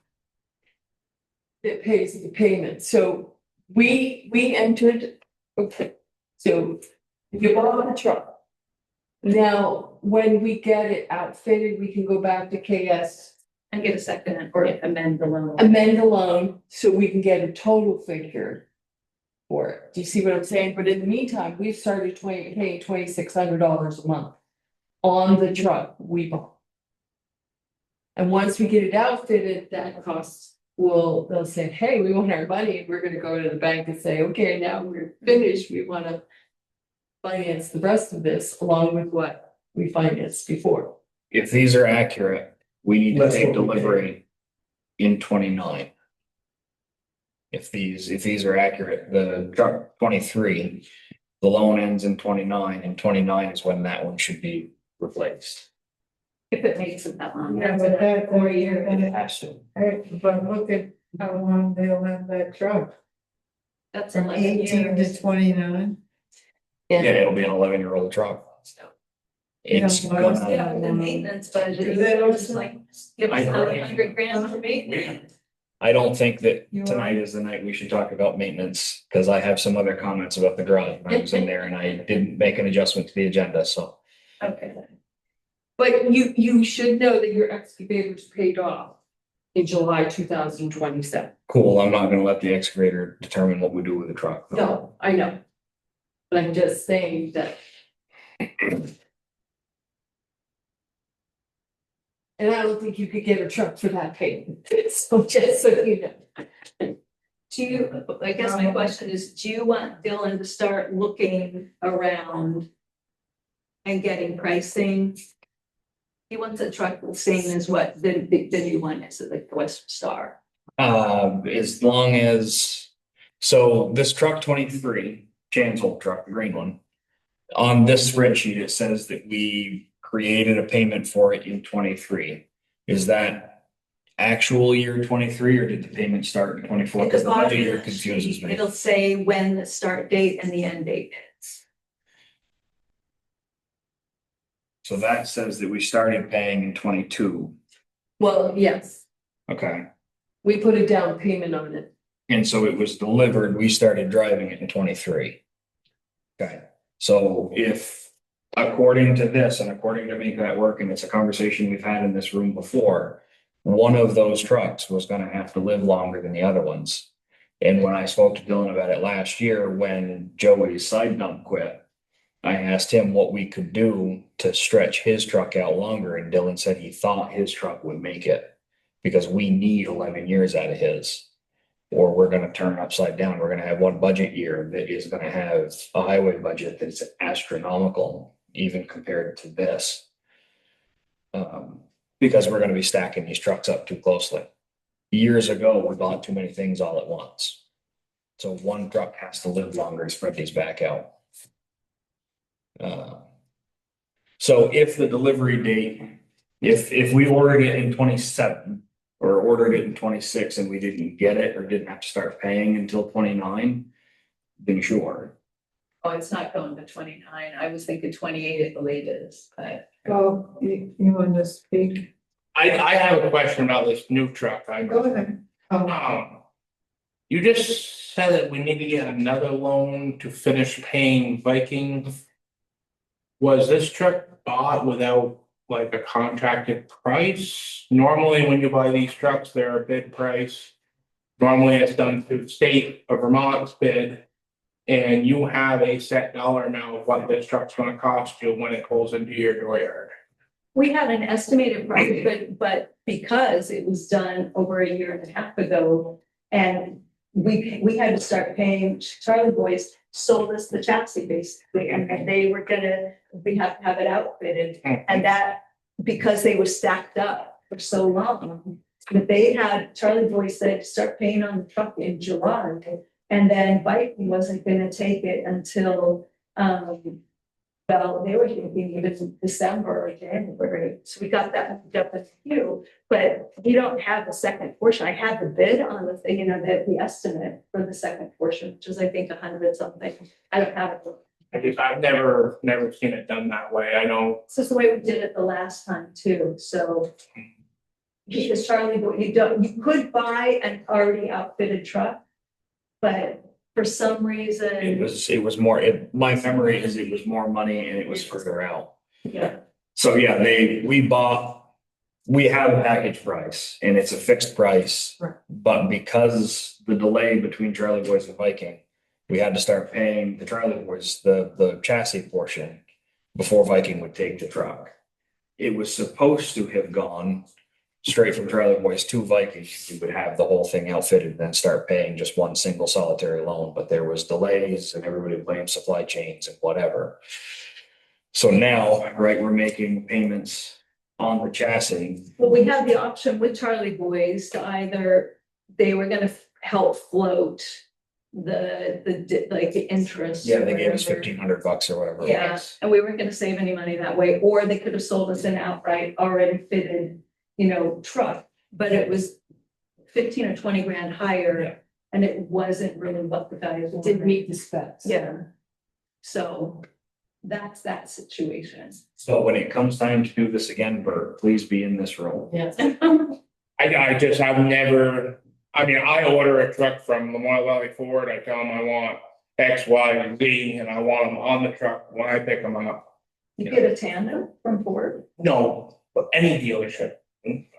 It pays the payment, so We entered, okay, so you bought the truck. Now, when we get it outfitted, we can go back to KS, And get a second or amend the loan. amend the loan, so we can get a total figure for it. Do you see what I'm saying? But in the meantime, we've started paying $2,600 a month on the truck we bought. And once we get it outfitted, that costs they'll say, hey, we want our money. We're gonna go to the bank and say, okay, now we're finished. We wanna finance the rest of this along with what we financed before. If these are accurate, we need to That's take what we delivery in 29. If these are accurate, the truck 23, the loan ends in 29, and 29 is when that one should be replaced. If it makes it that long. Yeah, but that 4 year, And it has to. but look at how long they'll have that truck. That's From 11 18 years. to 29. Yeah, it'll be an 11-year-old truck. It's You know, what else gonna, Yeah, the maintenance budget, Is that it's like, give us I know. 100 grand for maintenance. I don't think that You tonight is the night we should talk about maintenance, because I have some other comments about the garage when I was in there and I didn't make an adjustment to the agenda, so. Okay. But you should know that your excavator's paid off in July 2027. Cool, I'm not gonna let the excavator determine what we do with the truck. No, I know. But I'm just saying that. And I don't think you could get a truck for that payment, so just so you know. Do you, I guess my question is, do you want Dylan to start looking around and getting pricing? He wants a truck the same as what the new one is, like the Western Star. As long as, so this truck 23, Jan's old truck, the green one. On this spreadsheet, it says that we created a payment for it in 23. Is that actual year 23 or did the payment start in 24? Because the budget year confuses me. It'll say when the start date and the end date is. So that says that we started paying in 22. Well, yes, Okay. we put a down payment on it. And so it was delivered, we started driving it in 23. Okay, so if according to this and according to Make That Work, and it's a conversation we've had in this room before, one of those trucks was gonna have to live longer than the other ones. And when I spoke to Dylan about it last year, when Joey's side dump quit, I asked him what we could do to stretch his truck out longer, and Dylan said he thought his truck would make it because we need 11 years out of his. Or we're gonna turn it upside down. We're gonna have one budget year that is gonna have a highway budget that's astronomical, even compared to this. Because we're gonna be stacking these trucks up too closely. Years ago, we bought too many things all at once. So one truck has to live longer and spread these back out. So if the delivery date, if we ordered it in 27 or ordered it in 26 and we didn't get it or didn't have to start paying until 29, then sure. Oh, it's not going to 29. I was thinking 28 at the latest, but. Oh, you want to speak? I have a question about this new truck. Go ahead. You just said that we need to get another loan to finish paying Viking. Was this truck bought without like a contracted price? Normally, when you buy these trucks, they're a bid price. Normally, it's done through the state of Vermont's bid. And you have a set dollar amount of what this truck's gonna cost you when it pulls into your dooryard. We had an estimated price, but because it was done over a year and a half ago, and we had to start paying, Charlie Boys sold us the chassis basically, and they were gonna, we have to have it outfitted. And that, because they were stacked up for so long, that they had, Charlie Boys said, start paying on the truck in July. And then Viking wasn't gonna take it until, well, they were thinking even December or January, so we got that moved up a few, but you don't have the second portion. I had the bid on the thing, the estimate for the second portion, which was, I think, 100 something. I don't have it. I've never seen it done that way. I know. This is the way we did it the last time too, so. Because Charlie, you could buy an already outfitted truck, but for some reason. It was more, my memory is it was more money and it was further out. Yeah. So yeah, we have a package price and it's a fixed price. Right. But because the delay between Charlie Boys and Viking, we had to start paying the Charlie Boys, the chassis portion before Viking would take the truck. It was supposed to have gone straight from Charlie Boys to Viking. We would have the whole thing outfitted and then start paying just one single solitary loan, but there was delays and everybody blamed supply chains and whatever. So now, right, we're making payments on the chassis. Well, we had the option with Charlie Boys to either, they were gonna help float like the interest. Yeah, or they gave us whatever. $1,500 or whatever. it Yeah, was. and we weren't gonna save any money that way, or they could have sold us an outright, already fitted, truck, but it was 15 or 20 grand higher. And it wasn't really what the guys wanted. Didn't meet the specs. Yeah. So that's that situation. So when it comes time to do this again, Bert, please be in this room. Yes. I've never, I order a truck from Memorial Valley Ford, I tell them I want X, Y, and Z, and I want them on the truck when I pick them up. You get a tandem from Ford? No, but any dealership.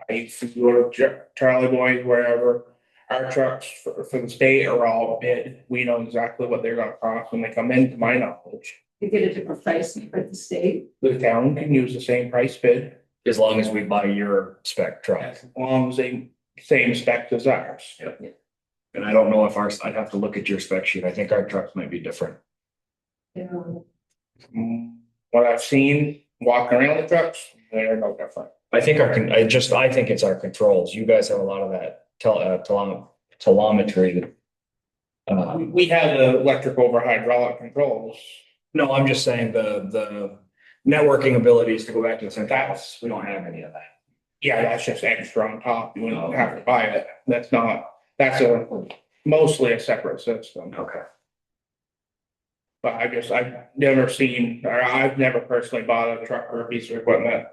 If you go to Charlie Boys, wherever, our trucks for the state are all bid. We know exactly what they're gonna cost when they come in, to my knowledge. You get a different price for the state? The town can use the same price bid, As long as we buy your spec truck. as long as they same spec as ours. And I don't know if ours, I'd have to look at your spec sheet. I think our trucks might be different. Yeah. What I've seen walking around the trucks, they're no different. I think I think it's our controls. You guys have a lot of that telemetry that. We have the electric over hydraulic controls. No, I'm just saying the networking abilities to go back to the center. We don't have any of that. Yeah, that's just extra on top. You don't have to buy it. That's mostly a separate system. Okay. But I've never seen, or I've never personally bought a truck or a piece of equipment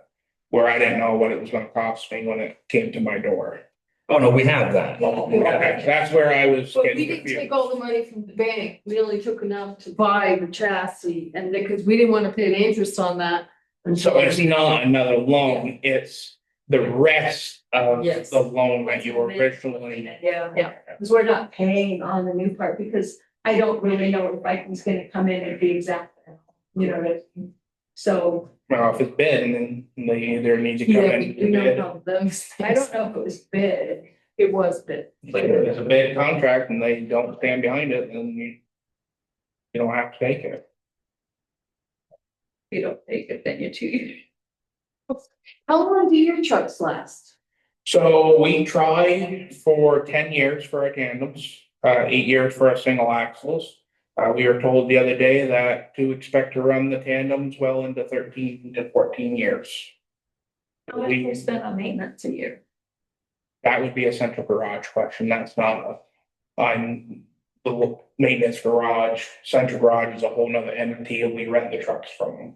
where I didn't know what it was gonna cost me when it came to my door. Oh, no, we have that. Okay, that's where I was But we getting didn't confused. take all the money from the bank. We only took enough to buy the chassis and because we didn't want to pay the interest on that. So it's not another loan, it's the rest of Yes. the loan that you originally. Yeah. Yeah. Because we're not paying on the new part, because I don't really know if Viking's gonna come in and be exact, so Well, if it's bid, and then they either need to come Yeah, in we to don't bid. know those. I don't know if it was bid. It was bid. Like, if it's a bid contract and they don't stand behind it, then you don't have to take it. If you don't take it, then you're too. How long do your trucks last? So we tried for 10 years for our tandems, 8 years for our single axles. We were told the other day that to expect to run the tandems well into 13 to 14 years. How much do you spend on maintenance a year? That would be a central garage question. That's not on the maintenance garage. Central garage is a whole nother entity and we rent the trucks from them.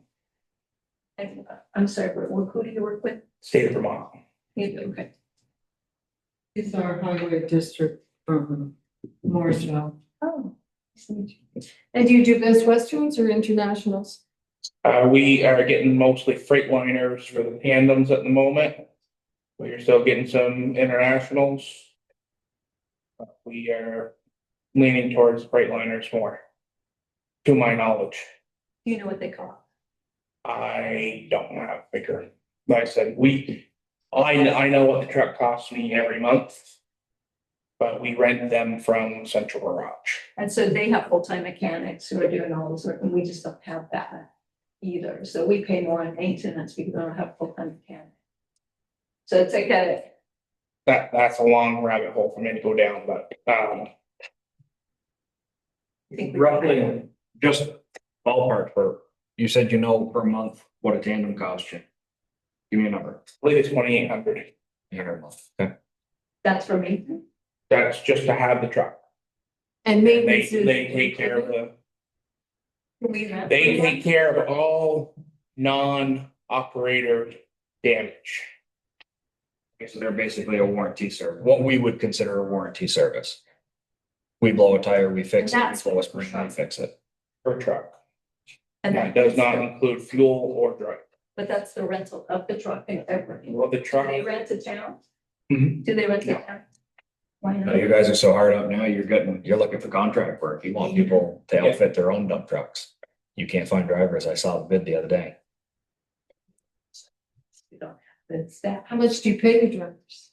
And, I'm sorry, but who do you work with? State of Vermont. You do, okay. It's our highway district from Morrisville. Oh. nice to meet you. And do you do Best Westerns or internationals? We are getting mostly Freightliners for the tandems at the moment. We are still getting some internationals. We are leaning towards Freightliners more, to my knowledge. Do you know what they cost? I don't have a figure. Like I said, I know what the truck costs me every month. But we rent them from Central Garage. And so they have full-time mechanics who are doing all this work, and we just don't have that either. So we pay more on maintenance because we don't have full-time mechanics. So it's like That's a long rabbit hole for me to go down, but Roughly, just ballpark you said per month what a tandem costs you. Give me a number. I believe it's 2,800. A month. Okay. that's for maintenance. That's just to have the truck. And They maintenance is. take care of they take care of all non-operator damage. Okay, so they're basically a warranty service, what we would consider a warranty service. We blow a tire, we fix it, we That's blow a what spring, we're we fix it. Per truck. And That that does not include fuel or drive. But that's the rental of the truck and everything. Well, the Do truck, they rent a town? Mhm. Do they rent a No. town? Why No, not? you guys are so hard up now, you're looking for contract work. You want people to outfit their own dump trucks. You can't find drivers. I saw the bid the other day. We don't have the staff. How much do you pay the drivers?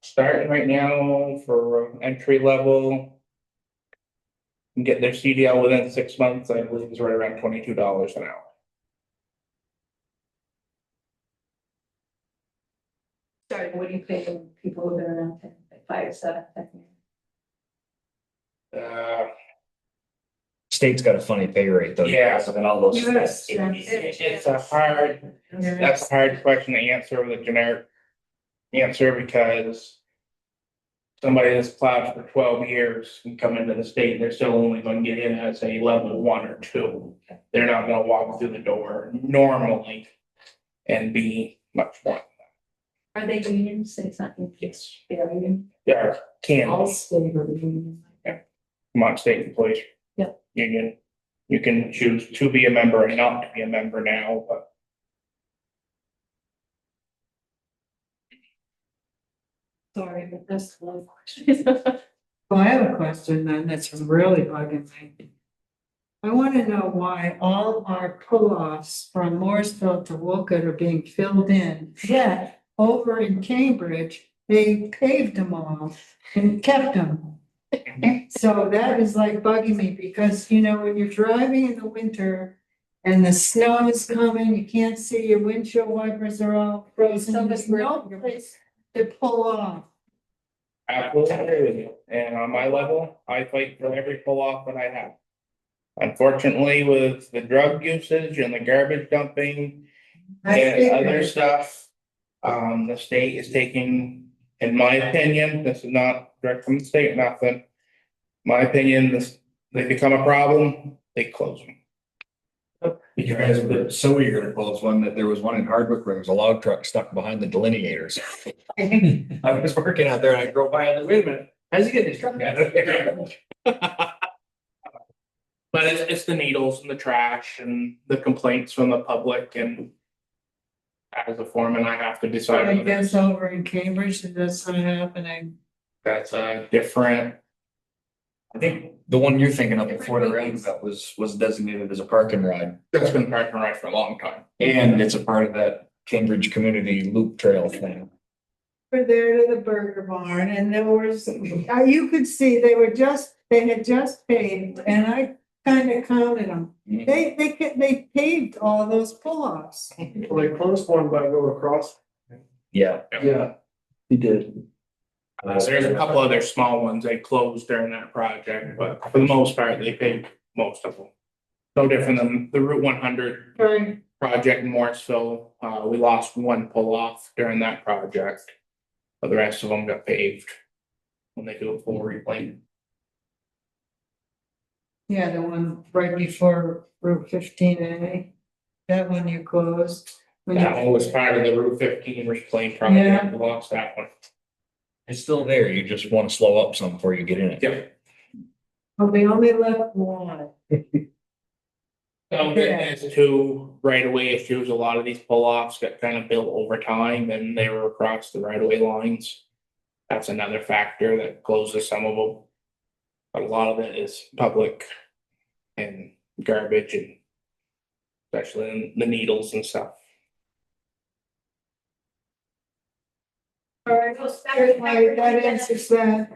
starting right now for entry level. And get their CDL within 6 months, I believe is right around $22 an hour. Sorry, what do you pay the people who've been around 10, like 5 or 7, 10 years? State's got a funny pay rate though. Yeah. And all those. Yes. It's a hard, that's a hard question to answer with a generic answer because somebody that's plowed for 12 years can come into the state and they're still only going to get in as a level 1 or 2. They're not going to walk through the door normally and be much more. Are they union? Say something. Yes. They are union. They are All can state or union. Vermont State Employees. Yep. Union. You can choose to be a member and not to be a member now, but Sorry, but that's a lot of questions. Well, I have a question then that's really bugging me. I want to know why all our pull-offs from Morrisville to Wolcott are being filled in. Yet, over in Cambridge, they paved them all and kept them. So that is like bugging me because, you know, when you're driving in the winter and the snow is coming, you can't see, your windshield wipers are all frozen, there's no place to pull off. absolutely agree with you. And on my level, I fight for every pull off that I have. Unfortunately, with the drug usage and the garbage dumping and other stuff, the state is taking, in my opinion, this is not direct from the state, nothing. My opinion, this, they become a problem, they close them. You guys were so eager to close one that there was one in Hardwick where there was a log truck stuck behind the delineators. I was working out there and I drove by and I was, wait a minute, how's he getting his truck out of there? But it's the needles and the trash and the complaints from the public and as a foreman, I have to decide. I whether guess over in Cambridge, that's not happening. That's a different, I think the one you're thinking of before the roundabout was designated as a parking ride. that's been parking right for a long time. And it's a part of that Cambridge Community Loop Trail thing. We're there to the burger barn and there was, you could see they had just paved and I kind of counted them. They paved all those pull-offs. Well, they closed one by going across. Yeah. Yeah, he did. There's a couple other small ones they closed during that project, but for the most part, they paid most of them. No different than the Route 100 Right. project in Morrisville. We lost one pull off during that project. But the rest of them got paved when they do a full reclaim. Yeah, the one right before Route 15A. That one you closed. When you- That one was part of the Route 15 reclaim project. We lost that one. It's still there. You just want to slow up some before you get in it. Yep. Well, we only left one. As to right of way issues, a lot of these pull offs got kind of built over time and they were across the right of way lines. That's another factor that closes some of them. But a lot of it is public and garbage and especially in the needles and stuff. All right, that answers that.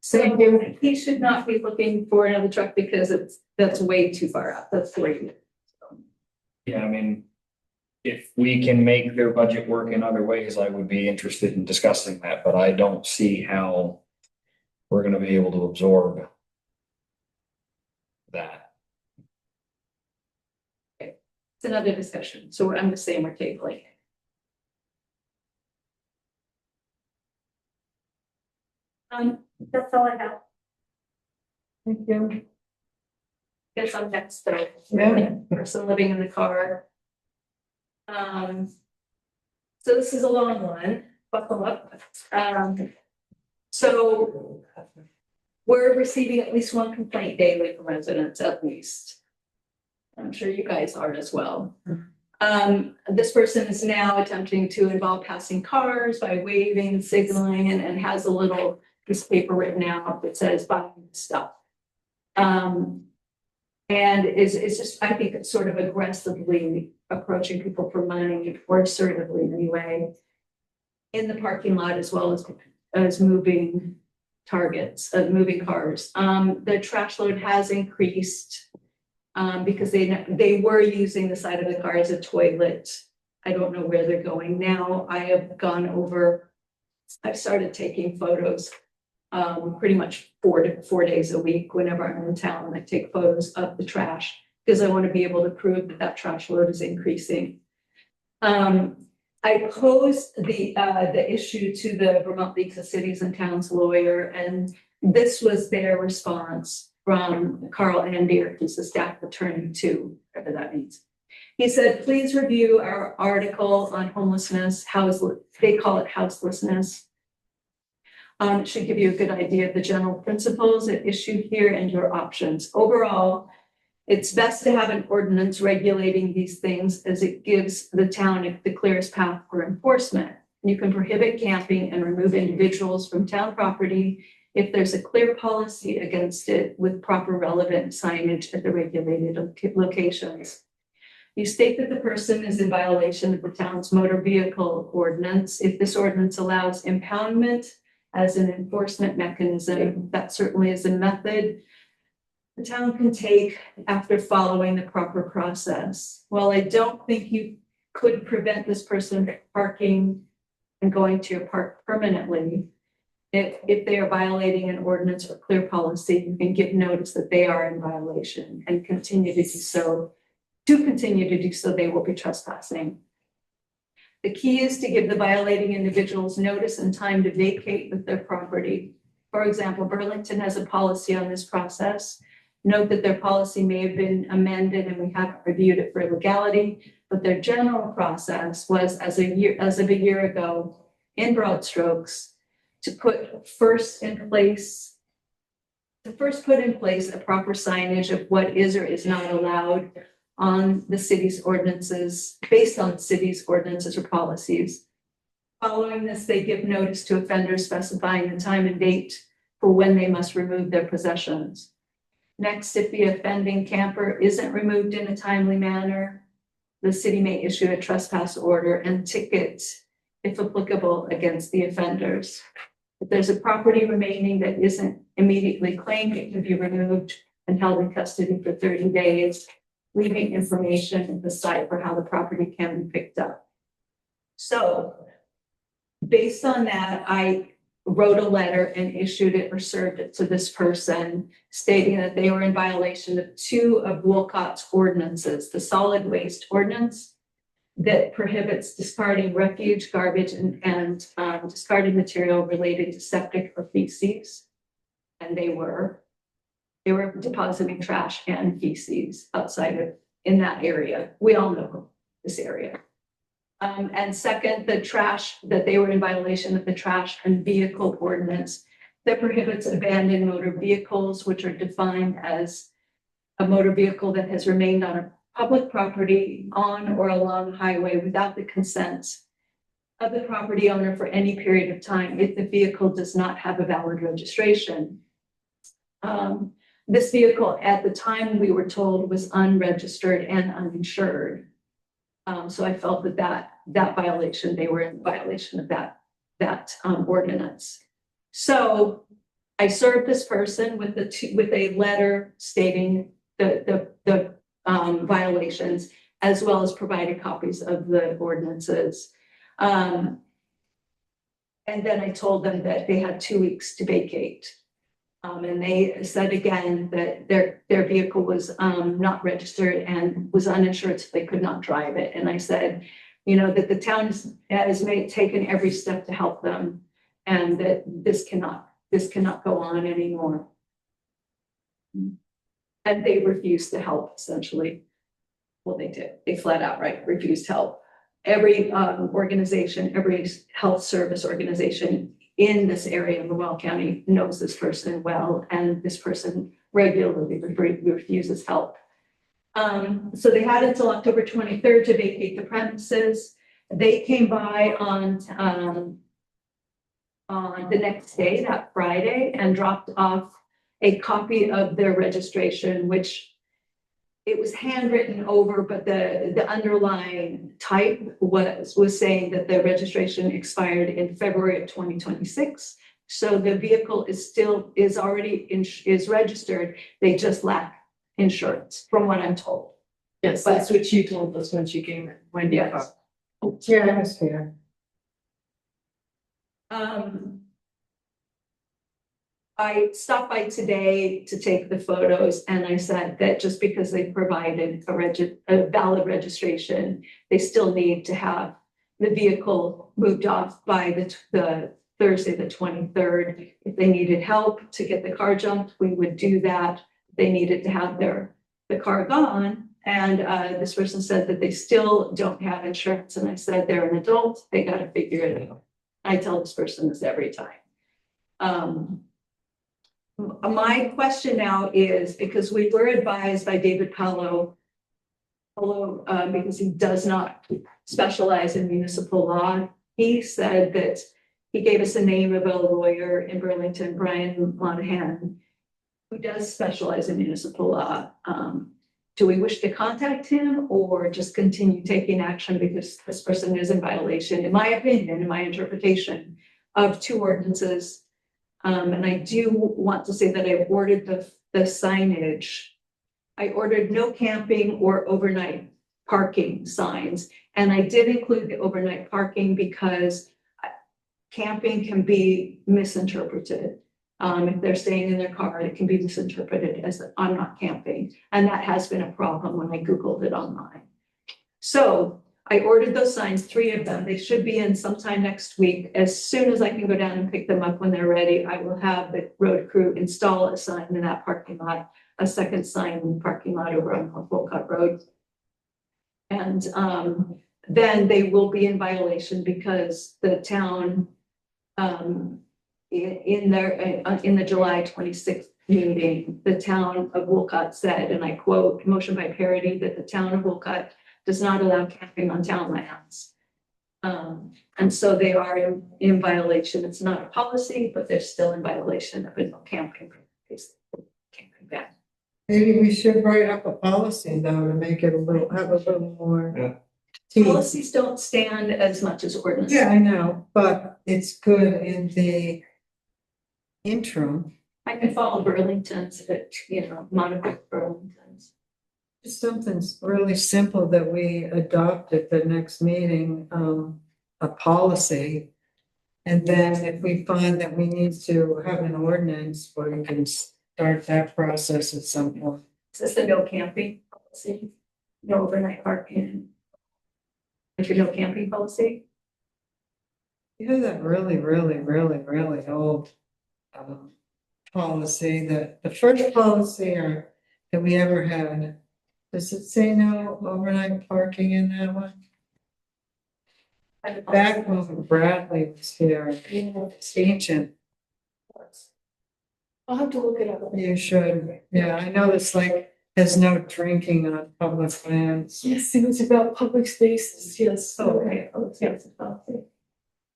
Thank So you. he should not be looking for another truck because that's way too far out. That's 40. Yeah, I mean, if we can make their budget work in other ways, I would be interested in discussing that, but I don't see how we're gonna be able to absorb that. It's another discussion. So I'm just saying we're tabling. That's all I have. Thank you. Guess I'm next though. Yeah. Person living in the car. So this is a long one, buckle up. So we're receiving at least one complaint daily from residents, at least. I'm sure you guys are as well. This person is now attempting to involve passing cars by waving and signaling and has a little piece of paper written out that says buy stuff. And it's just, I think it's sort of aggressively approaching people for money, or assertively anyway, in the parking lot as well as moving targets, moving cars. The trash load has increased because they were using the side of the car as a toilet. I don't know where they're going now. I've started taking photos pretty much 4 days a week whenever I'm in town. I take photos of the trash because I want to be able to prove that trash load is increasing. I posed the issue to the Vermont League of Cities and Towns lawyer, and this was their response from Carl Andier, who's the staff attorney too, whatever that means. He said, please review our article on homelessness, they call it houselessness. It should give you a good idea of the general principles at issue here and your options. Overall, it's best to have an ordinance regulating these things as it gives the town the clearest path for enforcement. You can prohibit camping and remove individuals from town property if there's a clear policy against it with proper relevant signage at the regulated locations. You state that the person is in violation of the town's motor vehicle ordinance. If this ordinance allows impoundment as an enforcement mechanism, that certainly is a method the town can take after following the proper process. While I don't think you could prevent this person from parking and going to your park permanently, if they are violating an ordinance or clear policy, you can give notice that they are in violation and continue to do so. To continue to do so, they will be trespassing. The key is to give the violating individuals notice and time to vacate with their property. For example, Burlington has a policy on this process. Note that their policy may have been amended and we haven't reviewed it for legality, but their general process was as of a year ago, in broad strokes, to first put in place a proper signage of what is or is not allowed on the city's ordinances, based on the city's ordinances or policies. Following this, they give notice to offenders specifying the time and date for when they must remove their possessions. Next, if the offending camper isn't removed in a timely manner, the city may issue a trespass order and ticket, if applicable, against the offenders. If there's a property remaining that isn't immediately claimed, it can be removed and held in custody for 30 days, leaving information at the site for how the property can be picked up. So, based on that, I wrote a letter and issued it or served it to this person, stating that they were in violation of 2 of Wolcott's ordinances, the solid waste ordinance that prohibits discarding refuge, garbage, and discarded material related to septic or feces. And they were depositing trash and feces in that area. We all know this area. And second, the trash, that they were in violation of the trash and vehicle ordinance that prohibits abandoned motor vehicles, which are defined as a motor vehicle that has remained on a public property on or along the highway without the consent of the property owner for any period of time if the vehicle does not have a valid registration. This vehicle at the time, we were told, was unregistered and uninsured. So I felt that violation, they were in violation of that ordinance. So I served this person with a letter stating the violations, as well as provided copies of the ordinances. And then I told them that they had 2 weeks to vacate. And they said again that their vehicle was not registered and was uninsured, so they could not drive it. And I said, that the town has taken every step to help them, and that this cannot go on anymore. And they refused to help, essentially. Well, they did. They flat out refused help. Every organization, every health service organization in this area in Will County knows this person well, and this person regularly refuses help. So they had until October 23rd to vacate the premises. They came by on the next day, that Friday, and dropped off a copy of their registration, which it was handwritten over, but the underlying type was saying that the registration expired in February of 2026. So the vehicle is already registered. They just lack insurance, from what I'm told. Yes, that's what she told us when she came in. When Yeah, that's fair. I stopped by today to take the photos, and I said that just because they provided a valid registration, they still need to have the vehicle moved off by the Thursday, the 23rd. If they needed help to get the car jumped, we would do that. They needed to have the car gone. And this person said that they still don't have insurance. And I said, they're an adult, they got to figure it out. I tell this person this every time. My question now is, because we were advised by David Paulo, because he does not specialize in municipal law, he said that he gave us the name of a lawyer in Burlington, Brian Monahan, who does specialize in municipal law. Do we wish to contact him or just continue taking action because this person is in violation, in my opinion, in my interpretation, of 2 ordinances? And I do want to say that I ordered the signage. I ordered no camping or overnight parking signs. And I did include the overnight parking because camping can be misinterpreted. If they're staying in their car, it can be misinterpreted as I'm not camping. And that has been a problem when I Googled it online. So I ordered those signs, 3 of them. They should be in sometime next week. As soon as I can go down and pick them up when they're ready, I will have the road crew install a sign in that parking lot, a second sign in the parking lot over on Wolcott Road. And then they will be in violation because the town, in the July 26th meeting, the town of Wolcott said, and I quote, motion by parity, that the town of Wolcott does not allow camping on town lands. And so they are in violation. It's not a policy, but they're still in violation of a camping ban. Maybe we should write up a policy though to make it have a little more. Policies don't stand as much as ordinances. Yeah, I know, but it's good in the interim. I can follow Burlington's, Monica Burlington's. Just something really simple that we adopt at the next meeting, a policy. And then if we find that we need to have an ordinance, we can start that process at some point. Is this the no camping policy? No overnight parking? If you no camping policy? You have that really old policy, that the first policy that we ever had. Does it say no overnight parking in that one? Back when Bradley was here, it's ancient. I'll have to look it up. You should, yeah, I know it's like, there's no drinking on public lands. Yes, it was about public spaces, yes. Okay.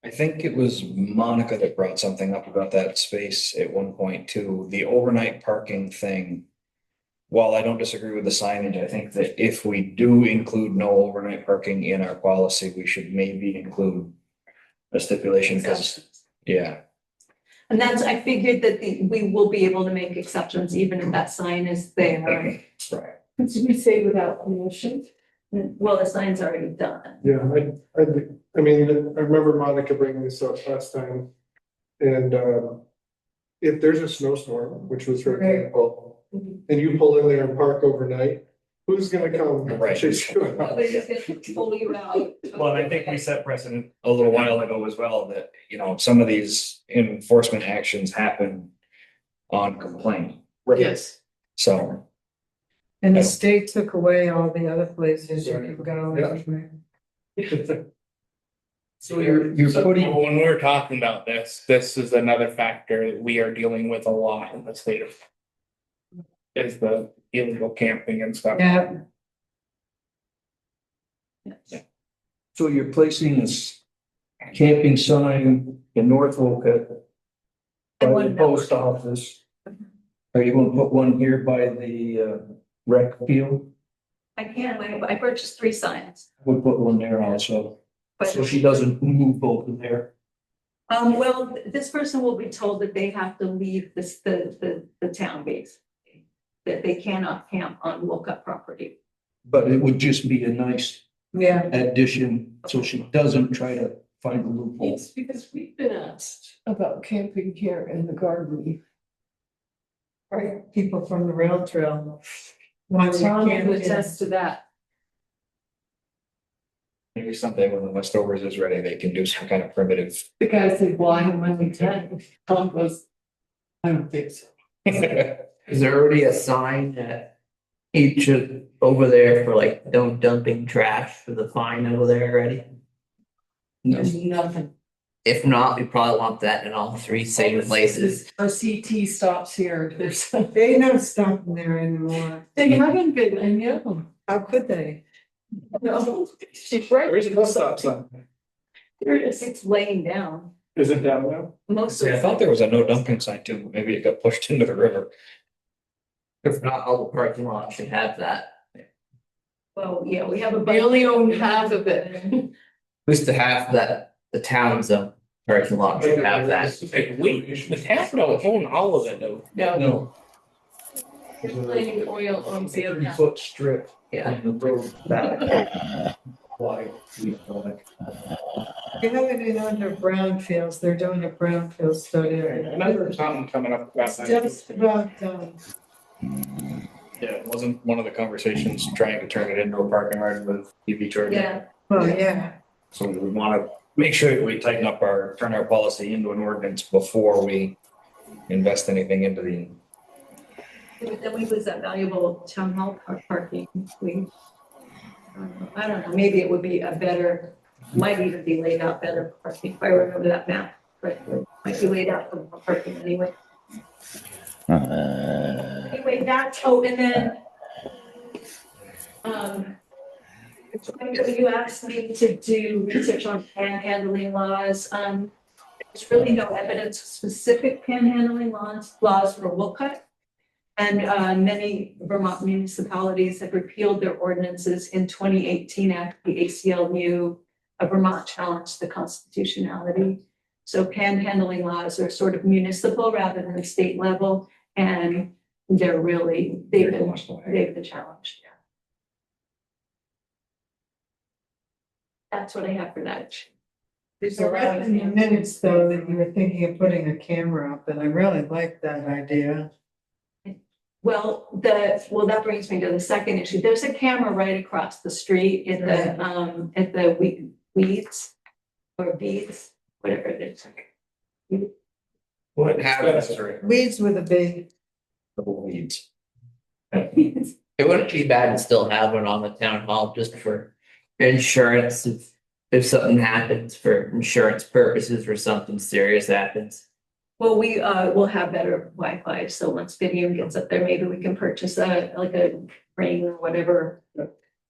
I think it was Monica that brought something up about that space at one point too, the overnight parking thing. While I don't disagree with the signage, I think that if we do include no overnight parking in our policy, we should maybe include a stipulation because, yeah. And that's, I figured that we will be able to make exceptions even if that sign is there. Right. Did we say without permission? Well, the sign's already done. Yeah, I mean, I remember Monica bringing this up last time. And if there's a snowstorm, which was her example, and you pull in there and park overnight, who's gonna come chase you out? Nobody's gonna pull you out. Well, and I think we set precedent a little while ago as well that, some of these enforcement actions happen on complaint. Yes. So. And the state took away all the other places you could go. Yeah. So you're So putting, when we're talking about this is another factor that we are dealing with a lot in the state of. Is the illegal camping and stuff. Yeah, so you're placing this camping sign in North Wolcott by the post office. Are you gonna put one here by the rec field? I can, I purchased 3 signs. We'll put one there also, But, so she doesn't move both of there. well, this person will be told that they have to leave the town base. That they cannot camp on Wolcott property. But it would just be a nice yeah. addition, so she doesn't try to find a loophole. It's because we've been asked about camping here in the garden. Right, people from the rail trail. Want to Tom camp can in. attest to that. Maybe someday when the leftovers is ready, they can do some kind of primitive. The guy said, well, I have my own tent. Tom goes, I don't think so. Is there already a sign at each of over there for like no dumping trash for the fine over there already? There's nothing. If not, we probably want that in all 3 same places. Our CT stops here. There's, They don't stop in there anymore. they haven't been, I know. How could they? No, she's right. There is no stop sign. There it is. It's laying down. Is it down now? Most I of thought there was a no dumping sign too, maybe it got pushed into the river. If not, all the parking lots should have that. well, yeah, we have a. We only own half of it. At least to have that, the town's parking lot should have that. The town don't own all of it though. No. There's plenty of oil on the other half. 30-foot strip Yeah. on the road back. Why? We call it. They have it in under brownfields, they're doing a brownfield study. Another something coming up about It's that. just about done. Yeah, it wasn't one of the conversations trying to turn it into a parking lot with EV charging. Yeah, Well, yeah, So we want to make sure that we tighten up turn our policy into an ordinance before we invest anything into the. then we lose that valuable town hall parking. I don't know, maybe it would be a better, might even be laid out better parking, if I remember that map, but it might be laid out for parking anyway. Anyway, and then, you asked me to do research on panhandling laws. There's really no evidence of specific panhandling laws for Wolcott. And many Vermont municipalities have repealed their ordinances in 2018 after the ACLU of Vermont challenged the constitutionality. So panhandling laws are sort of municipal rather than state level, and they're really, they've been challenged. Yeah. That's what I have for that. there's a read in the minutes though that you were thinking of putting a camera up, and I really like that idea. Well, that brings me to the second issue. There's a camera right across the street at the weeds or beads, whatever it is. What happens? Weeds with a big. Double weeds. It wouldn't be bad to still have one on the town hall just for insurance if something happens for insurance purposes or something serious happens. Well, we will have better Wi-Fi, so once Vivian gets up there, maybe we can purchase a Ring or whatever,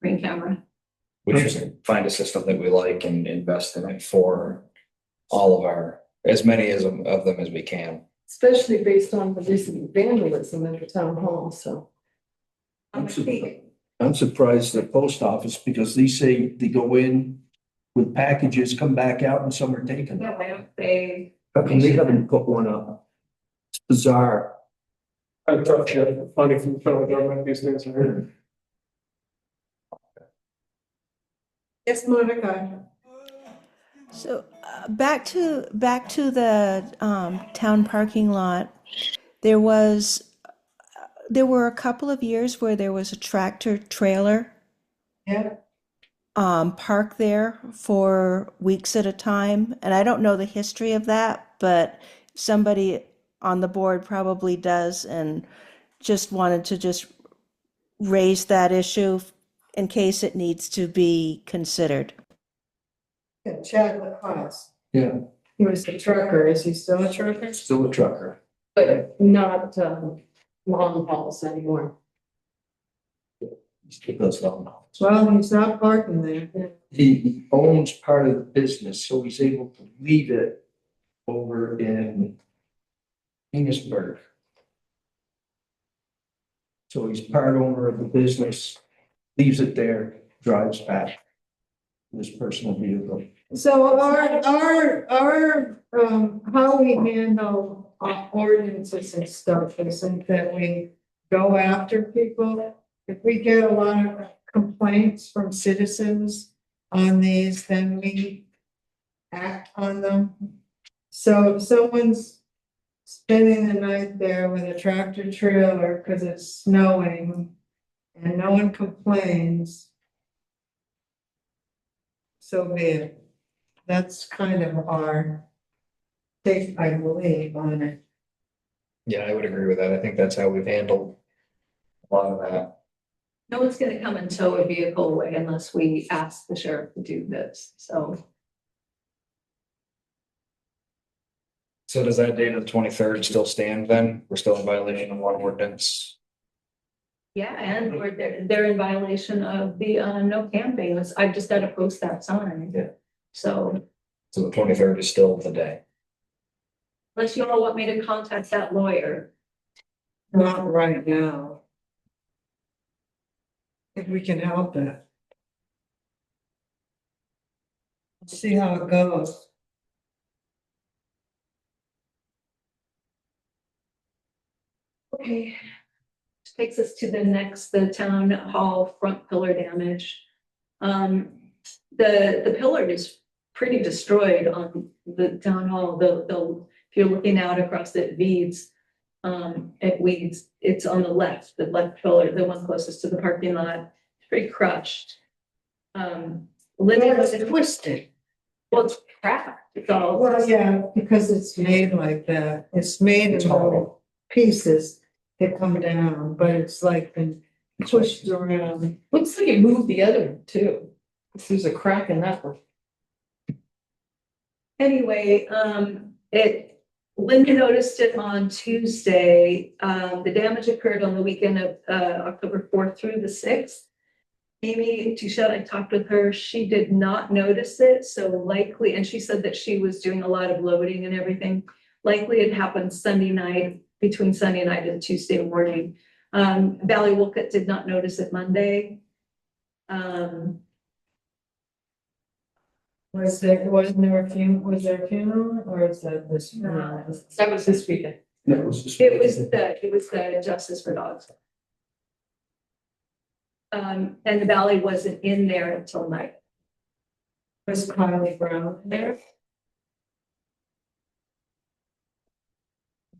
Ring camera. We should find a system that we like and invest in it for all of as many of them as we can. Especially based on the recent vandalism in the town hall, so. I'm surprised the post office, because they say they go in with packages, come back out, and some are taken. Yeah, why don't they? How come they haven't put one up? It's bizarre. I thought you had money from the federal government these days. I heard. Yes, Monica. So back to the town parking lot. There were a couple of years where there was a tractor trailer Yeah, parked there for weeks at a time, and I don't know the history of that, but somebody on the board probably does, and just wanted to just raise that issue in case it needs to be considered. Yeah, Chad Lacoste. Yeah, He was a trucker. Is he still a trucker? still a trucker. But not, long hauls anymore. He does long hauls. Well, he's not parking there. He owns part of the business, so he's able to leave it over in Ennisburg. So he's part owner of the business, leaves it there, drives back. His personal vehicle. So how we handle ordinances and stuff isn't that we go after people. If we get a lot of complaints from citizens on these, then we act on them. So if someone's spending the night there with a tractor trailer because it's snowing and no one complains, so be it. That's kind of our take, I believe, on it. Yeah, I would agree with that. I think that's how we've handled a lot of that. No one's gonna come and tow a vehicle away unless we ask the sheriff to do this, so. So does that date of the 23rd still stand then? We're still in violation of one ordinance? Yeah, and they're in violation of the, no camping. I've just gotta post that sign. Yeah. So So the 23rd is still the day. unless you all want me to contact that lawyer. Not right now. If we can help it. See how it goes. Okay. Which takes us to the town hall front pillar damage. The pillar is pretty destroyed on the town hall. If you're looking out across at Weeds, it's on the left pillar, the one closest to the parking lot. It's pretty crushed. Linda was twisted. Well, it's cracked. It's all. Well, yeah, because it's made like that. It's made in little pieces that come down, but it's like been pushed around. Looks like it moved the other one too. There's a crack in that one. Anyway, Linda noticed it on Tuesday. The damage occurred on the weekend of October 4th through the 6th. Amy Touchette, I talked with her. She did not notice it, so likely, and she said that she was doing a lot of loading and everything. Likely it happened Sunday night, between Sunday night and Tuesday morning. Valley Wolcott did not notice it Monday. Was there a funeral or is that this? No, that was this weekend. That was just. It was the Justice for Dogs. And the Valley wasn't in there until night. Was Kylie Brown there?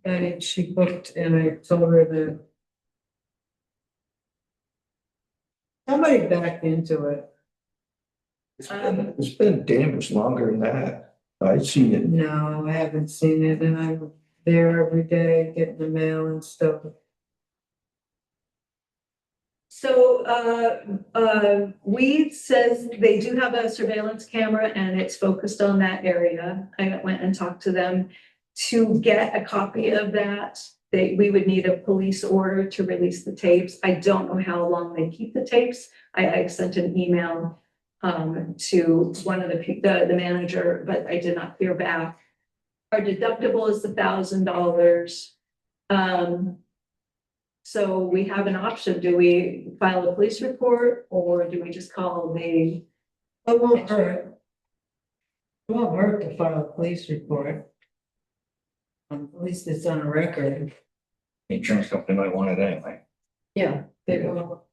And she booked and I told her that somebody backed into it. It's been damaged longer than that. I've seen it. No, I haven't seen it and I'm there every day getting the mail and stuff. So, Weed says they do have a surveillance camera and it's focused on that area. I went and talked to them. To get a copy of that, we would need a police order to release the tapes. I don't know how long they keep the tapes. I sent an email to one of the manager, but I did not hear back. Our deductible is $1,000. So we have an option. Do we file a police report or do we just call the? It won't hurt. It won't hurt to file a police report. At least it's on a record. The insurance company might want it anyway. Yeah, they will.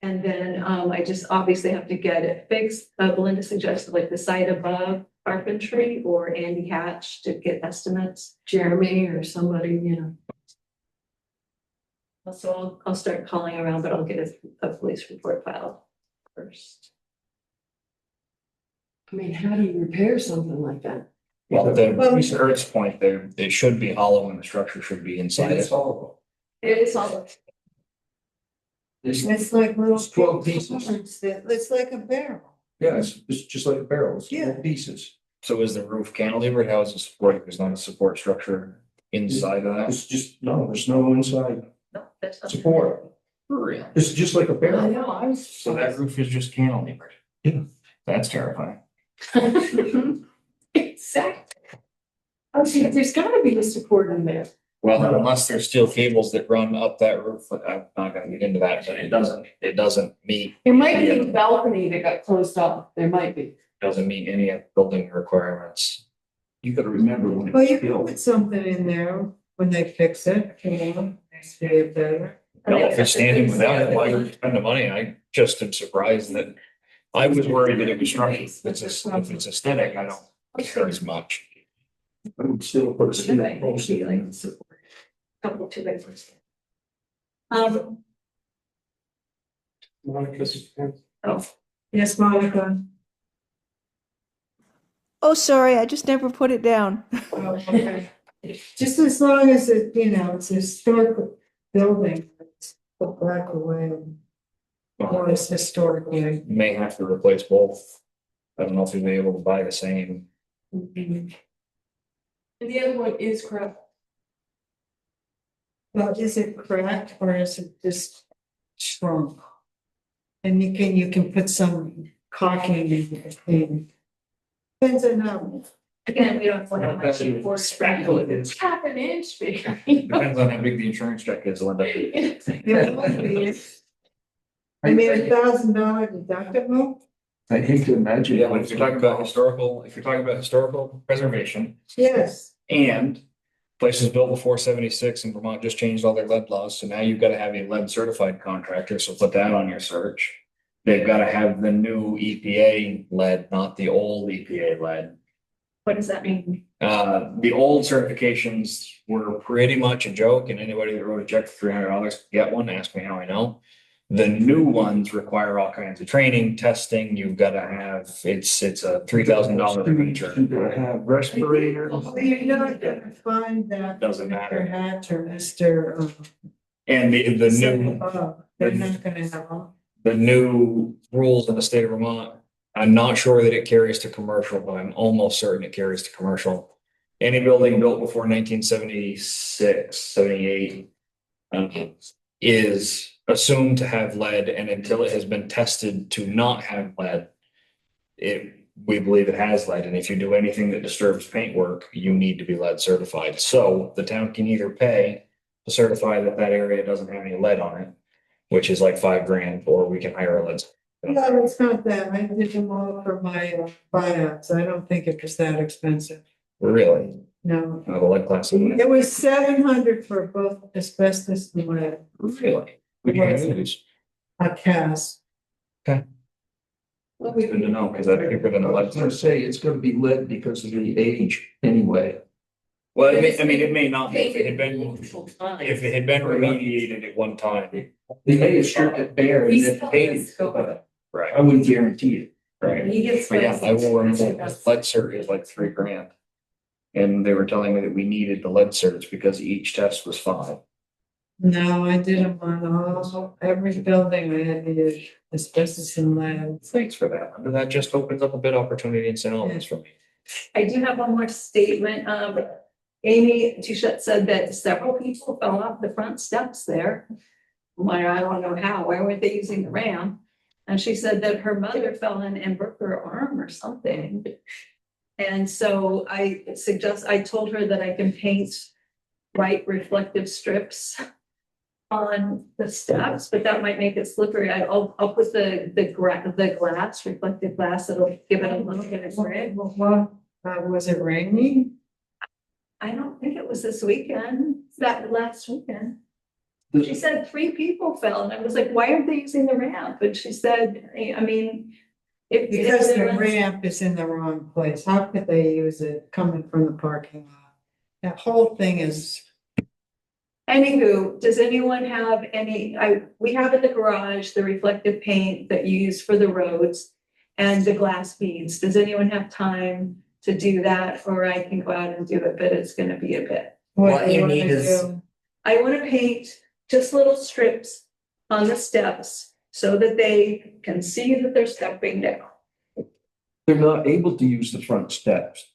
And then I just obviously have to get it fixed. Belinda suggested like the site above carpentry or Andy Hatch to get estimates. Jeremy or somebody, you know. So I'll start calling around, but I'll get a police report filed first. I mean, how do you repair something like that? Well, to Ert's point, they should be hollow and the structure should be inside it. It is all. It's like little. 12 pieces. It's like a barrel. Yeah, it's just like a barrel, it's Yeah. little pieces. So is the roof cantilevered? How is it supported? There's not a support structure inside of that? It's just, no, there's no inside No, that's not. support. For real? It's just like a I barrel. know, I was. So that roof is just cantilevered? Yeah. That's terrifying. Exactly. Oh, see, there's gotta be a support in there. Well, unless there's steel cables that run up that roof, I'm not gonna get into that, but it doesn't meet. There might be a balcony that got closed off, there might be. Doesn't meet any of the building requirements. You gotta remember when Well, it's you can built. put something in there when they fix it, you know, makes it better. No, if it's standing without it, why would you spend the money? I just am surprised that, I was worried that it was structural. If it's aesthetic, I don't care as much. I would still put a steel post in. Like support. Couple two by fours. Monica's. Yes, Monica. Oh, sorry, I just never put it down. Oh, okay. Just as long as it, you know, it's a historic building, it's put back away. Or it's historically. May have to replace both. I don't know if you'll be able to buy the same. And the other one is crap. Well, is it cracked or is it just shrunk? And you can put some caulking in. Depends on how. Again, we don't know how much you force. Spackle it is. Half an inch bigger. you know? Depends on how big the insurance check is, Linda. It would be. I mean, $1,000 deductible? I hate to imagine. Yeah, but if you're talking about historical preservation Yes. and places built before 76 in Vermont just changed all their lead laws, so now you've got to have a lead certified contractor, so put that on your search. They've got to have the new EPA lead, not the old EPA lead. What does that mean? The old certifications were pretty much a joke, and anybody that wrote a check for $300 could get one. Ask me how I know. The new ones require all kinds of training, testing. You've got to have, it's a $3,000 You gotta have respirators. Well, you're not gonna find that. Doesn't matter. Mr. Hatch or Mr. And the new, They're not gonna have all. the new rules in the state of Vermont. I'm not sure that it carries to commercial, but I'm almost certain it carries to commercial. Any building built before 1976, 78 is assumed to have lead, and until it has been tested to not have lead, we believe it has lead. And if you do anything that disturbs paintwork, you need to be lead certified. So the town can either pay to certify that that area doesn't have any lead on it, which is like $5,000, or we can hire a lead. No, it's not that. I did them all for my buyouts. I don't think it was that expensive. Really? No. The lead class. It was 700 for both asbestos and lead. Really? It was Good a cast. to know, because that's cheaper than a I lead. was gonna say, it's gonna be lead because of the age anyway. Well, it may not be. If it had been remediated at one time. They may have stripped it bare and then painted, but Right. I wouldn't guarantee it. Right. He gets. But yeah, I will remember lead cert is like $3,000. And they were telling me that we needed the lead certs because each test was $5,000. No, I did them on every building I had to use asbestos and lead. Thanks for that. And that just opens up a bid opportunity in St. Albans for me. I do have one more statement. Amy Touchette said that several people fell off the front steps there. Well, I don't know how. Why weren't they using the ramp? And she said that her mother fell in and broke her arm or something. And so I told her that I can paint white reflective strips on the steps, but that might make it slippery. I'll put the glass, reflective glass, it'll give it a little bit of grit. What, was it raining? I don't think it was this weekend, that last weekend. She said 3 people fell, and I was like, why aren't they using the ramp? And she said, I mean. Because the ramp is in the wrong place. How could they use it coming from the parking lot? That whole thing is. Anywho, does anyone have we have in the garage, the reflective paint that you use for the roads and the glass beads. Does anyone have time to do that? Or I can go out and do it, but it's gonna be a bit. What you need is, I want to paint just little strips on the steps so that they can see that they're stepping down. they're not able to use the front steps.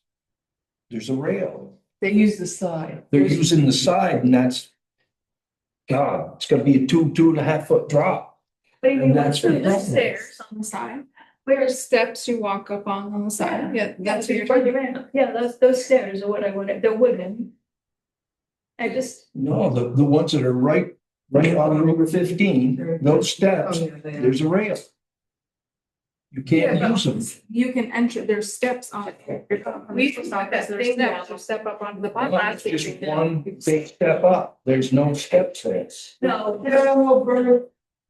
There's a rail. They use the side. They're using the side and that's, God, it's gonna be a 2.5 foot drop. But you And want that's the for- stairs on the side. There's steps you walk up on the side. Yeah, that's what you're Further talking in. Yeah, those stairs are what I wanted, they're wooden. I just, No, the ones that are right on Route 15, those steps, there's a rail. You can't Yeah, use them. You can enter, there's steps on it. We just thought that there's steps, you step up onto the bottom. It's just one big step up. There's no steps there. no,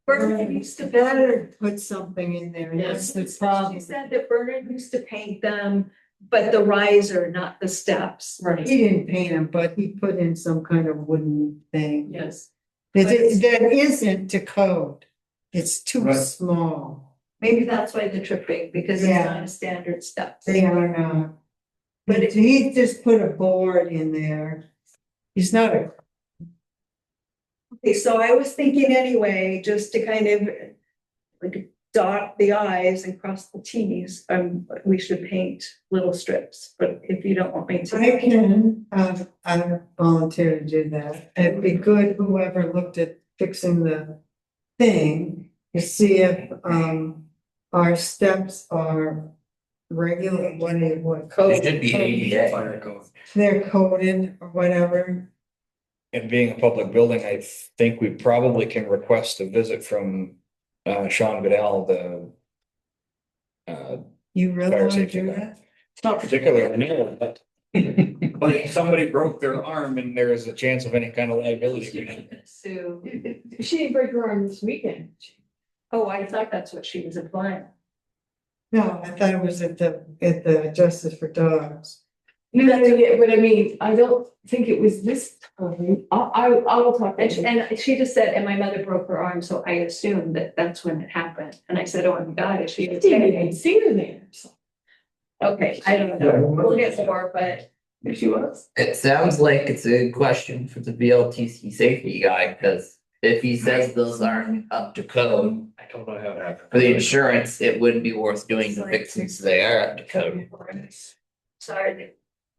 Bernard used to Better put something in there, that's the She problem. said that Bernard used to paint them, but the riser, not the steps. He didn't paint them, but he put in some kind of wooden thing. Yes. That isn't to code. It's too Right. Oh. small. Maybe that's why they're tripping, because it's Yeah. not a standard step. They are not. But he just put a board in there. He's not a, Okay, so I was thinking anyway, just to kind of like dot the i's and cross the t's, we should paint little strips, but if you don't want me to. I can, I volunteer to do that. It'd be good, whoever looked at fixing the thing, to see if, our steps are regular, what code. It should be ADA. Fire code. They're coded or whatever. And being a public building, I think we probably can request a visit from Sean Goodell, the You really Fire wanna safety do guy. that? It's not particularly new, but if somebody broke their arm and there is a chance of any kind of liability. Sue, she didn't break her arm this weekend. Oh, I thought that's what she was implying. No, I thought it was at the Justice for Dogs. No, but I mean, I don't think it was this time. I will talk. And she just said, and my mother broke her arm, so I assumed that that's when it happened. And I said, oh my God, is she? Didn't even see her there. Okay, I don't know. We'll get more, but if she was. It sounds like it's a question for the VLTC safety guy, because if he says those aren't up to code I don't know how it happened. for the insurance, it wouldn't be worth doing the fix since they are up to code. Sorry,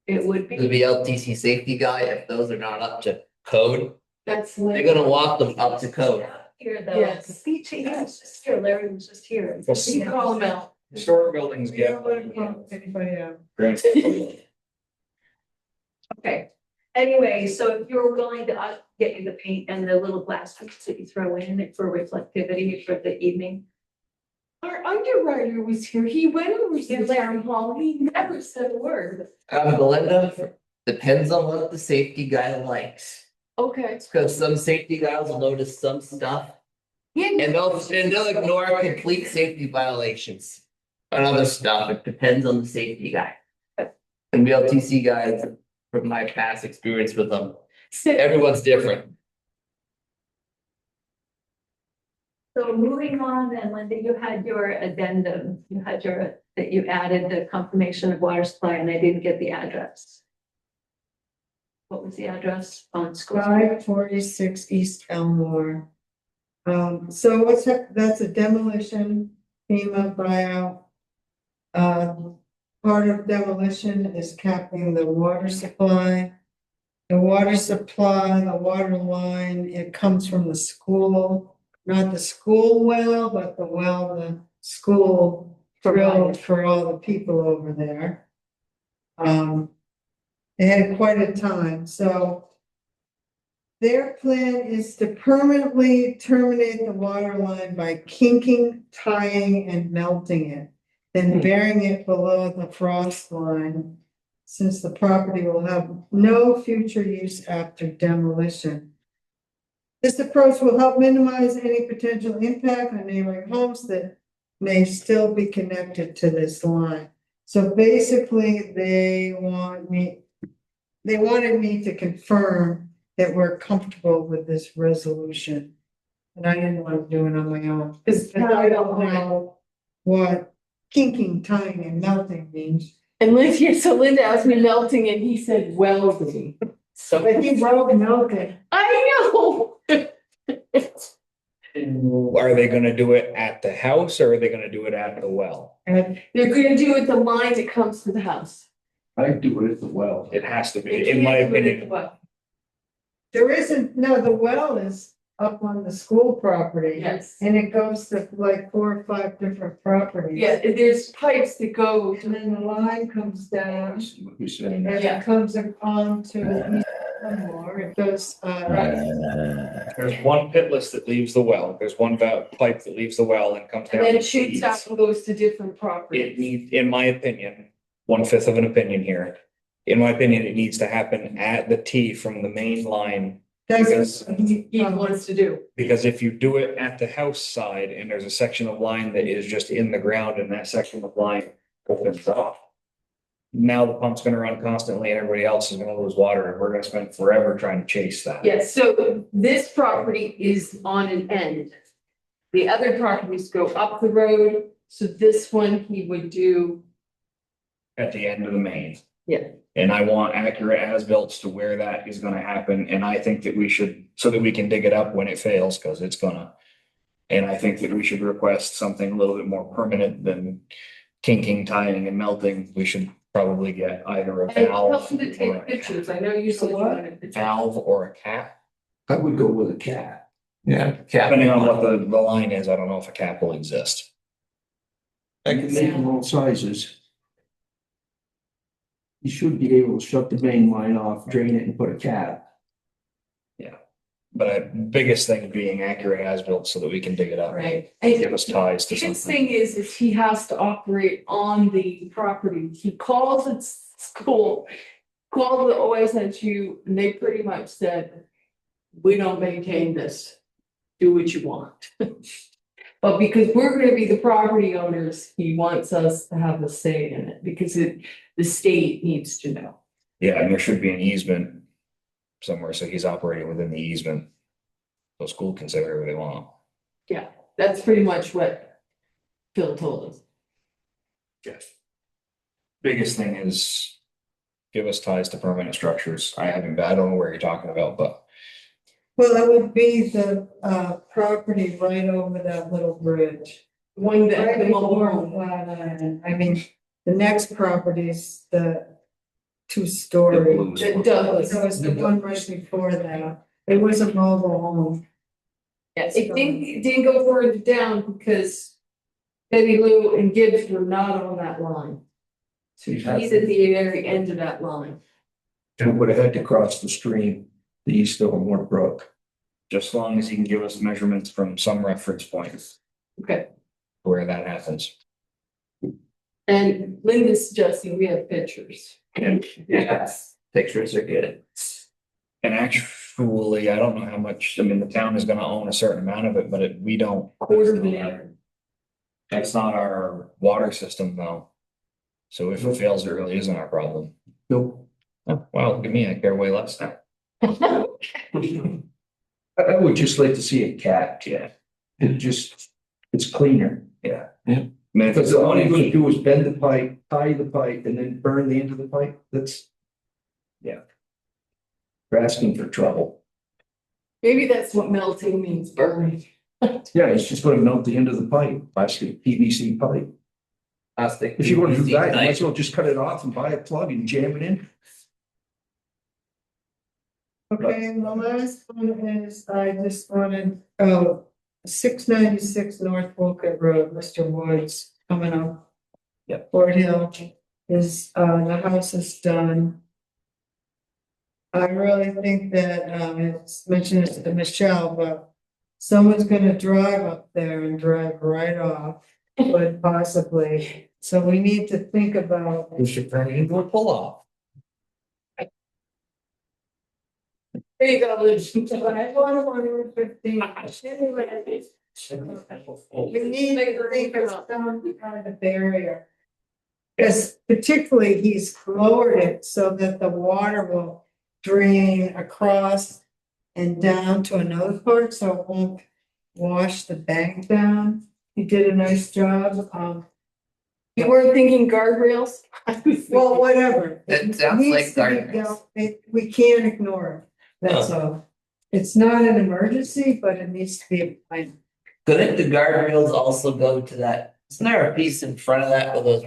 it would The be, VLTC safety guy, if those are not up to code, that's. they're gonna walk them up to code. Here though. Yes. He was just here, Larry was just here. Yes. You call him out. Historic buildings You get. don't wanna call anybody out. Okay, anyway, so if you're willing to, I'll get you the paint and the little glass hoops that you throw in for reflectivity for the evening. Our underwriter was here, he went over to Larry Hall, he never said a word. Belinda, depends on what the safety guy likes, Okay. because some safety guys will notice some stuff. Yeah. And they'll ignore complete safety violations. And other stuff, it depends on the safety guy. And VLTC guys, from my past experience with them, everyone's different. So moving on then, Linda, you had your addendum, that you added the confirmation of water supply and I didn't get the address. What was the address on school? 546 East Elmore. So that's a demolition FEMA buyout. Part of demolition is capping the water supply. The water supply, the water line, it comes from the school, not the school well, but the well the school drilled for all the people over there. They had quite a time, so their plan is to permanently terminate the water line by kinking, tying, and melting it, then burying it below the frost line, since the property will have no future use after demolition. This approach will help minimize any potential impact on neighboring homes that may still be connected to this line. So basically, they wanted me to confirm that we're comfortable with this resolution. And I didn't want to do it on my own, because I don't know what kinking, tying, and melting means. And Linda asked me melting and he said welding. But he wrote melting. I know. Are they gonna do it at the house or are they gonna do it at the well? They're gonna do it the line that comes to the house. I do it at the well. It has to They be, in my can't do it at the opinion. well. There isn't, no, the well is up on the school property. Yes. And it goes to like 4 or 5 different properties. Yeah, there's pipes that go And then the line comes down What you're saying. and it comes on to more. It goes, There's one pitless that leaves the well, there's one pipe that leaves the well and comes down. and then to it shoots seeds. out and goes to different It properties. needs, in my opinion, 1/5 of an opinion here. In my opinion, it needs to happen at the T from the main line. that's what He wants to do. Because if you do it at the house side and there's a section of line that is just in the ground and that section of line opens up. Now the pump's gonna run constantly and everybody else is gonna lose water and we're gonna spend forever trying to chase that. Yes, so this property is on an end. The other properties go up the road, so this one he would do, At the end of the main. yeah. And I want accurate as-built to where that is gonna happen, and I think that we should, so that we can dig it up when it fails, cause it's gonna. And I think that we should request something a little bit more permanent than kinking, tying and melting. We should probably get either a And tell valve. him to or take a pictures, I know you said you wanted pictures. Valve or a cap, I would go with a cat. Yeah. Cap. depending on what the line is, I don't know if a cap will exist. I can make them all sizes. You should be able to shut the main line off, drain it and put a cap. But biggest thing being accurate as-built so that we can dig it up. Right. Give us ties to His something. thing is he has to operate on the property. He calls it school, called the OSSU, and they pretty much said, we don't maintain this. Do what you want. But because we're gonna be the property owners, he wants us to have a say in it because the state needs to know. Yeah, and there should be an easement somewhere, so he's operating within the easement. So school can say whatever they want. Yeah, that's pretty much what Phil told us. Yes. Biggest thing is give us ties to permanent structures. I don't know where you're talking about, but well, it would be the property right over that little bridge. One that Right the mobile before home. Flatiron. I mean, the next property's the 2-story. The Douglas. So it's the one right before that. It was a mobile home. Yeah, it didn't go further down because Betty Lou and Gibbs were not on that line. So he's at the very end of that line. And would have had to cross the stream, the East Illinois Brook. just as long as he can give us measurements from some reference points Okay, where that happens. and Linda's suggesting we have pictures. And Yes, pictures are good. And actually, I don't know how much, I mean, the town is gonna own a certain amount of it, but we don't. Quarter of an acre. That's not our water system though. So if it fails, it really isn't our problem. Nope. Oh, well, look at me, I care way less now. I would just like to see it capped, yeah. It's cleaner. Yeah. Yeah. Man, if Because it's all you're gonna only, do is bend the pipe, tie the pipe, and then burn the end of the pipe, that's. Yeah. You're asking for trouble. Maybe that's what melting means, burning. Yeah, it's just gonna melt the end of the pipe, plastic PVC pipe. Plastic. If you're gonna do that, you might PVC as well just cut it off and buy a plug and jam it in. Okay, and the last one is, I just wanted, 696 North Wolcott Road, Mr. Woods, coming up. Yep. Fort Hill is, the house is done. I really think that, it's mentioned it to Michelle, but someone's gonna drive up there and drive right off, but possibly. So we need to think about. we should turn it into a pull-off. There you go, Liz. I want 115. We need to think of some kind of barrier. Because particularly he's lowered it so that the water will drain across and down to another part, so it won't wash the bank down. He did a nice job. You weren't thinking guardrails? Well, whatever. That sounds It like needs to be guardrails. dealt- We can't ignore it, that's all. It's not an emergency, but it needs to be a plan. couldn't the guardrails also go to that? Isn't there a piece in front of that with those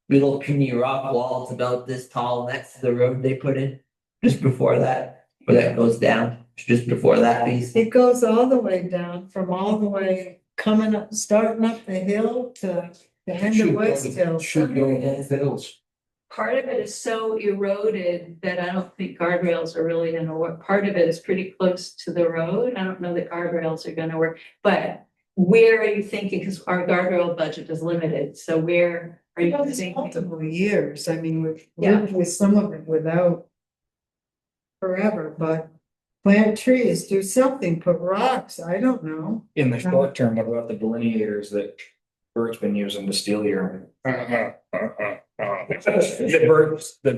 little puny rock walls about this tall next to the road they put in? Just before that, where that goes down, just before that piece. It goes all the way down from all the way coming up, starting up the hill to the end of West Hill. Should go in both hills. Part of it is so eroded that I don't think guardrails are really gonna work. Part of it is pretty close to the road. I don't know that guardrails are gonna work, but where are you thinking? Because our guardrail budget is limited, so where are you It's thinking? multiple years. I mean, we've Yeah. lived with some of it without forever, but plant trees, do something, put rocks, I don't know. In the short term, what about the delineators that Bert's been using to steal your? The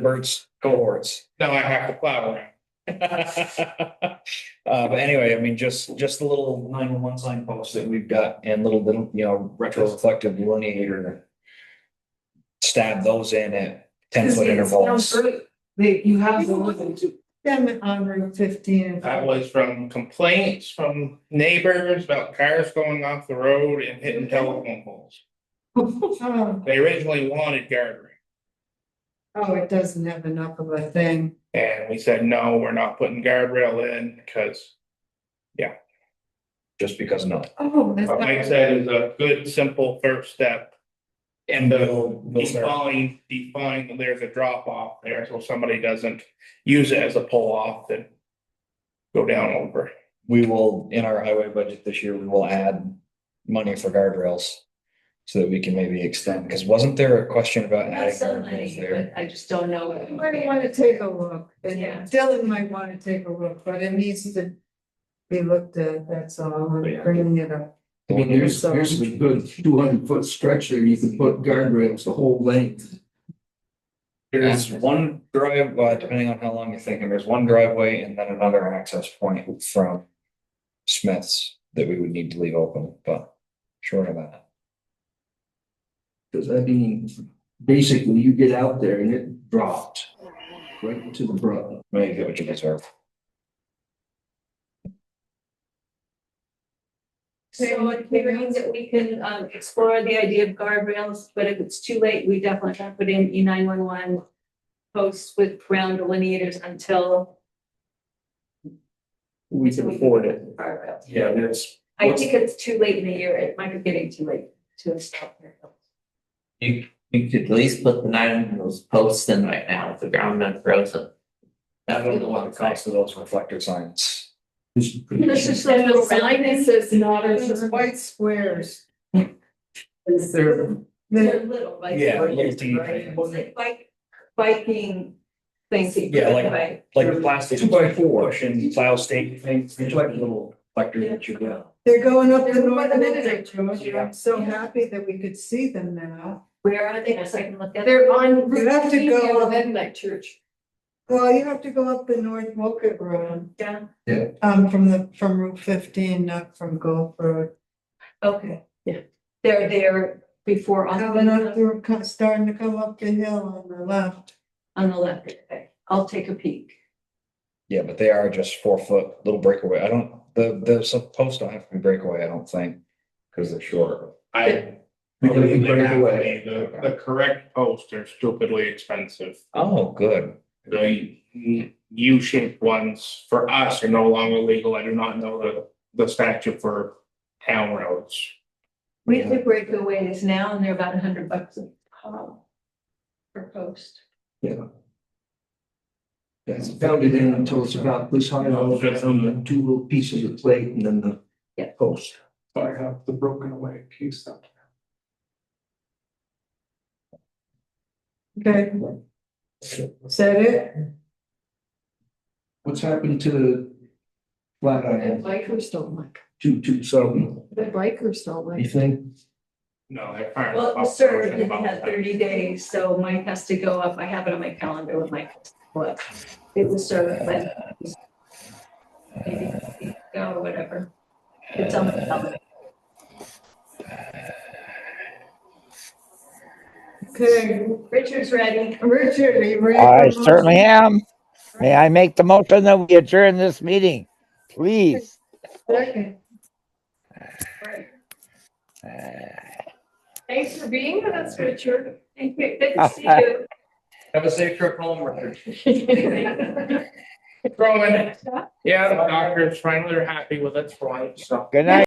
Bert's cohorts. Now I have to plow around. But anyway, I mean, just the little 911 signposts that we've got and little, retroreflective delineator. Stab those in at 10-foot intervals. You have the. Them on Route 15. That was from complaints from neighbors about cars going off the road and hitting telephone poles. Oh, They originally wanted guardrail. it doesn't have enough of a thing. And we said, no, we're not putting guardrail in because Just because not. Oh, that's what Mike not. said is a good, simple first step. And We'll start. define, there's a drop off there, so somebody doesn't use it as a pull off and go down over. We will, in our highway budget this year, we will add money for guardrails. So that we can maybe extend, because wasn't there a question about Not adding so guardrails many, there? but I just don't know. You might want to take a look, and Yeah. Dylan might want to take a look, but it needs to be looked at, that's all, I'm Yeah. bringing it up. I mean, here's a good 200-foot stretch there, you can put guardrails the whole length. There's one drive, depending on how long you're thinking, there's one driveway and then another access point from Smith's that we would need to leave open, but short of that. Cause I mean, basically you get out there and it dropped right to the brook. Maybe you get what you deserve. So I'm hearing that we can explore the idea of guardrails, but if it's too late, we definitely have to put in E911 posts with ground delineators until We can afford it. guardrails. Yeah, that's. I think it's too late in the year. It might be getting too late to install guardrails. You could at least put the 9 those posts in right now if the ground not frozen. I don't know what the cost of those reflector signs. This is the little sign that says not It's a. white squares. They're, They're They're- little, like. Yeah, little teeny Like biking things. that you Yeah, put like- in bike. Like plastic 2x4. push and plow stake things, it's like a little reflector that you get. They're going up the They're north going end, up. George, I'm so happy that we could see them now. Where are they? So I can look at. They're on, you have to go, That church. well, you have to go up the North Wolcott Road, Yeah, from Route 15, not from Gulf Road. okay, yeah. They're there before Coming up, they're starting to come up the hill on the left. on the left. Okay, I'll take a peek. Yeah, but they are just 4-foot little breakaway. I don't, the posts don't have to be breakaway, I don't think, because they're short. I We gotta believe be they right have to away. be. The correct posts are stupidly expensive. Oh, good. The U-shaped ones for us are no longer legal. I do not know the statute for town roads. We have breakaways now and they're about $100 a pop per post. Yeah. That's pounded in until it's about this high, and then 2 little pieces of plate and then the Yeah. post. So I have the broken away piece up. Okay. Is that it? What's happened to flat The iron bikers don't like, 227? the bikers don't like. You think? No, they're firing. Well, the server didn't have 30 days, so Mike has to go up. I have it on my calendar with Mike. What? It was served, but maybe go or whatever. It's on the calendar. Okay, Richard's ready. Richard, are you ready? I for certainly motion? am. May I make the motion that we adjourn this meeting? Please. Second. Thanks for being with us, Richard. Thank you. Good to see you. Have a safe trip home, Richard. Growing. Yeah, the doctors finally are happy with its flight, so. Good night.